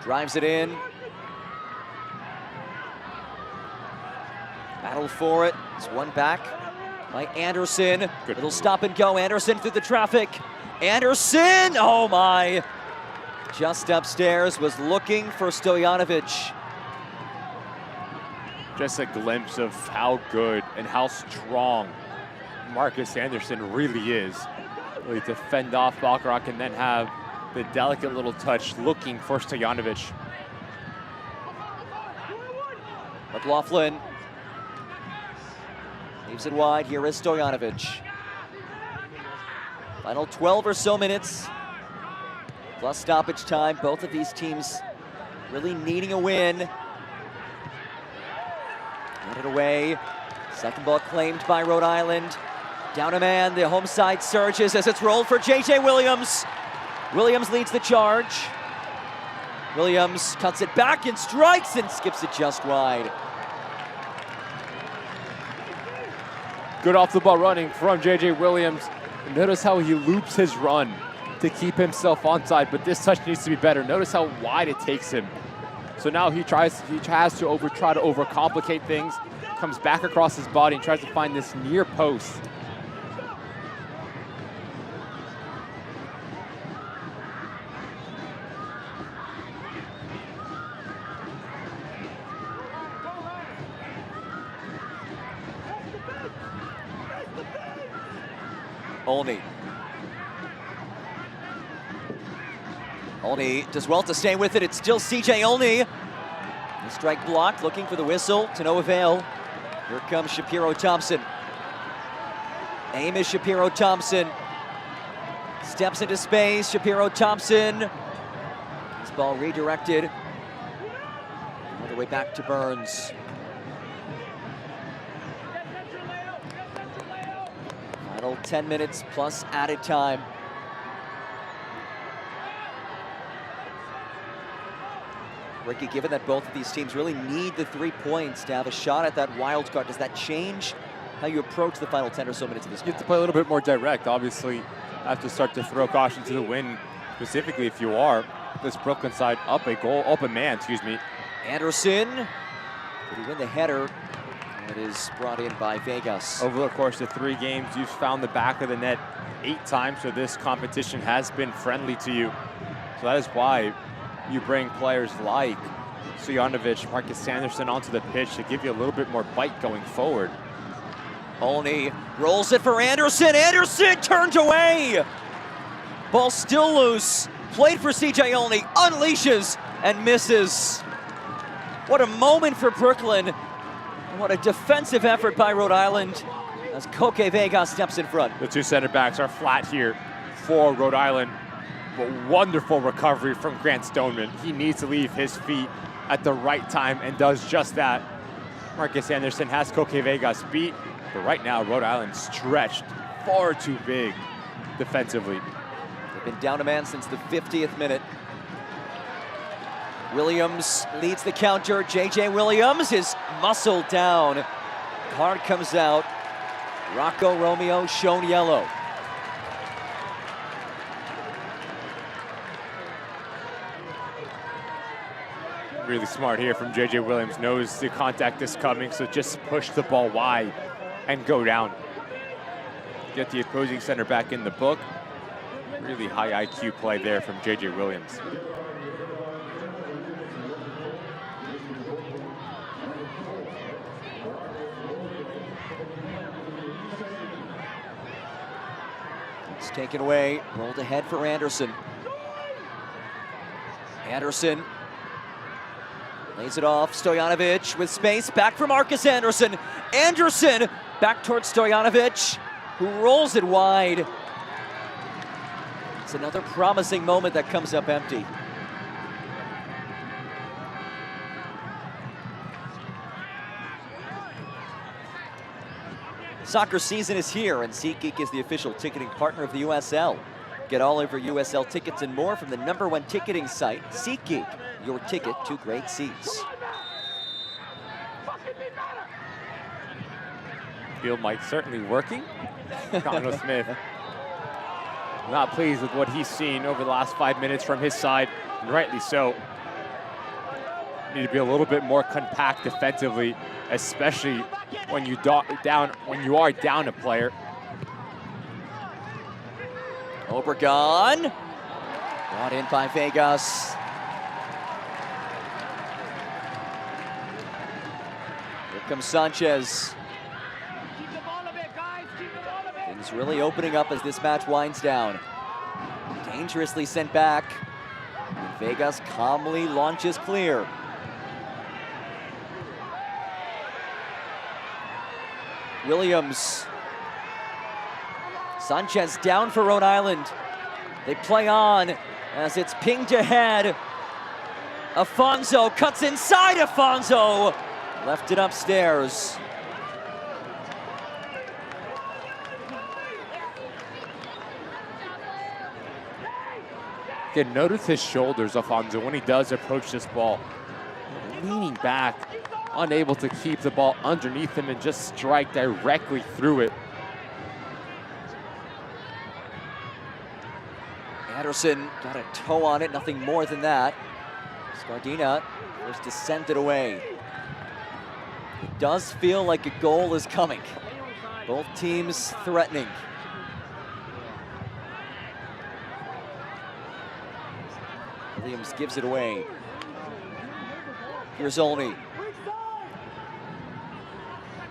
Drives it in. Battle for it. It's one back by Anderson. Good. Little stop and go. Anderson through the traffic. Anderson! Oh my! Just upstairs, was looking for Stojanovic. Just a glimpse of how good and how strong Marcus Anderson really is. Really to fend off Bacharach and then have the delicate little touch looking for Stojanovic. McLaughlin leaves it wide. Here is Stojanovic. Final 12 or so minutes, plus stoppage time. Both of these teams really needing a win. Get it away. Second ball claimed by Rhode Island. Down a man, the home side surges as it's rolled for J.J. Williams. Williams leads the charge. Williams cuts it back and strikes and skips it just wide. Good off the ball running from J.J. Williams. And notice how he loops his run to keep himself onside, but this touch needs to be better. Notice how wide it takes him. So now he tries to try to overcomplicate things, comes back across his body and tries to find this near post. Olney. Olney does well to stay with it. It's still CJ Olney. The strike blocked, looking for the whistle, to no avail. Here comes Shapiro Thompson. Aim is Shapiro Thompson. Steps into space, Shapiro Thompson. This ball redirected. All the way back to Burns. Final 10 minutes plus added time. Ricky, given that both of these teams really need the 3 points to have a shot at that wild card, does that change how you approach the final 10 or so minutes of this game? You have to play a little bit more direct. Obviously, have to start to throw caution to the wind, specifically if you are this Brooklyn side up a man, excuse me. Anderson, did he win the header? It is brought in by Vegas. Over the course of 3 games, you've found the back of the net 8 times, so this competition has been friendly to you. So that is why you bring players like Stojanovic, Marcus Sanderson onto the pitch to give you a little bit more bite going forward. Olney rolls it for Anderson. Anderson turned away. Ball still loose. Played for CJ Olney. Unleashes and misses. What a moment for Brooklyn. What a defensive effort by Rhode Island as Koke Vegas steps in front. The 2 center backs are flat here for Rhode Island. But wonderful recovery from Grant Stoneman. He needs to leave his feet at the right time and does just that. Marcus Anderson has Koke Vegas beat, but right now Rhode Island stretched far too big defensively. They've been down a man since the 50th minute. Williams leads the counter. JJ Williams is muscled down. Card comes out. Rocco Romeo shown yellow. Really smart here from JJ Williams. Knows the contact is coming, so just push the ball wide and go down. Get the opposing center back in the book. Really high IQ play there from JJ Williams. It's taken away, rolled ahead for Anderson. Anderson lays it off, Stojanovic with space, back for Marcus Anderson. Anderson back towards Stojanovic, who rolls it wide. It's another promising moment that comes up empty. Soccer season is here, and SeatGeek is the official ticketing partner of the USL. Get all over USL tickets and more from the #1 ticketing site, SeatGeek, your ticket to great seats. Field mic certainly working. Connor Smith not pleased with what he's seen over the last 5 minutes from his side, and rightly so. Need to be a little bit more compact defensively, especially when you are down a player. Obregon, brought in by Vegas. Here comes Sanchez. Things really opening up as this match winds down. Dangerously sent back. Vegas calmly launches clear. Williams. Sanchez down for Rhode Island. They play on as it's pinged ahead. Afonso cuts inside. Afonso left it upstairs. Again, notice his shoulders, Afonso, when he does approach this ball. Leaning back, unable to keep the ball underneath him and just strike directly through it. Anderson got a toe on it, nothing more than that. Scardina was to send it away. It does feel like a goal is coming. Both teams threatening. Williams gives it away. Here's Olney.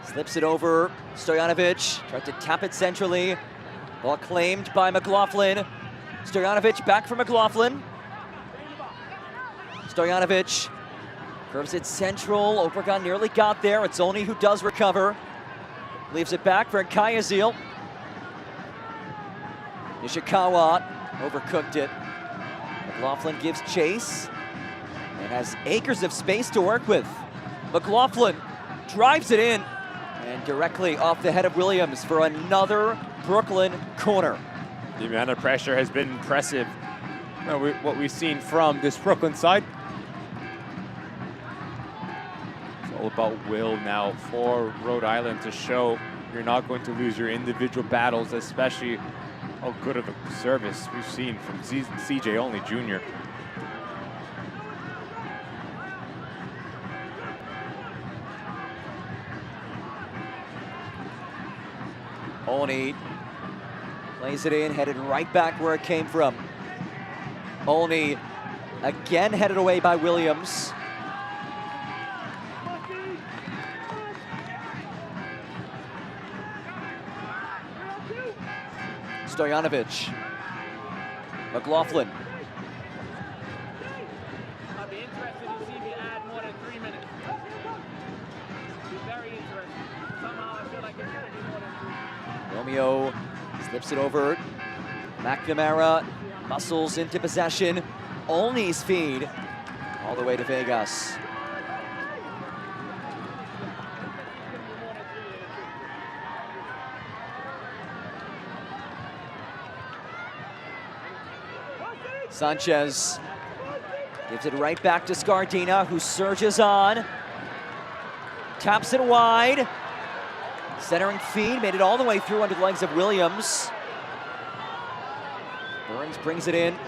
Slips it over. Stojanovic tried to tap it centrally. Ball claimed by McLaughlin. Stojanovic back for McLaughlin. Stojanovic curves it central. Obregon nearly got there. It's Olney who does recover. Leaves it back for Kayazil. Nishikawa overcooked it. McLaughlin gives chase and has acres of space to work with. McLaughlin drives it in and directly off the head of Williams for another Brooklyn corner. The amount of pressure has been impressive. What we've seen from this Brooklyn side. It's all about will now for Rhode Island to show you're not going to lose your individual battles, especially how good of a service we've seen from CJ Olney Jr. Olney plays it in, headed right back where it came from. Olney again headed away by Williams. Stojanovic. McLaughlin. I'd be interested to see me add more than 3 minutes. Be very interested. Somehow I feel like it's going to be more than 3 minutes. Romeo slips it over. McNamara muscles into possession. Olney's feed all the way to Vegas. Sanchez gives it right back to Scardina, who surges on. Taps it wide. Centering feed, made it all the way through under the legs of Williams. Burns brings it in.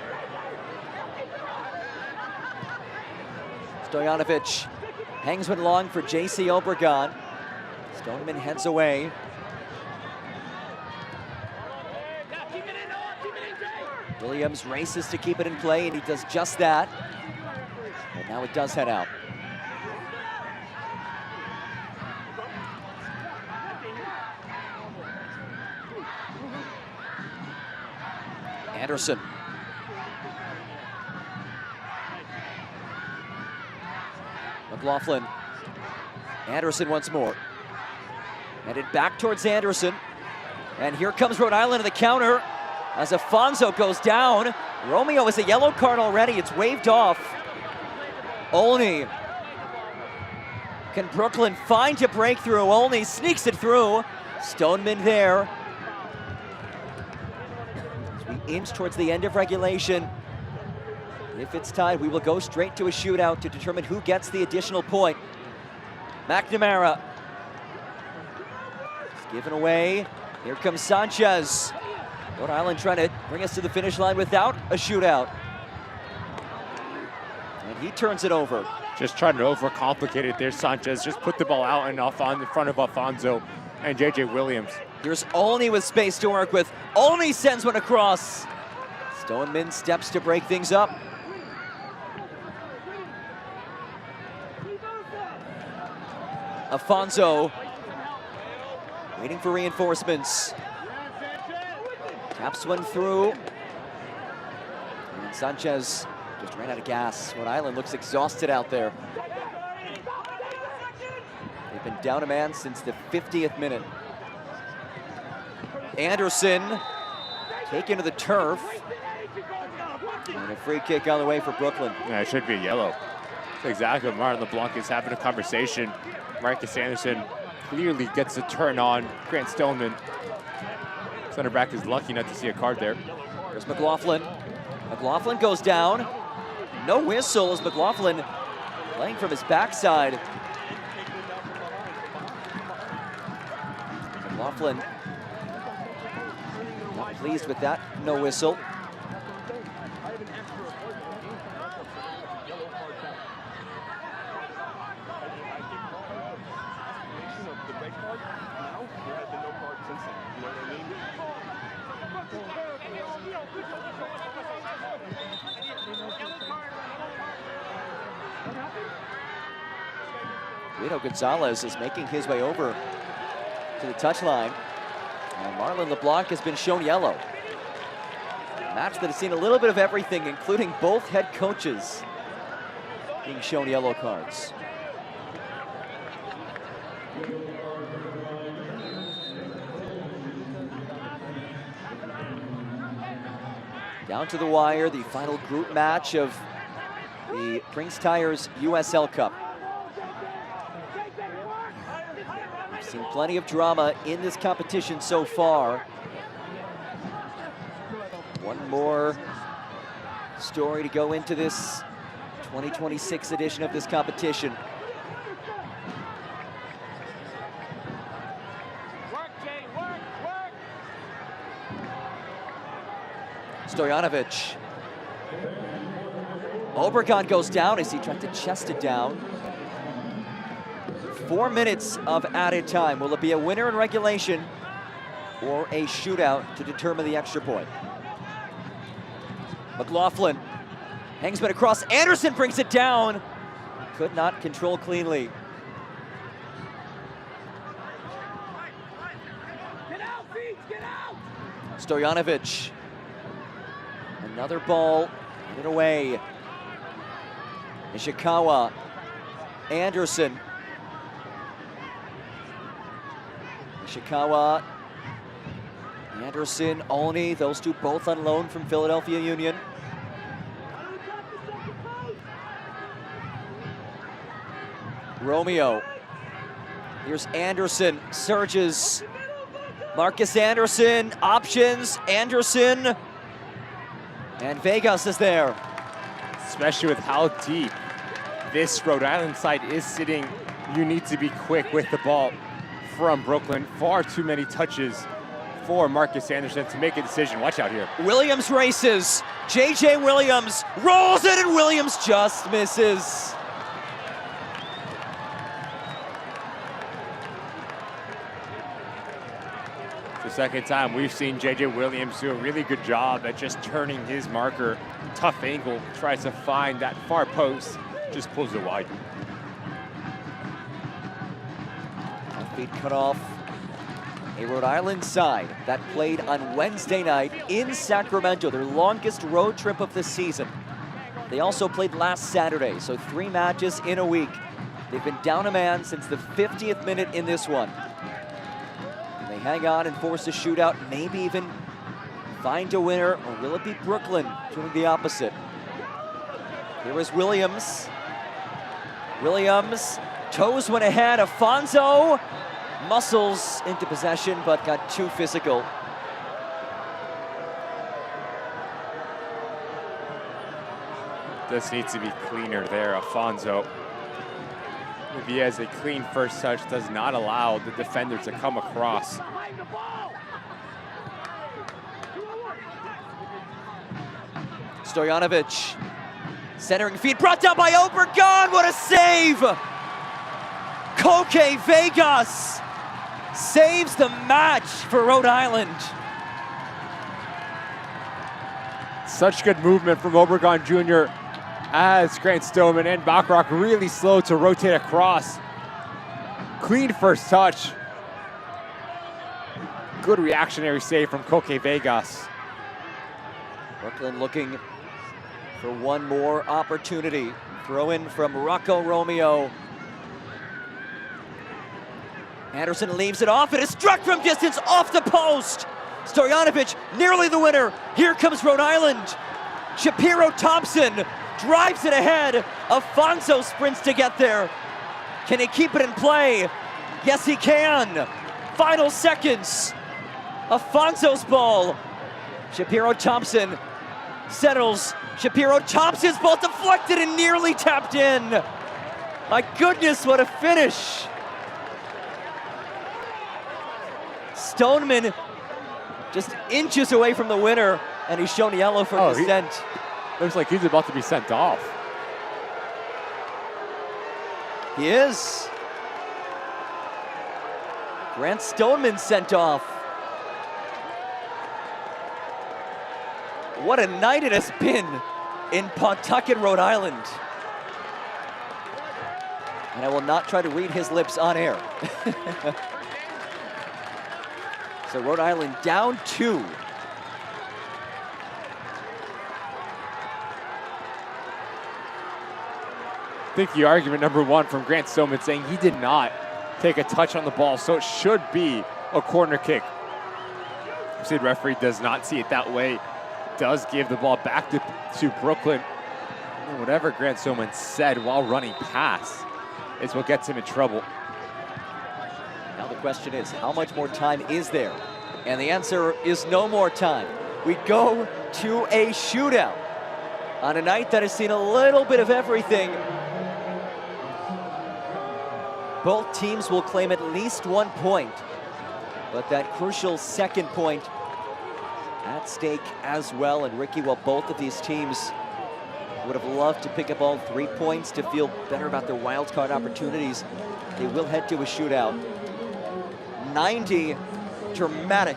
Stojanovic hangs one long for J.C. Obregon. Stoneman heads away. Williams races to keep it in play, and he does just that. And now it does head out. Anderson. McLaughlin. Anderson once more. Headed back towards Anderson. And here comes Rhode Island to the counter as Afonso goes down. Romeo is a yellow card already. It's waved off. Olney. Can Brooklyn find a breakthrough? Olney sneaks it through. Stoneman there. As we inch towards the end of regulation, if it's tied, we will go straight to a shootout to determine who gets the additional point. McNamara. It's given away. Here comes Sanchez. Rhode Island trying to bring us to the finish line without a shootout. And he turns it over. Just trying to overcomplicate it there, Sanchez. Just put the ball out and off in front of Afonso and J.J. Williams. Here's Olney with space to work with. Olney sends one across. Stoneman steps to break things up. Afonso waiting for reinforcements. Taps one through. And Sanchez just ran out of gas. Rhode Island looks exhausted out there. They've been down a man since the 50th minute. Anderson taken to the turf. And a free kick on the way for Brooklyn. Yeah, it should be a yellow. That's exactly what Martin LeBlanc is having a conversation. Marcus Anderson clearly gets a turn on Grant Stoneman. Center back is lucky not to see a card there. There's McLaughlin. McLaughlin goes down. No whistle as McLaughlin playing from his backside. McLaughlin not pleased with that no whistle. Guido Gonzalez is making his way over to the touchline. And Marlon LeBlanc has been shown yellow. A match that has seen a little bit of everything, including both head coaches being shown yellow cards. Down to the wire, the final group match of the Prinx Tires USL Cup. We've seen plenty of drama in this competition so far. One more story to go into this 2026 edition of this competition. Stojanovic. Obregon goes down as he tried to chest it down. 4 minutes of added time. Will it be a winner in regulation or a shootout to determine the extra point? McLaughlin hangs it across. Anderson brings it down. Could not control cleanly. Stojanovic. Another ball, put it away. Ishikawa, Anderson. Ishikawa, Anderson, Olney, those two both on loan from Philadelphia Union. Romeo. Here's Anderson, surges. Marcus Anderson, options, Anderson. And Vegas is there. Especially with how deep this Rhode Island side is sitting, you need to be quick with the ball from Brooklyn. Far too many touches for Marcus Anderson to make a decision. Watch out here. Williams races. J.J. Williams rolls it, and Williams just misses. The second time we've seen J.J. Williams do a really good job at just turning his marker. Tough angle, tries to find that far post, just pulls it wide. Feet cut off. A Rhode Island side that played on Wednesday night in Sacramento, their longest road trip of the season. They also played last Saturday, so 3 matches in a week. They've been down a man since the 50th minute in this one. They hang on and force a shootout, maybe even find a winner, or will it be Brooklyn doing the opposite? Here is Williams. Williams, toes went ahead, Afonso muscles into possession, but got too physical. This needs to be cleaner there, Afonso. If he has a clean first touch, does not allow the defender to come across. Stojanovic, centering feed, brought down by Obregon, what a save! Koke Vegas saves the match for Rhode Island. Such good movement from Obregon Jr. as Grant Stoneman and Bachrach really slow to rotate across. Clean first touch. Good reactionary save from Koke Vegas. Brooklyn looking for one more opportunity. Throw in from Rocco Romeo. Anderson leaves it off. It is struck from distance off the post. Stojanovic nearly the winner. Here comes Rhode Island. Shapiro Thompson drives it ahead. Afonso sprints to get there. Can he keep it in play? Yes, he can. Final seconds. Afonso's ball. Shapiro Thompson settles. Shapiro Thompson's ball deflected and nearly tapped in. My goodness, what a finish. Stoneman just inches away from the winner, and he's shown yellow for dissent. Looks like he's about to be sent off. He is. Grant Stoneman sent off. What a night it has been in Pawtucket, Rhode Island. And I will not try to read his lips on air. So Rhode Island down 2. I think the argument number one from Grant Soman saying he did not take a touch on the ball, so it should be a corner kick. The referee does not see it that way. Does give the ball back to Brooklyn. Whatever Grant Soman said while running past is what gets him in trouble. Now the question is, how much more time is there? And the answer is no more time. We go to a shootout on a night that has seen a little bit of everything. Both teams will claim at least 1 point, but that crucial second point at stake as well. And Ricky, while both of these teams would have loved to pick up all 3 points to feel better about their wild card opportunities, they will head to a shootout. 90 dramatic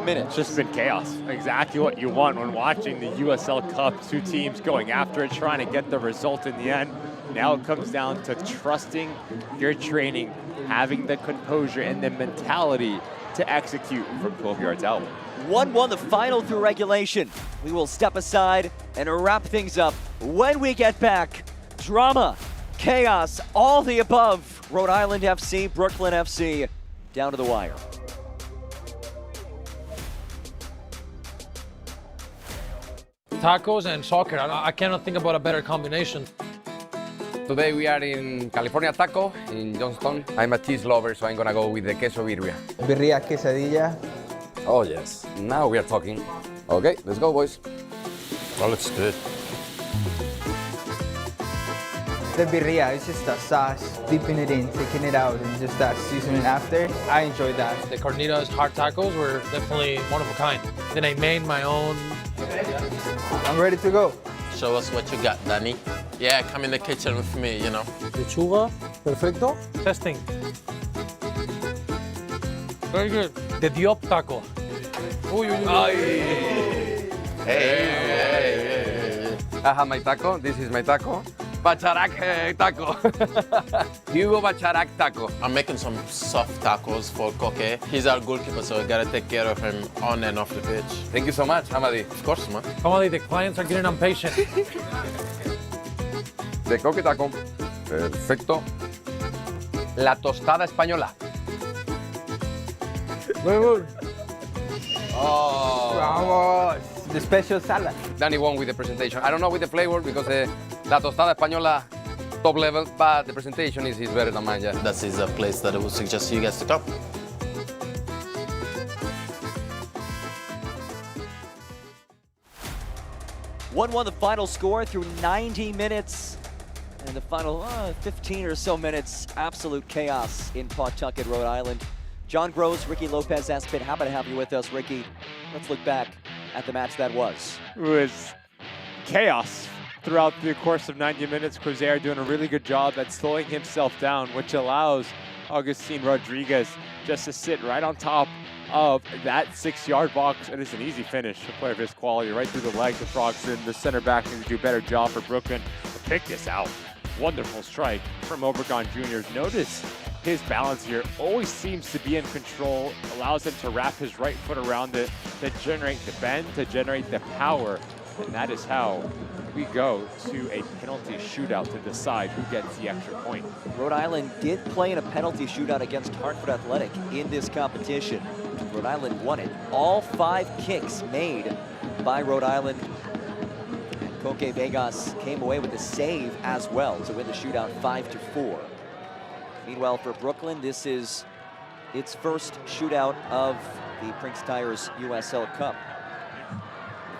minutes. It's just been chaos. Exactly what you want when watching the USL Cup. 2 teams going after it, trying to get the result in the end. Now it comes down to trusting your training, having the composure and the mentality to execute from 12 yards out. 1-1 the final through regulation. We will step aside and wrap things up when we get back. Drama, chaos, all the above. Rhode Island FC, Brooklyn FC, down to the wire. Tacos and soccer. I cannot think about a better combination. Today we are in California Taco in Johnston. I'm a cheese lover, so I'm gonna go with the queso birria. Birria, quesadilla. Oh yes, now we are talking. Okay, let's go, boys. Oh, let's do it. The birria is just a sauce, dipping it in, taking it out, and just that seasoning after. I enjoyed that. The carnitas hard tacos were definitely one of a kind. Then I made my own. I'm ready to go. Show us what you got, Danny. Yeah, come in the kitchen with me, you know. Lechuga, perfecto. Testing. Very good. The Diop taco. Uy, uy, uy. Hey. I have my taco. This is my taco. Bacharac taco. Hugo Bacharac taco. I'm making some soft tacos for Koke. He's our goalkeeper, so we gotta take care of him on and off the pitch. Thank you so much, Hamadi. Of course, man. Hamadi, the clients are getting impatient. De Koke taco. Perfecto. La tostada española. Very good. Oh. Vamos. The special salad. Danny won with the presentation. I don't know with the flavor because the La Tostada Española top level, but the presentation is better than mine, yeah. That is a place that I would suggest you guys to come. The final score through 90 minutes. And the final 15 or so minutes, absolute chaos in Pawtucket, Rhode Island. John Groves, Ricky Lopez Espin, happy to have you with us, Ricky. Let's look back at the match that was. It was chaos throughout the course of 90 minutes. Crozier doing a really good job at slowing himself down, which allows Augustine Rodriguez just to sit right on top of that 6-yard box. And it's an easy finish, a player of his quality, right through the leg to Frogston. The center back needs to do a better job for Brooklyn to pick this out. Wonderful strike from Obregon Jr. Notice his balance here, always seems to be in control, allows him to wrap his right foot around it, to generate the bend, to generate the power. And that is how we go to a penalty shootout to decide who gets the extra point. Rhode Island did play in a penalty shootout against Hartford Athletic in this competition. Rhode Island won it. All 5 kicks made by Rhode Island. And Koke Vegas came away with a save as well to win the shootout 5-4. Meanwhile, for Brooklyn, this is its first shootout of the Prinx Tires USL Cup.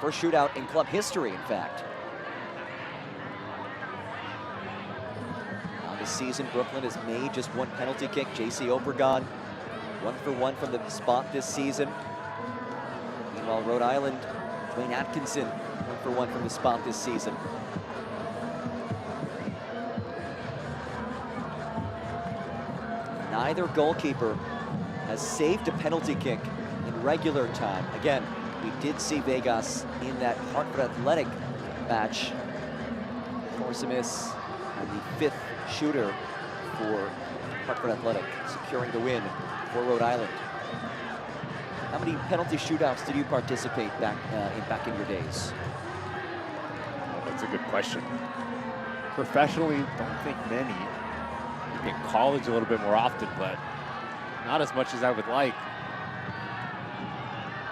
First shootout in club history, in fact. Now this season, Brooklyn has made just 1 penalty kick. JC Obregon, 1 for 1 from the spot this season. Meanwhile, Rhode Island, Dwayne Atkinson, 1 for 1 from the spot this season. Neither goalkeeper has saved a penalty kick in regular time. Again, we did see Vegas in that Hartford Athletic match. Force a miss, and the 5th shooter for Hartford Athletic, securing the win for Rhode Island. How many penalty shootouts did you participate back in your days? That's a good question. Professionally, don't think many. Maybe in college a little bit more often, but not as much as I would like.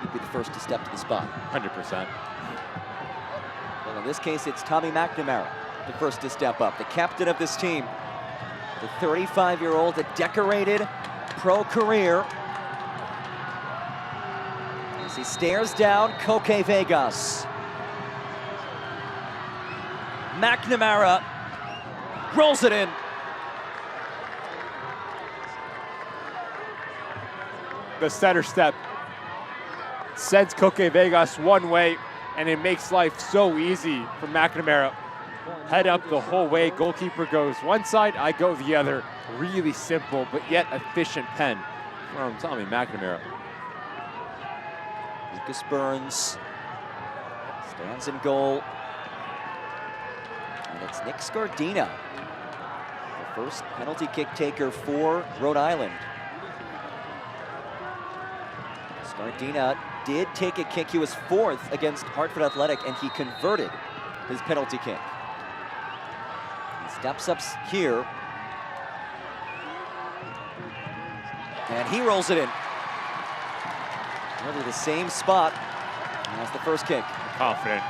You'd be the first to step to the spot. 100%. Well, in this case, it's Tommy McNamara, the first to step up, the captain of this team. The 35-year-old, a decorated pro career. As he stares down Koke Vegas. McNamara rolls it in. The center step sends Koke Vegas one way, and it makes life so easy for McNamara. Head up the whole way, goalkeeper goes one side, I go the other. Really simple, but yet efficient pen from Tommy McNamara. Lucas Burns stands in goal. And it's Nick Scardina, the first penalty kick taker for Rhode Island. Scardina did take a kick. He was fourth against Hartford Athletic, and he converted his penalty kick. He steps up here, and he rolls it in. Really the same spot as the first kick. Confident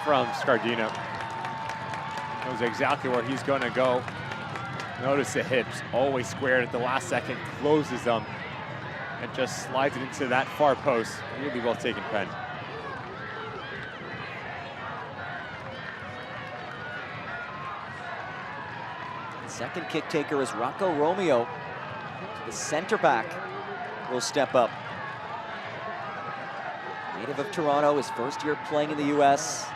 from Scardina. Knows exactly where he's going to go. Notice the hips, always squared at the last second, closes them, and just slides it into that far post. Really well taken pen. The second kick taker is Rocco Romeo. The center back will step up. Native of Toronto, his first year playing in the U.S.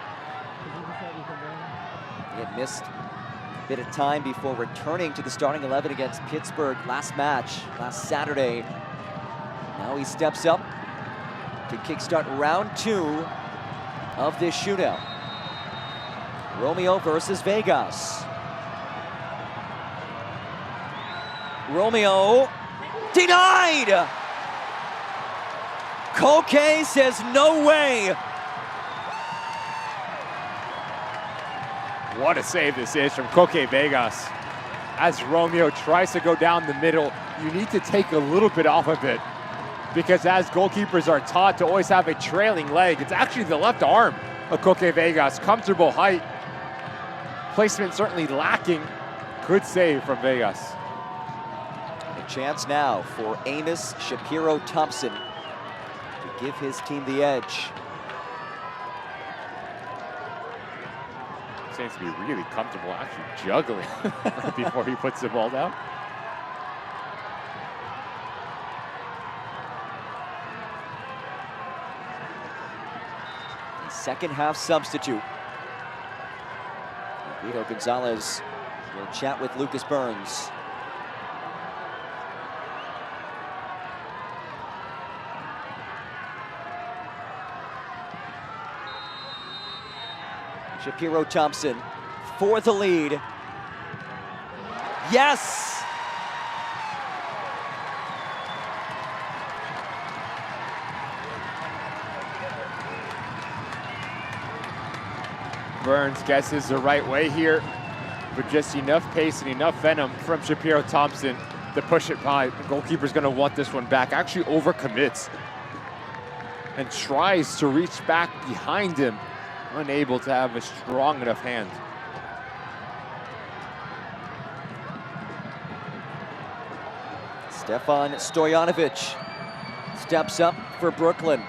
He had missed a bit of time before returning to the starting 11 against Pittsburgh last Saturday. Now he steps up to kickstart round 2 of this shootout. Romeo versus Vegas. Romeo denied! Koke says no way. What a save this is from Koke Vegas. As Romeo tries to go down the middle, you need to take a little bit off of it, because as goalkeepers are taught to always have a trailing leg, it's actually the left arm of Koke Vegas. Comfortable height. Placement certainly lacking. Good save from Vegas. A chance now for Amos Shapiro-Thompson to give his team the edge. Seems to be really comfortable actually juggling right before he puts the ball down. The second half substitute. Guido Gonzalez will chat with Lucas Burns. Shapiro-Thompson for the lead. Yes! Burns guesses the right way here, but just enough pace and enough venom from Shapiro-Thompson to push it by. The goalkeeper's gonna want this one back. Actually overcommits and tries to reach back behind him. Unable to have a strong enough hand. Stefan Stojanovic steps up for Brooklyn.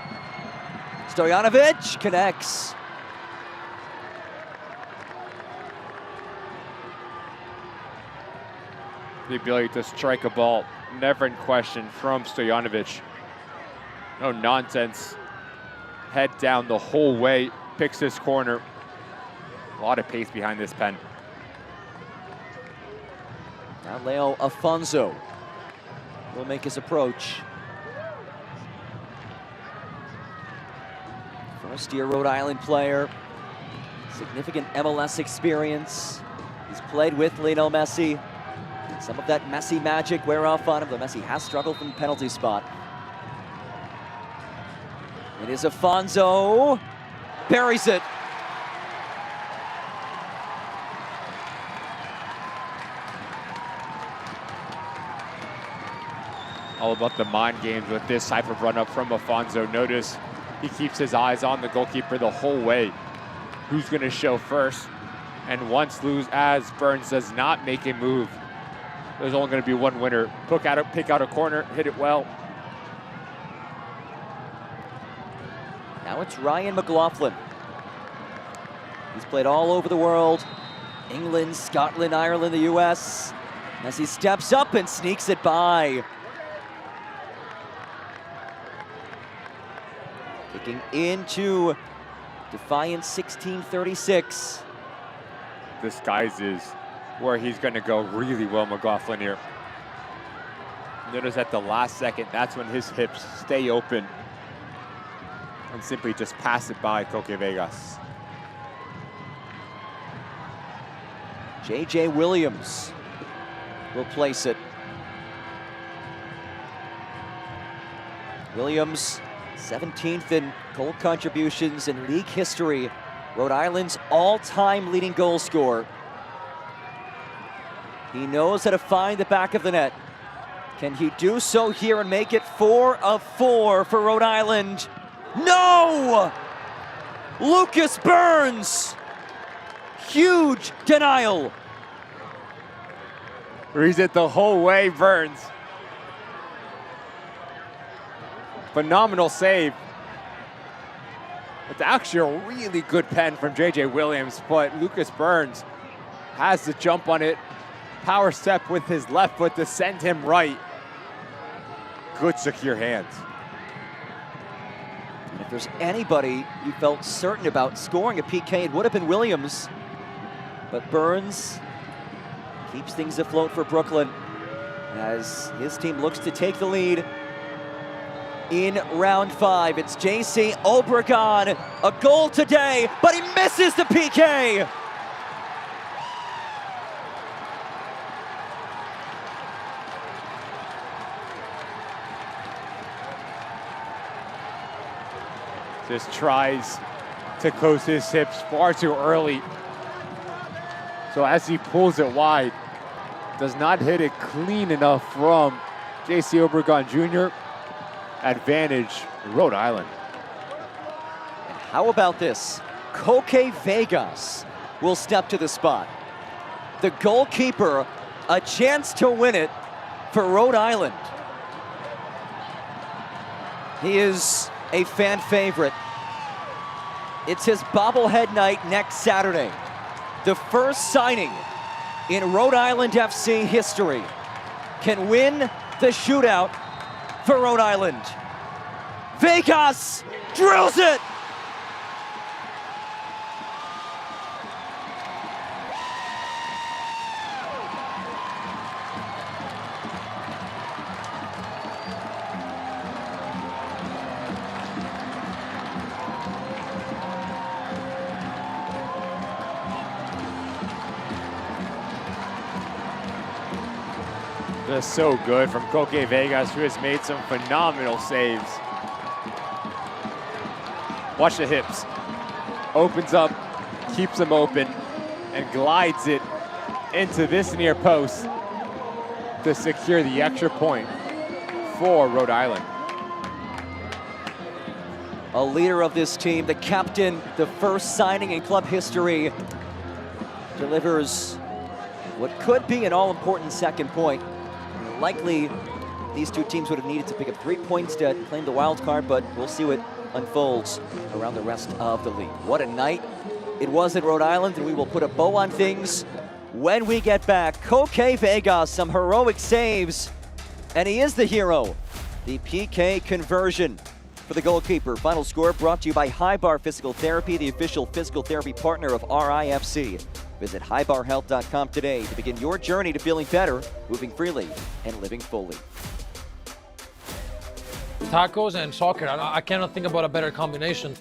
Stojanovic connects. The ability to strike a ball, never in question from Stojanovic. No nonsense. Head down the whole way. Picks this corner. A lot of pace behind this pen. Now Leo Afonso will make his approach. First-year Rhode Island player. Significant MLS experience. He's played with Lionel Messi. Some of that Messi magic wear off on him, though Messi has struggled from the penalty spot. It is Afonso. Buries it. All about the mind games with this type of run up from Afonso. Notice he keeps his eyes on the goalkeeper the whole way. Who's going to show first? And once lose as Burns does not make a move, there's only going to be one winner. Pick out a corner, hit it well. Now it's Ryan McLaughlin. He's played all over the world. England, Scotland, Ireland, the US. As he steps up and sneaks it by. Kicking into Defiance 1636. Disguises where he's going to go really well, McLaughlin here. Notice at the last second, that's when his hips stay open and simply just pass it by Koke Vegas. J.J. Williams will place it. Williams, 17th in goal contributions in league history. Rhode Island's all-time leading goal scorer. He knows how to find the back of the net. Can he do so here and make it 4 of 4 for Rhode Island? No! Lucas Burns! Huge denial. Reads it the whole way, Burns. Phenomenal save. It's actually a really good pen from J.J. Williams, but Lucas Burns has to jump on it. Power step with his left foot to send him right. Good secure hands. If there's anybody you felt certain about scoring a PK, it would have been Williams. But Burns keeps things afloat for Brooklyn as his team looks to take the lead in round 5. It's JC Obregon, a goal today, but he misses the PK. Just tries to close his hips far too early. So as he pulls it wide, does not hit it clean enough from JC Obregon Jr. Advantage, Rhode Island. And how about this? Koke Vegas will step to the spot. The goalkeeper, a chance to win it for Rhode Island. He is a fan favorite. It's his bobblehead night next Saturday. The first signing in Rhode Island FC history can win the shootout for Rhode Island. Vegas drills it! Just so good from Koke Vegas, who has made some phenomenal saves. Watch the hips. Opens up, keeps them open, and glides it into this near post to secure the extra point for Rhode Island. A leader of this team, the captain, the first signing in club history, delivers what could be an all-important second point. Likely, these two teams would have needed to pick up 3 points to claim the wild card, but we'll see what unfolds around the rest of the league. What a night it was at Rhode Island, and we will put a bow on things when we get back. Koke Vegas, some heroic saves, and he is the hero. The PK conversion for the goalkeeper. Final score brought to you by High Bar Physical Therapy, the official physical therapy partner of RIFC. Visit highbarhealth.com today to begin your journey to feeling better, moving freely, and living fully. Tacos and soccer. I cannot think about a better combination.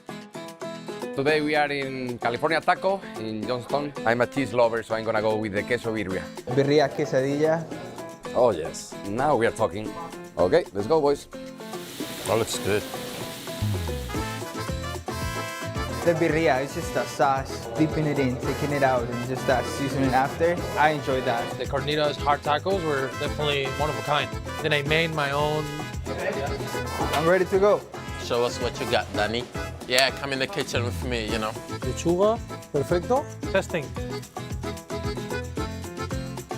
Today we are in California Taco in Johnston. I'm a cheese lover, so I'm gonna go with the queso birria. Birria, quesadilla. Oh yes, now we are talking. Okay, let's go, boys. Oh, looks good. the birria. It's just the sauce, dipping it in, taking it out, and just that seasoning after. I enjoyed that. The carnitas hard tacos were definitely one of a kind. Then I made my own. I'm ready to go. Show us what you got, Danny. Yeah, come in the kitchen with me, you know. Lechuga, perfecto. Testing.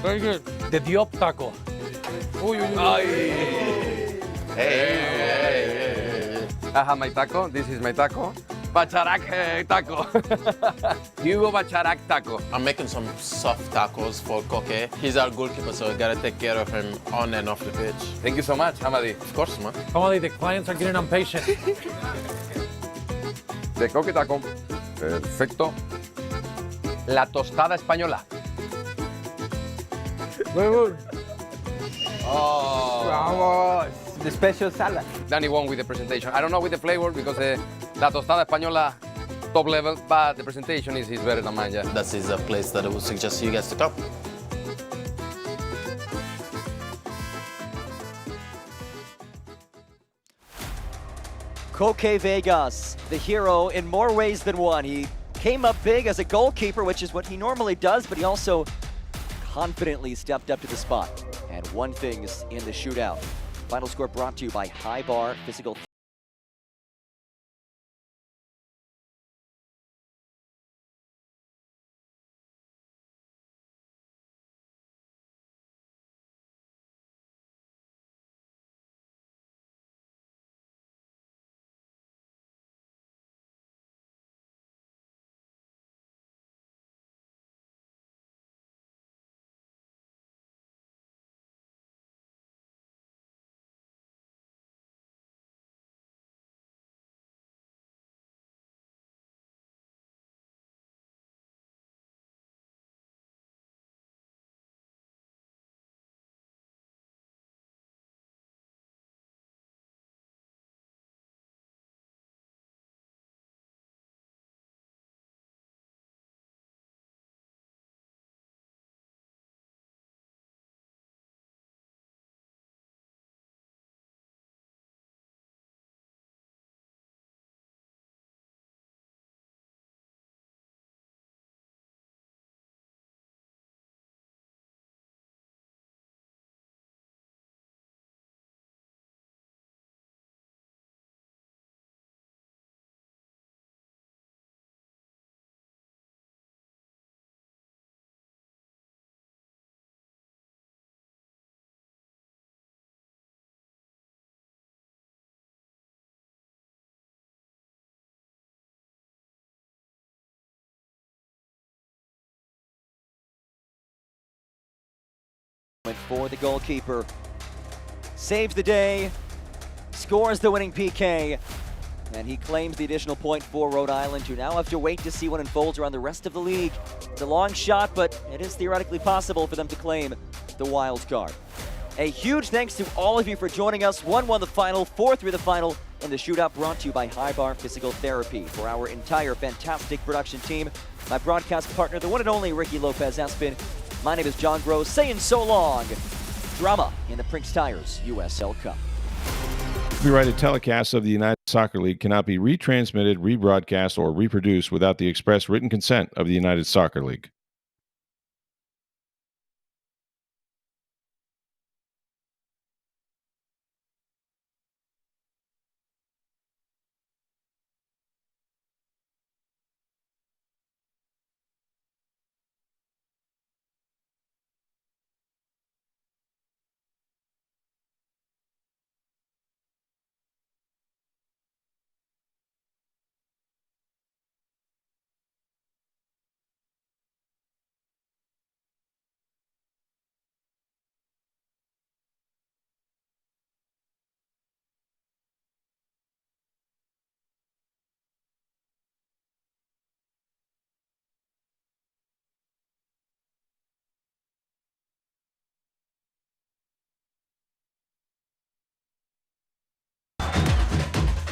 Very good. The diop taco. Uy, uy, uy. Hey. I have my taco. This is my taco. Bacharac taco. Hugo Bacharac taco. I'm making some soft tacos for Koke. He's our goalkeeper, so I gotta take care of him on and off the pitch. Thank you so much, Hamadi. Of course, man. Hamadi, the clients are getting impatient. De Koke taco. Perfecto. La tostada española. Very good. Oh. Vamos. The special salad. Danny won with the presentation. I don't know with the flavor because la tostada española top level, but the presentation is better than mine, yeah. That is a place that I would suggest you guys to come. Koke Vegas, the hero in more ways than one. He came up big as a goalkeeper, which is what he normally does, but he also confidently stepped up to the spot and won things in the shootout. Final score brought to you by High Bar Physical. For the goalkeeper, saves the day, scores the winning PK, and he claims the additional point for Rhode Island, who now have to wait to see what unfolds around the rest of the league. It's a long shot, but it is theoretically possible for them to claim the wild card. A huge thanks to all of you for joining us. 1-1 the final, 4-3 the final, and the shootout brought to you by High Bar Physical Therapy. For our entire fantastic production team, my broadcast partner, the one and only Ricky Lopez-Espin, my name is John Gross, saying so long. Drama in the Prinx Tires USL Cup. Copyrighted telecasts of the United Soccer League cannot be retransmitted, rebroadcast, or reproduced without the express written consent of the United Soccer League.